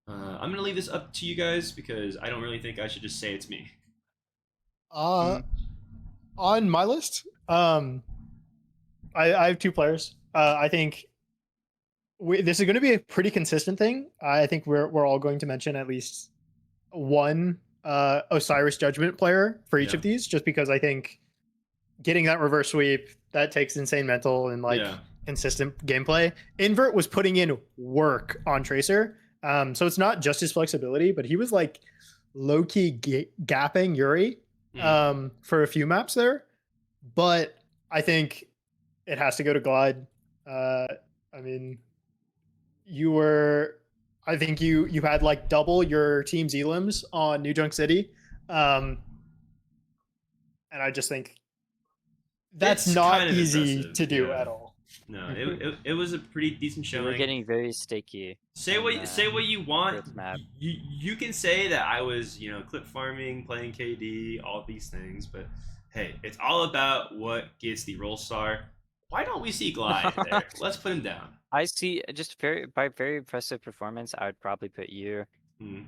I'm gonna leave this up to you guys because I don't really think I should just say it's me. Uh, on my list, I have two players. I think this is going to be a pretty consistent thing. I think we're all going to mention at least one Osiris Judgment player for each Yeah. of these, just because I think getting that reverse sweep that takes insane mental and like Yeah. consistent gameplay. Invert was putting in work on Tracer, so it's not just his flexibility, but he was like low key gapping Yuri for a few maps there. But I think it has to go to Glyde. I mean, I think you had like double your team's elims on New Junk City, and I just think that's It's not kind of easy impressive, to do yeah. at all. No, it was a pretty decent You were showing. getting very sticky. Say in, what you want. first map. You can say that I was clip farming, playing KD, all these things, but hey, it's all about what gets the roll star. Why don't we see Glyde there? Let's put him down. I see just very impressive performance. I would probably put you. Hmm.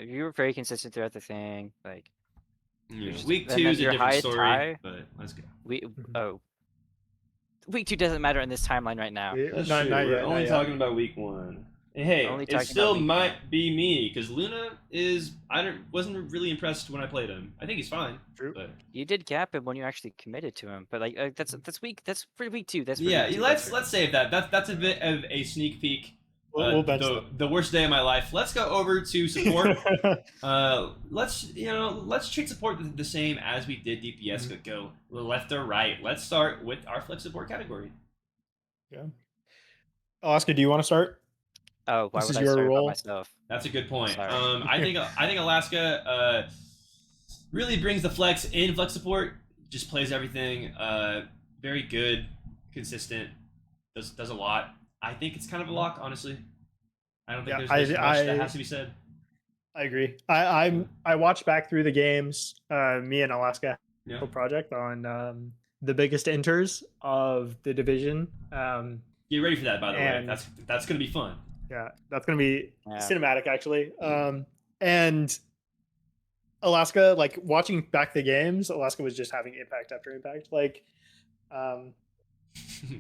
You were very consistent throughout the thing. Like Week and 2 then is a your different highest story, high- but let's go. week 2 doesn't matter in this timeline right now. That's Not true. yet, We're not only yet. talking about week 1. And hey, Only it talking still about week might 1. be me because Luna is. Wasn't really impressed when I played him. I think he's fine. True. But You did gap him when you actually committed to him, but like that's for week 2. That's for yeah, week 2. let's save that. That's a bit of a sneak peek. We'll bench the worst day of my life. Let's go over to support. Let's treat support the same as we did DPS. Go left or right. Let's start with our flex support category. Yeah. Alaska, do you want to start? Oh, why This would is I your start role. by myself? That's a good point. Sorry. I think Alaska really brings the flex in flex support. Just plays everything. Very good, consistent. Does a lot. I think it's kind of a lock, honestly. I don't think there's much that has to be said. I agree. I watched back through the games. Me and Alaska Yeah. project on the biggest enters of the division. Get ready for that, by the way. and- That's gonna be fun. Yeah, that's gonna be Yeah. cinematic actually. And Alaska, like watching back the games, Alaska was just having impact after impact. Like,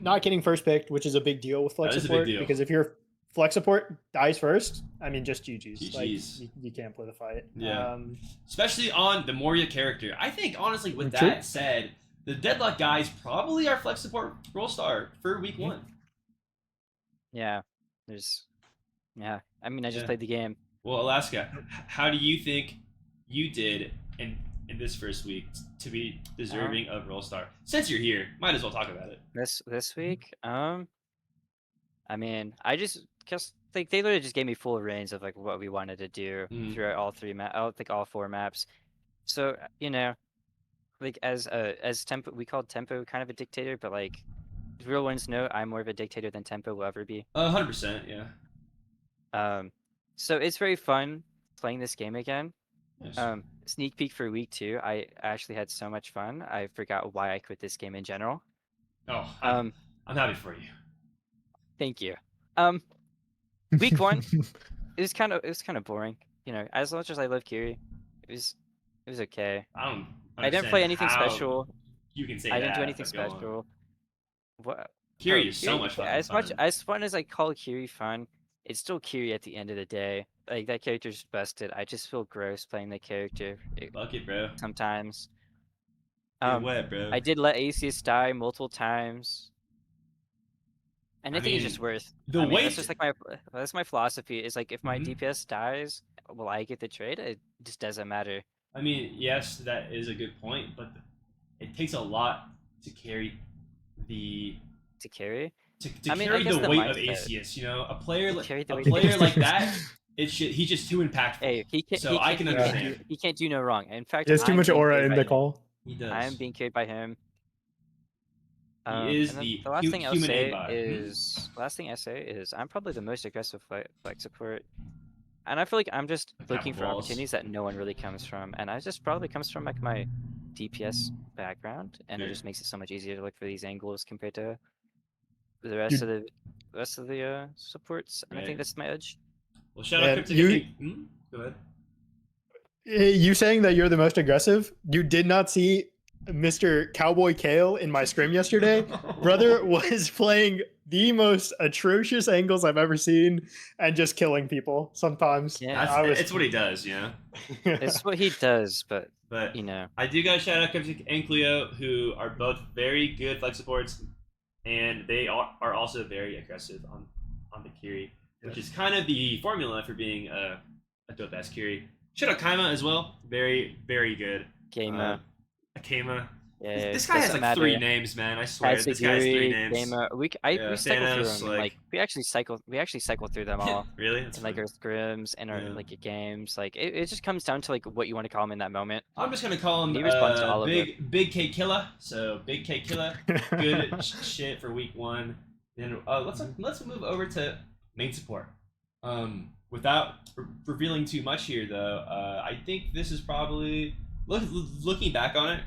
not getting first picked, which is a big deal with flex That is a big support. deal. Because if your flex support dies first, I mean, just GG's. Like, GG's. you can't play the fight. Yeah. Especially on the Moria character. I think, honestly, with True. that said, the Deadlock guy is probably our flex support role star for week 1. Yeah. I mean, I just Yeah. played the game. Well, Alaska, how do you think you did in this first week to be deserving of role star? Since you're here, might as well talk about it. This week, I mean, I just like they literally just gave me full reins of like what we wanted to do throughout all 4 maps. So like as tempo, we called tempo kind of a dictator, but like real ones know I'm more of a dictator than tempo will ever be. 100%, yeah. So it's very fun playing this game again. Yes. Sneak peek for week 2, I actually had so much fun. I forgot why I quit this game in general. Oh, I'm happy for you. Thank you. Week 1, it was kind of boring. As much as I love Kiri, it was okay. I didn't play anything special. You can say I that. didn't do anything but go on. special. What? Kiri is so much fun. As fun as I call Kiri fun, it's still Kiri at the end of the day. Like that character's busted. I just feel gross playing the character. Bucket, bro. Sometimes. Get wet, bro. I did let ACS die multiple times. And I think it's just worth. That's just like that's my philosophy. Is like if my DPS dies, will I get the trade? It just doesn't matter. I mean, yes, that is a good point, but it takes a lot to carry the To carry. to I carry guess the the weight of mindset. ACS. A player like carry the a weight of player like ACS. that. He's just too impactful. Hey, he can't. So he I can't- can he can't understand. do- He can't do no wrong. In fact, There's too I'm much being aura carried in by the him. call. He does. I am being carried by him. He is and then the last thing I'll human say AI. last thing I say is I'm probably the most aggressive flex support, and I feel like I'm just Like looking for balls. opportunities that no one really comes from, and I just probably comes from like my DPS background, and it Yeah. just makes it so much easier to look for these angles compared to the rest of the supports, and I Right. think that's my edge. Well, shout out And Cryptic. Go ahead. You saying that you're the most aggressive? You did not see Mr. Cowboy Kale in my scrim yesterday? Brother was playing the most atrocious angles I've ever seen and just killing people sometimes. Yeah. It's what he does, you know. It's what he does, but But you know, I do gotta shout out Cryptic and Cleo, who are both very good flex supports, and they are also very aggressive on the Kiri, which is kind of the formula for being a dope ass Kiri. Shout out Kaima as well, very very good. Gamer. Kaima. Yeah, This guy has doesn't like 3 matter. names, man. I swear, this guy has 3 names. Gamer. We Yeah, cycle Thanos, through them. Like we actually cycle through them all. Really? That's In like fun. our scrims and our Yeah. like games. Like it just comes down to like what you want to call him in that moment. I'm just gonna call him He responds to all of Big K Killer. So Big K Killer, good shit for week 1. Then let's move over to main support. Without revealing too much here, though, I think this is probably looking back on it.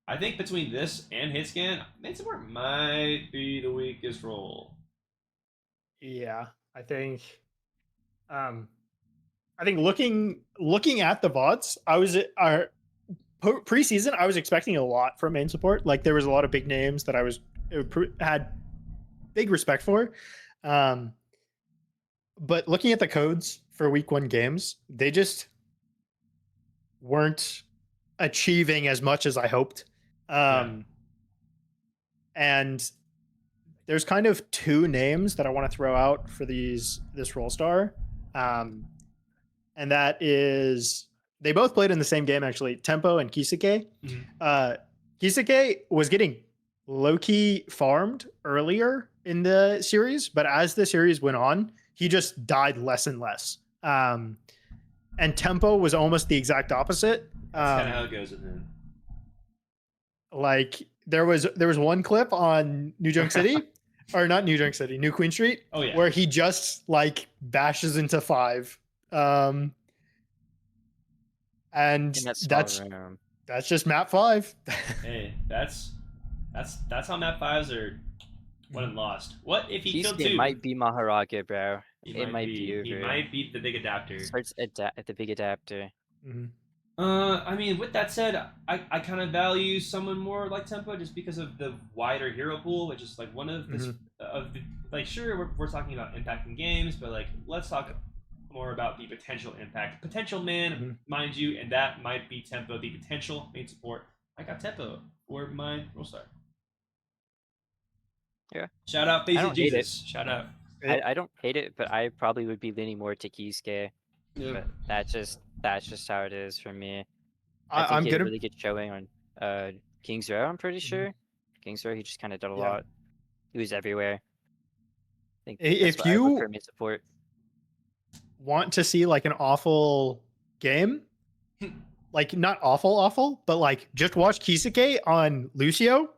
I think between this and hit scan, main support might be the weakest role. Yeah, I think looking at the VODs, preseason I was expecting a lot from main support. Like there was a lot of big names that I had big respect for. But looking at the codes for week 1 games, they just weren't achieving as much as I hoped. And there's kind of 2 names that I want to throw out for this role star. And that is, they both played in the same game actually, Tempo and Kisuke. Kisuke was getting low-key farmed earlier in the series, but as the series went on, he just died less and less. And Tempo was almost the exact opposite. That's kind of how it goes with him. Like there was one clip on New Junk City, or not New Junk City, New Queen Street, where he just like bashes into 5. And that's just map 5. Hey, that's how map 5s are won and lost. What if he killed 2? It might be Maharaga, bro. He might be the big adapter. Starts at the big adapter. Mm-hmm. I mean, with that said, I kind of value someone more like Tempo just because of the wider hero pool, which is like one of the like sure we're talking about impacting games, but like let's talk more about the potential impact. Potential man, mind you, and that might be Tempo, the potential main support. I got Tempo for my role star. Yeah. Shout out Face of Jesus. Shout out. I don't hate it, but I probably would be leaning more to Kisuke. Yeah. But that's just how it is for me. I think he had a really good showing on King's Row, I'm pretty sure. King's Row, he just kind of did a lot. He was everywhere. I think if you support want to see like an awful game, like not awful, but like just watch Kisuke on Lucio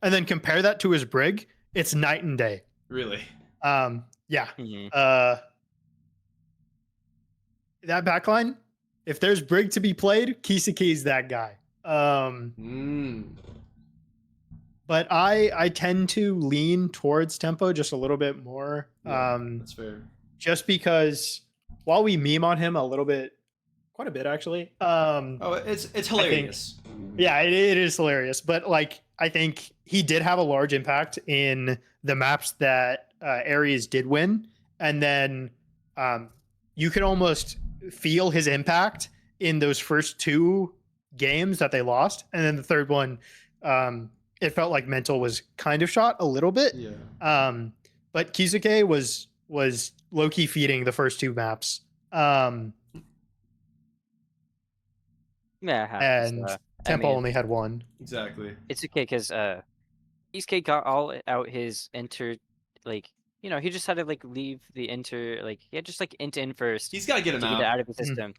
and then compare that to his Brig. It's night and day. Really? Yeah. That backline, if there's Brig to be played, Kisuke's that guy. But I tend to lean towards Tempo just a little bit more. That's fair. Just because while we meme on him a little bit, quite a bit actually. It's hilarious. It is hilarious. But like I think he did have a large impact in the maps that Ares did win, and then you could almost feel his impact in those first 2 games that they lost, and then the third one, it felt like mental was kind of shot a little bit. But Kisuke was low-key feeding the first 2 maps. And Tempo only had 1. Exactly. It's okay because Kisuke got all out his he just had to like leave the just like int in first. He's got to get him to get it out of the system.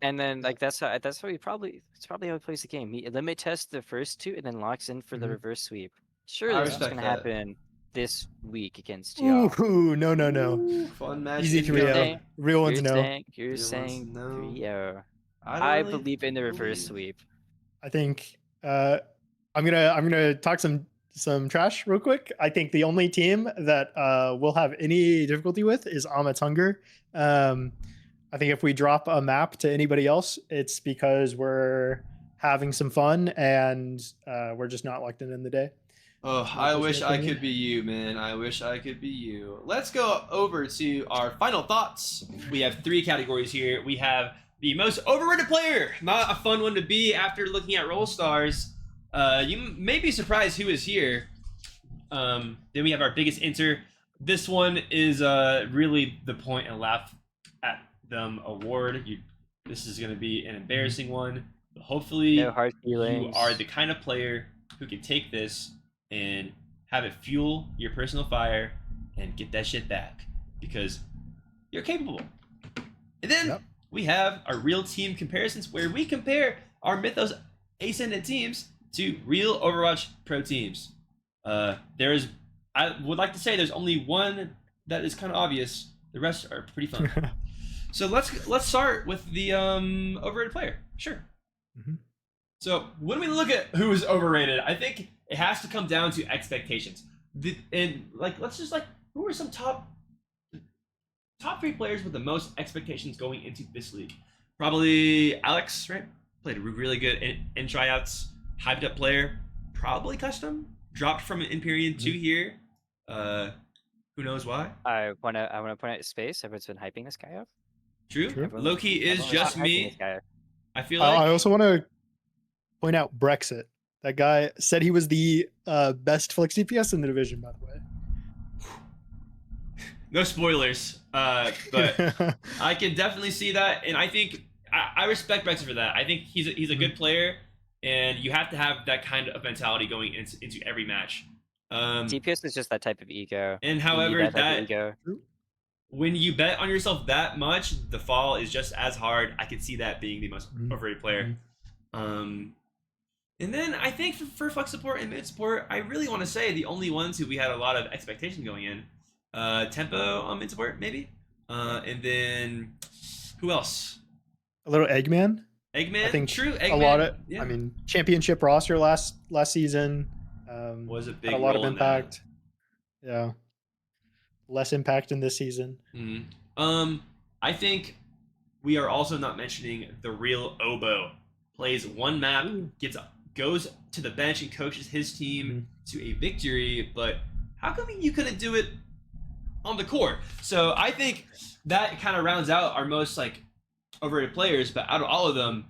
And then like that's how it's probably how he plays the game. He limit tests the first 2 and then locks in for the reverse sweep. Sure, this is gonna happen this week against y'all. Ooh, no. Ooh, fun match. Easy 3-0. Real ones no. You're saying 3-0. I believe in the reverse sweep. I think I'm gonna talk some some trash real quick. I think the only team that we'll have any difficulty with is Amit's Hunger. I think if we drop a map to anybody else, it's because we're having some fun and we're just not locked in the day. Oh, I wish I could be you, man. I wish I could be you. Let's go over to our final thoughts. We have 3 categories here. We have the most overrated player. Not a fun one to be after looking at Roll Stars. You may be surprised who is here. Then we have our biggest enter. This one is really the point and laugh at them award. This is going to be an embarrassing one. But hopefully No hard you feelings. are the kind of player who can take this and have it fuel your personal fire and get that shit back because you're capable. And then we have our real team comparisons where we compare our Mythos Ascendant teams to real Overwatch Pro teams. I would like to say there's only one that is kind of obvious. The rest are pretty fun. So let's start with the overrated player. Sure. Mm-hmm. So when we look at who is overrated, I think it has to come down to expectations. Let's just who are some top 3 players with the most expectations going into this league? Probably Alex, right? Played really good in tryouts, hyped up player. Probably custom, dropped from an Empyrean to here. Who knows why? I wanna point out Space. Everyone's been hyping this guy up. True. True. Loki is Everyone's just hyping me. this guy up. I feel like I also want to point out Brexit. That guy said he was the best flex DPS in the division, by the way. no spoilers, but I can definitely see that, and I think I respect Brexit for that. I think he's a good player, and you have to have that kind of mentality going into every match. DPS is just that type of ego. And You need however, type of that ego. when you bet on yourself that much, the fall is just as hard. I could see that being the most overrated player. And then I think for flex support and mid support, I really want to say the only ones who we had a lot of expectation going in, Tempo on mid support maybe, and then who else? A little Eggman. Eggman. I think true. Eggman, a lot of. yeah. I mean, championship roster last season. Was a big had a lot of role in impact. Yeah. Less impact in this season. I think we are also not mentioning the real Obo. Plays one map, goes to the bench and coaches his team to a victory, but how come you couldn't do it on the court? So I think that kind of rounds out our most overrated players, but out of all of them,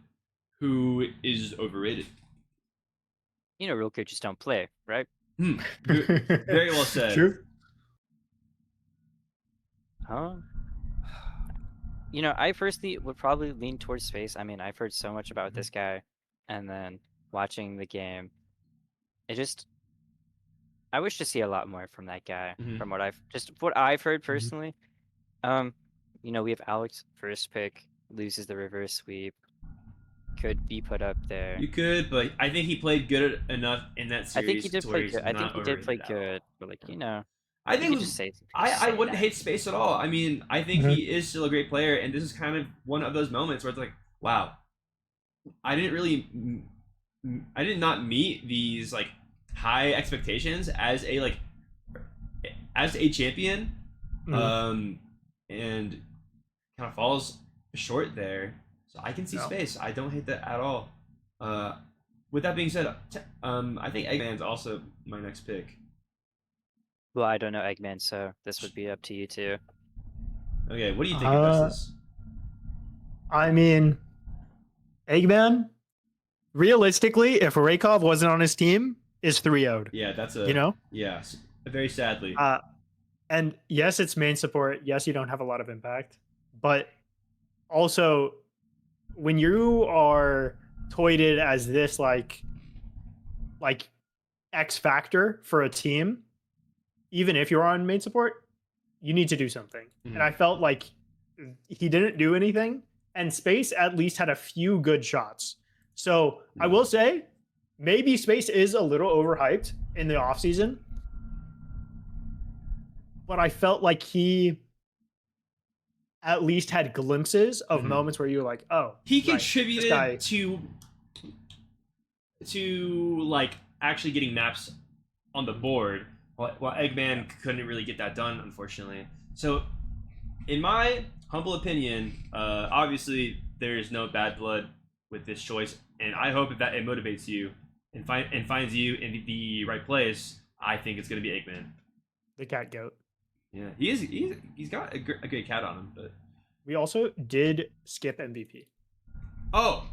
who is overrated? You know, real coaches don't play, right? Very well said. True. Huh? You know, I personally would probably lean towards Space. I mean, I've heard so much about this guy, and then watching the game, I wish to see a lot more from that guy. From what I've heard personally. You know, we have Alex first pick, loses the reverse sweep, could be put up there. You could, but I think he played good enough in that series. I think he did to where play he's good. I think not he did play overrated at all. good, but you know, I think just say I wouldn't hate Space at all. I mean, I think he is still a great player, and this is kind of one of those moments where it's like, wow, I did not meet these high expectations as a champion, and kind of falls short there. So I can see Space. I don't hate that at all. With that being said, I think Eggman's also my next pick. Well, I don't know Eggman, so this would be up to you too. Okay, what do you think about this? I mean, Eggman, realistically, if Raykov wasn't on his team, is 3-0'd. Yeah, that's yeah, very sadly. And yes, it's main support. Yes, you don't have a lot of impact, but also when you are touted as this like X factor for a team, even if you're on main support, you need to do something. And I felt like he didn't do anything, and Space at least had a few good shots. So I will say, maybe Space is a little overhyped in the offseason, but I felt like he at least had glimpses of moments where you were like, oh, he right, contributed guy... to actually getting maps on the board, while Eggman couldn't really get that done, unfortunately. So, in my humble opinion, obviously there's no bad blood with this choice, and I hope that it motivates you and finds you in the right place. I think it's gonna be Eggman. The cat goat. Yeah, he's got a great cat on him, but We also did skip MVP. oh,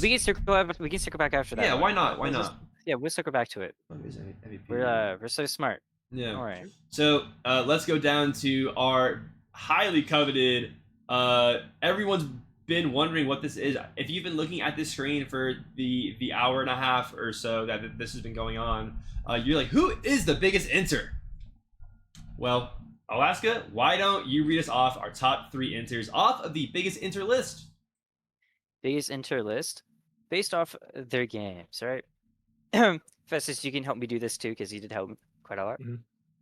we can circle back after that. yeah, one. why not? Why not? Yeah, we'll circle back to it. MVP. We're so smart. Yeah. All right. So let's go down to our highly coveted. Everyone's been wondering what this is. If you've been looking at this screen for the hour and a half or so that this has been going on, you're like, who is the biggest inter? Well, Alaska, why don't you read us off our top 3 inters off of the biggest inter list? Biggest inter list based off their games, right? Festus, you can help me do this too because you did help quite a lot. Mhm.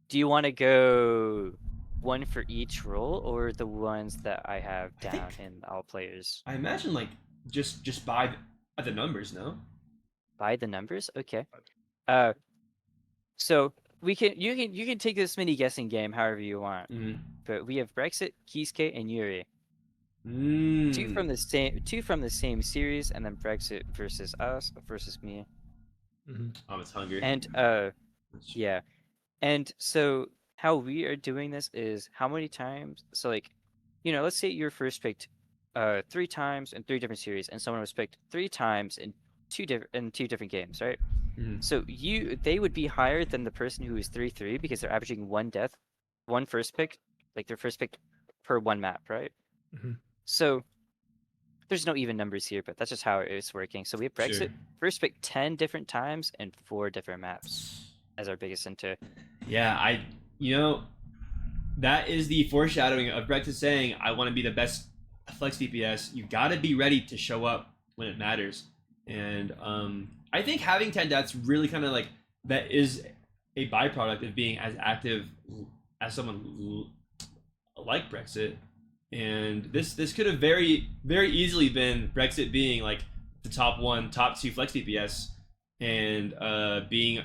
Do you want to go one for each role or the ones that I have I down think- in all players? I imagine like just by the numbers, no? By the numbers? Okay. So you can take this mini guessing game however you want. Mm-hmm. But we have Brexit, Kisuke, and Yuri. Mm. Two from the same series, and then Brexit versus us versus me. Oh, it's hungry. And yeah. And so how we are doing this is how many times, so like, let's say you're first picked 3 times in 3 different series, and someone was picked 3 times in 2 different games, right? Mhm. So they would be higher than the person who is 3-3 because they're averaging one first pick, like their first pick per 1 map, right? Mhm. So there's no even numbers here, but that's just how it's working. So we have Brexit Sure. first pick 10 different times and 4 different maps as our biggest inter. Yeah, that is the foreshadowing of Brexit saying, I want to be the best flex DPS. You got to be ready to show up when it matters. And I think having 10 deaths really kind of like, that is a byproduct of being as active as someone like Brexit. And this could have very, very easily been Brexit being like the top 2 flex DPS and being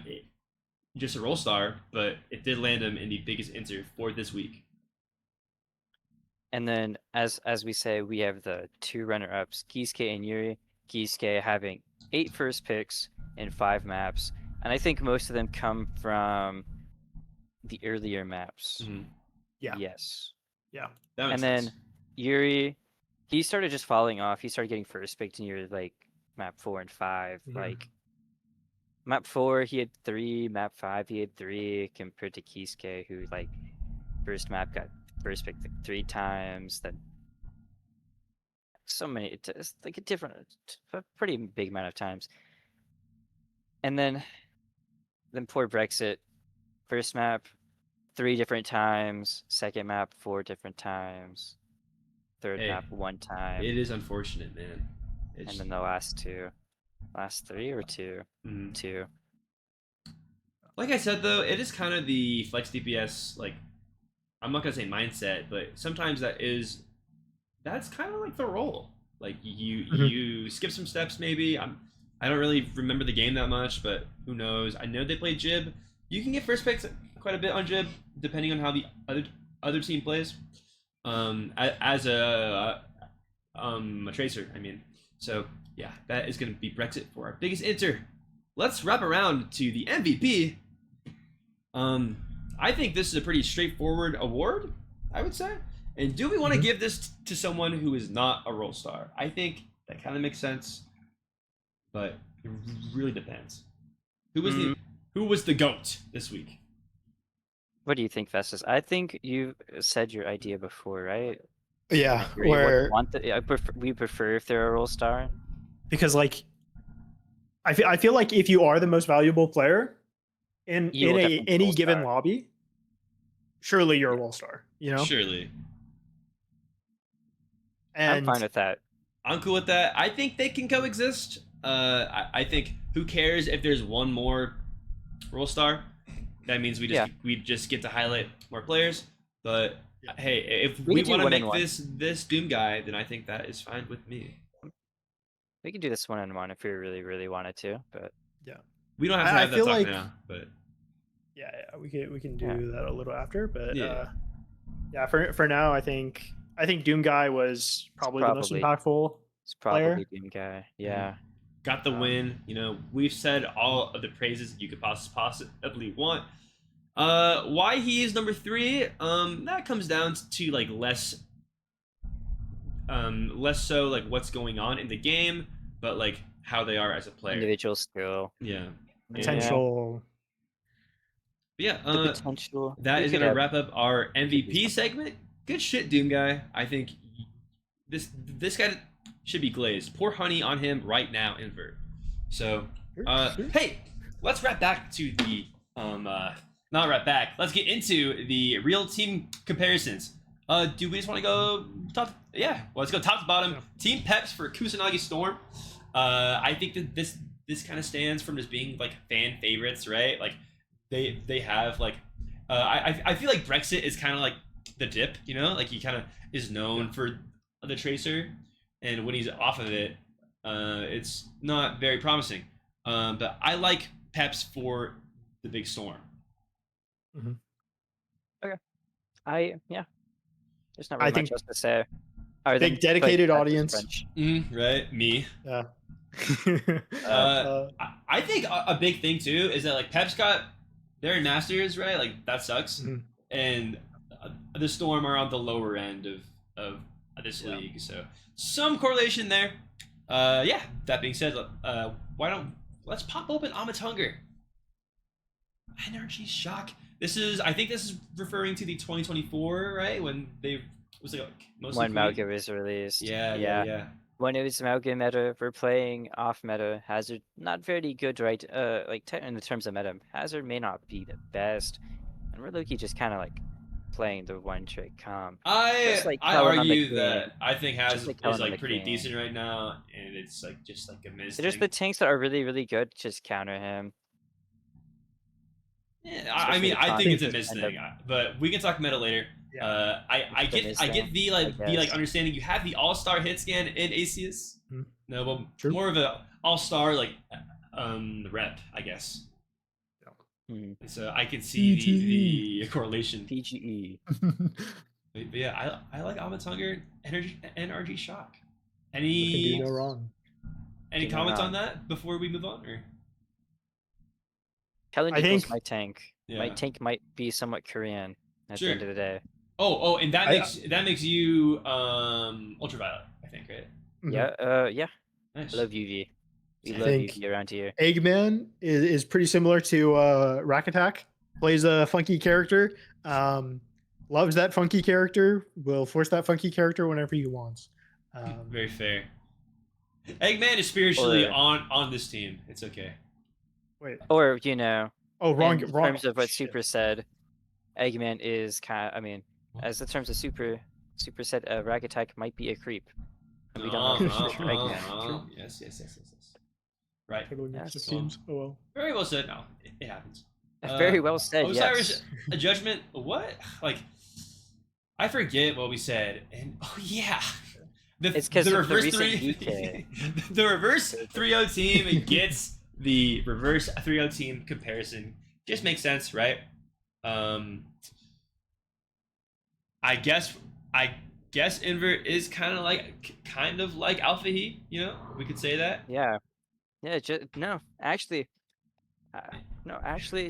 just a roll star, but it did land him in the biggest inter for this week. And then as we say, we have the 2 runner-ups, Kisuke and Yuri. Kisuke having 8 first picks in 5 maps, and I think most of them come from the earlier maps. Mm-hmm. Yeah. Yes. Yeah. And then Yuri, he started just falling off. He started getting first picked in Yuri like map 4 and 5. Mhm. Like map 4 he had 3, map 5 he had 3, compared to Kisuke who like first map got first picked like 3 times. Then so many, it's like a pretty big amount of times. And then poor Brexit, first map 3 different times, second map 4 different times, third Hey, map 1 time, it is unfortunate, man. and then the last 3 or 2, Mhm. 2. Like I said though, it is kind of the flex DPS, like, I'm not gonna say mindset, but sometimes that's kind of like the role. Like you skip some steps maybe. I don't really remember the game that much, but who knows? I know they play Jib. You can get first picks quite a bit on Jib, depending on how the other team plays. As a tracer, I mean. So yeah, that is gonna be Brexit for our biggest inter. Let's wrap around to the MVP. I think this is a pretty straightforward award, I would say. And do we want to give this to someone who is not a role star? I think that kind of makes sense, but it really depends. Who was the GOAT this week? What do you think, Festus? I think you said your idea before, right? Yeah. You would Where want we prefer if they're a role star. because like I feel like if you are the most valuable player in You will definitely be a any role given star. lobby, surely you're a role star. Surely. And I'm fine with that. I'm cool with that. I think they can coexist. I think who cares if there's one more role star? That means we just get to highlight more players. But hey, if we can do want to one make and one. this Doom guy, then I think that is fine with me. We can do this 1-on-1 if we really, really wanted to, but We don't have to I have that feel talk like- now, but Yeah, we can do Yeah. that a little after, but Yeah. yeah, for now, I think Doom Guy was probably the most Probably. impactful. It's probably player. Doom Guy. Yeah. got the win. You know, we've said all of the praises you could possibly want. Why he is number 3? That comes down to like less so like what's going on in the game, but like how they are as a player. Individual skill. Yeah. Potential. Yeah. The potential. That We is could gonna have- wrap up our could do MVP something. segment. Good shit, Doom Guy. I think this guy should be glazed. Pour honey on him right now, invert. So, hey, let's wrap back to the not wrap back. Let's get into the real team comparisons. Do we just want to go top? Yeah, well, let's go top to bottom. Yeah. Team Peps for Kusanagi Storm. I think that this kind of stands from just being like fan favorites, right? Like they have like I feel like Brexit is kind of like the dip, you know, like he kind of is known for the Tracer, and when he's off of it, it's not very promising. But I like Peps for the big storm. There's not I really think- much else to say. Other than Big dedicated Peps is audience. French. Right, me. Yeah. I think a big thing too is that like Peps got they're in Masters, right? Like that sucks, Mhm. and the Storm are on the lower end of this Yeah. league, so some correlation there. Yeah. That being said, let's pop open Amit's Hunger. Energy Shock. I think this is referring to the 2024, right? When they was like mostly When Korean. Malga was released. Yeah. When it was Malga meta, we're playing off meta. Hazard not very good, right? In the terms of meta, Hazard may not be the best, and we're Loki just kind of like playing the one trick comp. Just like I Kellen on the argue queen. that I think Haz Just like is Kellen on like the pretty queen. decent right now, and it's like just like a miss. So just the tanks that are really, really good just counter him. Yeah, I mean, especially I the think it's a content miss end thing, but we can talk meta later. Yeah. I It's the get miss I get thing, the I guess. understanding you have the All-Star hit scan in ACS. Mhm. No, but True. more of a All-Star like rep, I guess. Hmm. So I can see PGE. the correlation. PGE. But yeah, I like Amit's Hunger, NRG Shock. Can Any do no wrong. any Do no comments on wrong. that before we move on? Or Kellen I equals think- my tank. My Yeah. tank might be somewhat Korean at Sure. the end of the day. Oh, and that I- makes you ultraviolet, I think, right? Mhm. Yeah. Nice. I love UV. We I love think- UV around here. Eggman is pretty similar to Rack Attack. Plays a funky character. Loves that funky character. Will force that funky character whenever he wants. Very fair. Eggman is spiritually Or- on this team. It's okay. Wait. Or Oh, wrong. in Wrong. terms of what shit. Super said, Eggman is kind of. I mean, as the terms of Super said, Rag Attack might be a creep. And we don't know for sure Eggman. Yes. Right. Totally mixed Yes. of teams. Oh well. Very well said. No, it happens. Very well said. Osiris, Yes. a judgment. What? Like, I forget what we said. And oh yeah, It's 'cause the of the reverse recent 3 UK. the reverse 3-0 team gets the reverse 3-0 team comparison. Just makes sense, right? I guess Invert is kind of like Alpha He. You know, we could say that. Yeah. No, actually,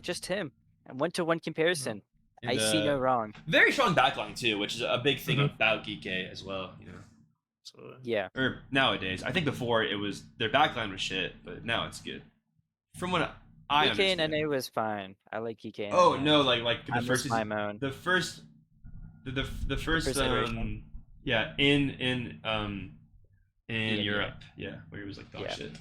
just him. And 1-to-1 comparison. And, I see no wrong. Very strong backline too, which is a big thing Mhm. about Geeky as well. You know. So, Yeah. Or nowadays, I think before it was their backline was shit, but now it's good. From what I EK understand. and NA was fine. I like EK and Oh NA. no, like the I first miss my moan. the first the first first iteration. yeah in Yeah. Europe, yeah, where it was like dog Yeah. shit.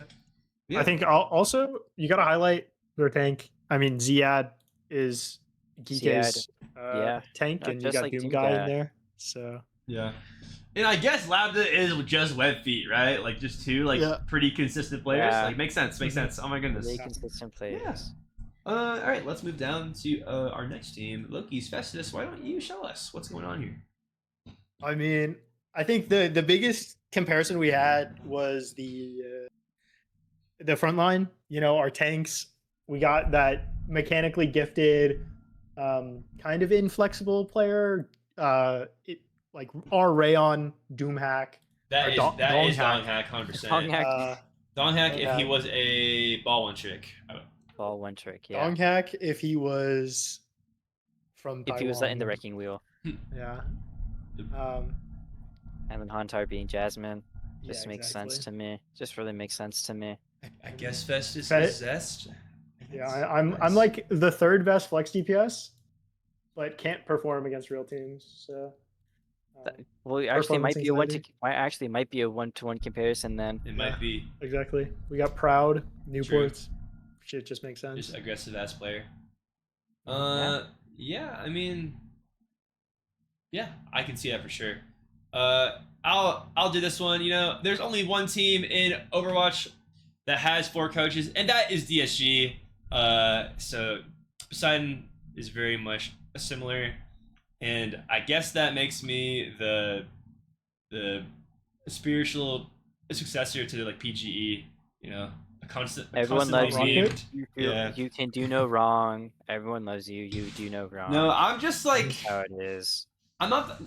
I think also you got to highlight their tank. I mean, Ziad is Geeka's yeah. tank, No, and you just got like Doom Doom Guy Guy. in there. So Yeah. And I guess Lambda is just web feet, right? Like just two Yeah. pretty consistent players. Yeah. Like makes sense. Makes Mhm. sense. Oh my goodness. Really consistent players. Yeah. All right, let's move down to our next team, Loki's Festus. Why don't you show us what's going on here? I mean, I think the biggest comparison we had was the front line. You know, our tanks we got that mechanically gifted, kind of inflexible player, like our Rayon Doomhack. That Or is Dong- that Dong is Hack. Dong Hack 100%. Dong Hack. Dong Hack if he Hack. was a ball one trick. Ball one trick, yeah. Donghack if he was from Taiwan. If he was in the wrecking wheel. Yeah. And then Hantar being Jasmine. Yeah, Just makes sense exactly. to me. Just really makes sense to me. I guess Festus Fe- is Zest. Yeah, I'm like the third best flex DPS, but can't perform against real teams. So Well, it actually might Performance be a one to anxiety. actually might be a 1-to-1 comparison then. It might Yeah. be exactly. We got Proud, Newports. Shit just makes sense. just aggressive ass player. Yeah. Yeah, I mean, yeah, I can see that for sure. I'll do this one. You know, there's only one team in Overwatch that has 4 coaches, and that is DSG. So Poseidon is very much similar, and I guess that makes me the spiritual successor to like PGE. You know, Everyone constantly loves you. memed. Yeah. You can do no wrong. Everyone loves you. You do no wrong. No, I'm just like That's how it is. I'm not.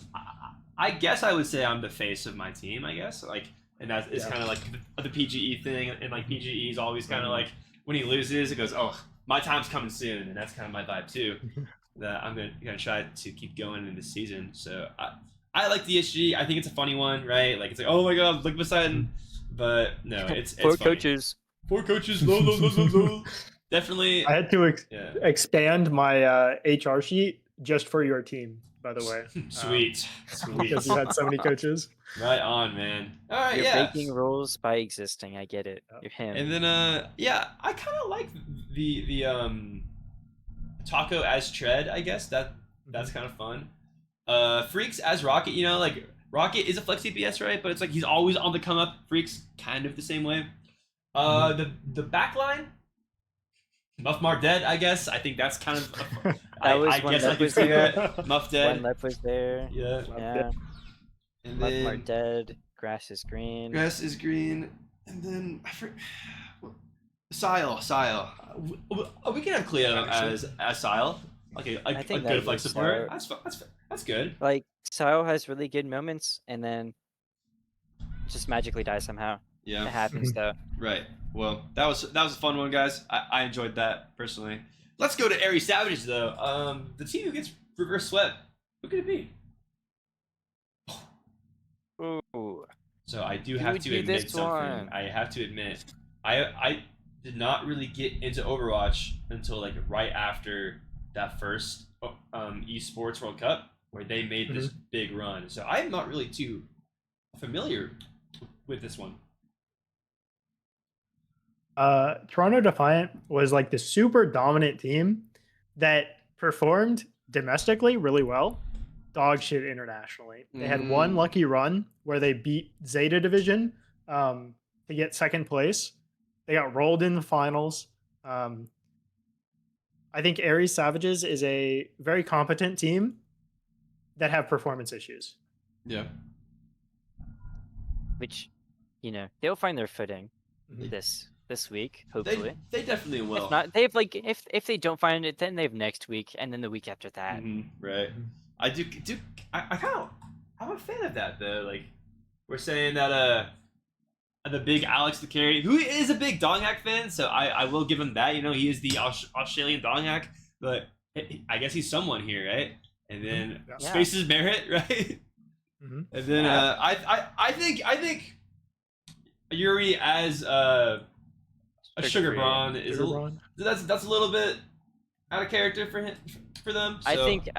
I guess I would say I'm the face of my team. I guess like, and that is Yeah. kind of like the PGE thing, and like PGE is always kind of like when he loses, it goes, "Oh, my time's coming soon," and that's kind of my vibe too. That I'm gonna try to keep going in this season. So I like DSG. I think it's a funny one, right? Like it's like, oh my god, look Poseidon, but no, it's 4 funny. coaches. 4 coaches. Low, low, low, low, low. Definitely. I had to Yeah. expand my HR sheet just for your team, by the way, Sweet. Sweet. because you had so many coaches. Right on, man. All right, You're yeah. breaking rules by existing. I get it. You're him. And then yeah, I kind of like the Taco as Tread, I guess. That's kind of fun. Freaks as Rocket, you know, like Rocket is a flex DPS, right? But it's like he's always on the come up. Freaks kind of the same way. The backline, Muff Mar dead, I guess. I think that's kind of I when guess I Lep could was see there. that. Muff One dead. Lep was there. Yeah. Yeah. And Muff then are dead. Grass is green. grass is green, and then Sile. We can have Cleo as Sile. Okay, I a think good that flex was support. smart. That's good. Like Sao has really good moments, and then just magically dies somehow. It Yeah. happens though. Right. Well, that was a fun one, guys. I enjoyed that personally. Let's go to Airy Savages though. The team who gets reverse swept. Who could it be? Ooh. So I do Who have would to be admit this something. one? I have to admit, I did not really get into Overwatch until like right after that first esports World Cup where they made this big run. So I'm not really too familiar with this one. Toronto Defiant was like the super dominant team that performed domestically really well, dog shit internationally. They had one lucky run where they beat Zeta Division to get second place. They got rolled in the finals. I think Aries Savages is a very competent team that have performance issues. Yeah. Which, you know, they'll find their footing Mhm. this week, hopefully. They definitely will. If not, they've like if they don't find it, then they have next week and then the week after that. Right. I I kind of I'm a fan of that though. Like we're saying that the big Alex the Carry, who is a big Donghack fan, so I will give him that. You know, he is the Australian Donghack, but I guess he's someone here, right? And then Yeah. Space's Merit, right? Mhm. And then I think Yuri as a Sugar Brawn is that's a little bit out of character for them. So. I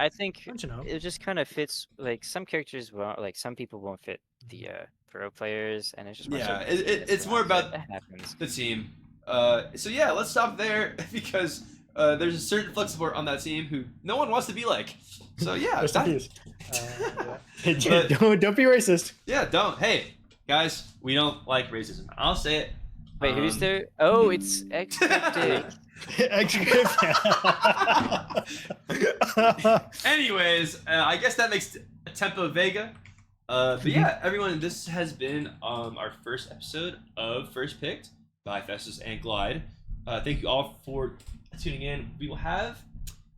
think Don't you know? it just kind of fits. Like some characters won't, like some people won't fit the pro players, and it's just more so Yeah, because it's more about that happens. the team. So yeah, let's stop there because there's a certain flex support on that team who no one wants to be like. So yeah, Rest in that- peace. But- don't be racist. yeah, don't. Hey, guys, we don't like racism. I'll say it. Wait, who's there? Oh, it's expected. Anyways, I guess that makes Tempo Vega. But yeah, everyone, this has been our first episode of First Picked by Festus and Glyde. Thank you all for tuning in. We will have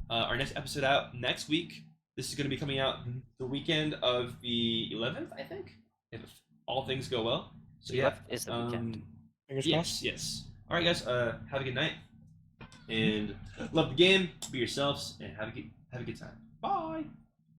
our next episode out next week. This is going to be coming out the weekend of the 11th, I think, if all things go well. So yeah, Is the weekend. Fingers yes, crossed. yes. All right, guys. Have a good night, and love the game. Be yourselves, and have a good time. Bye.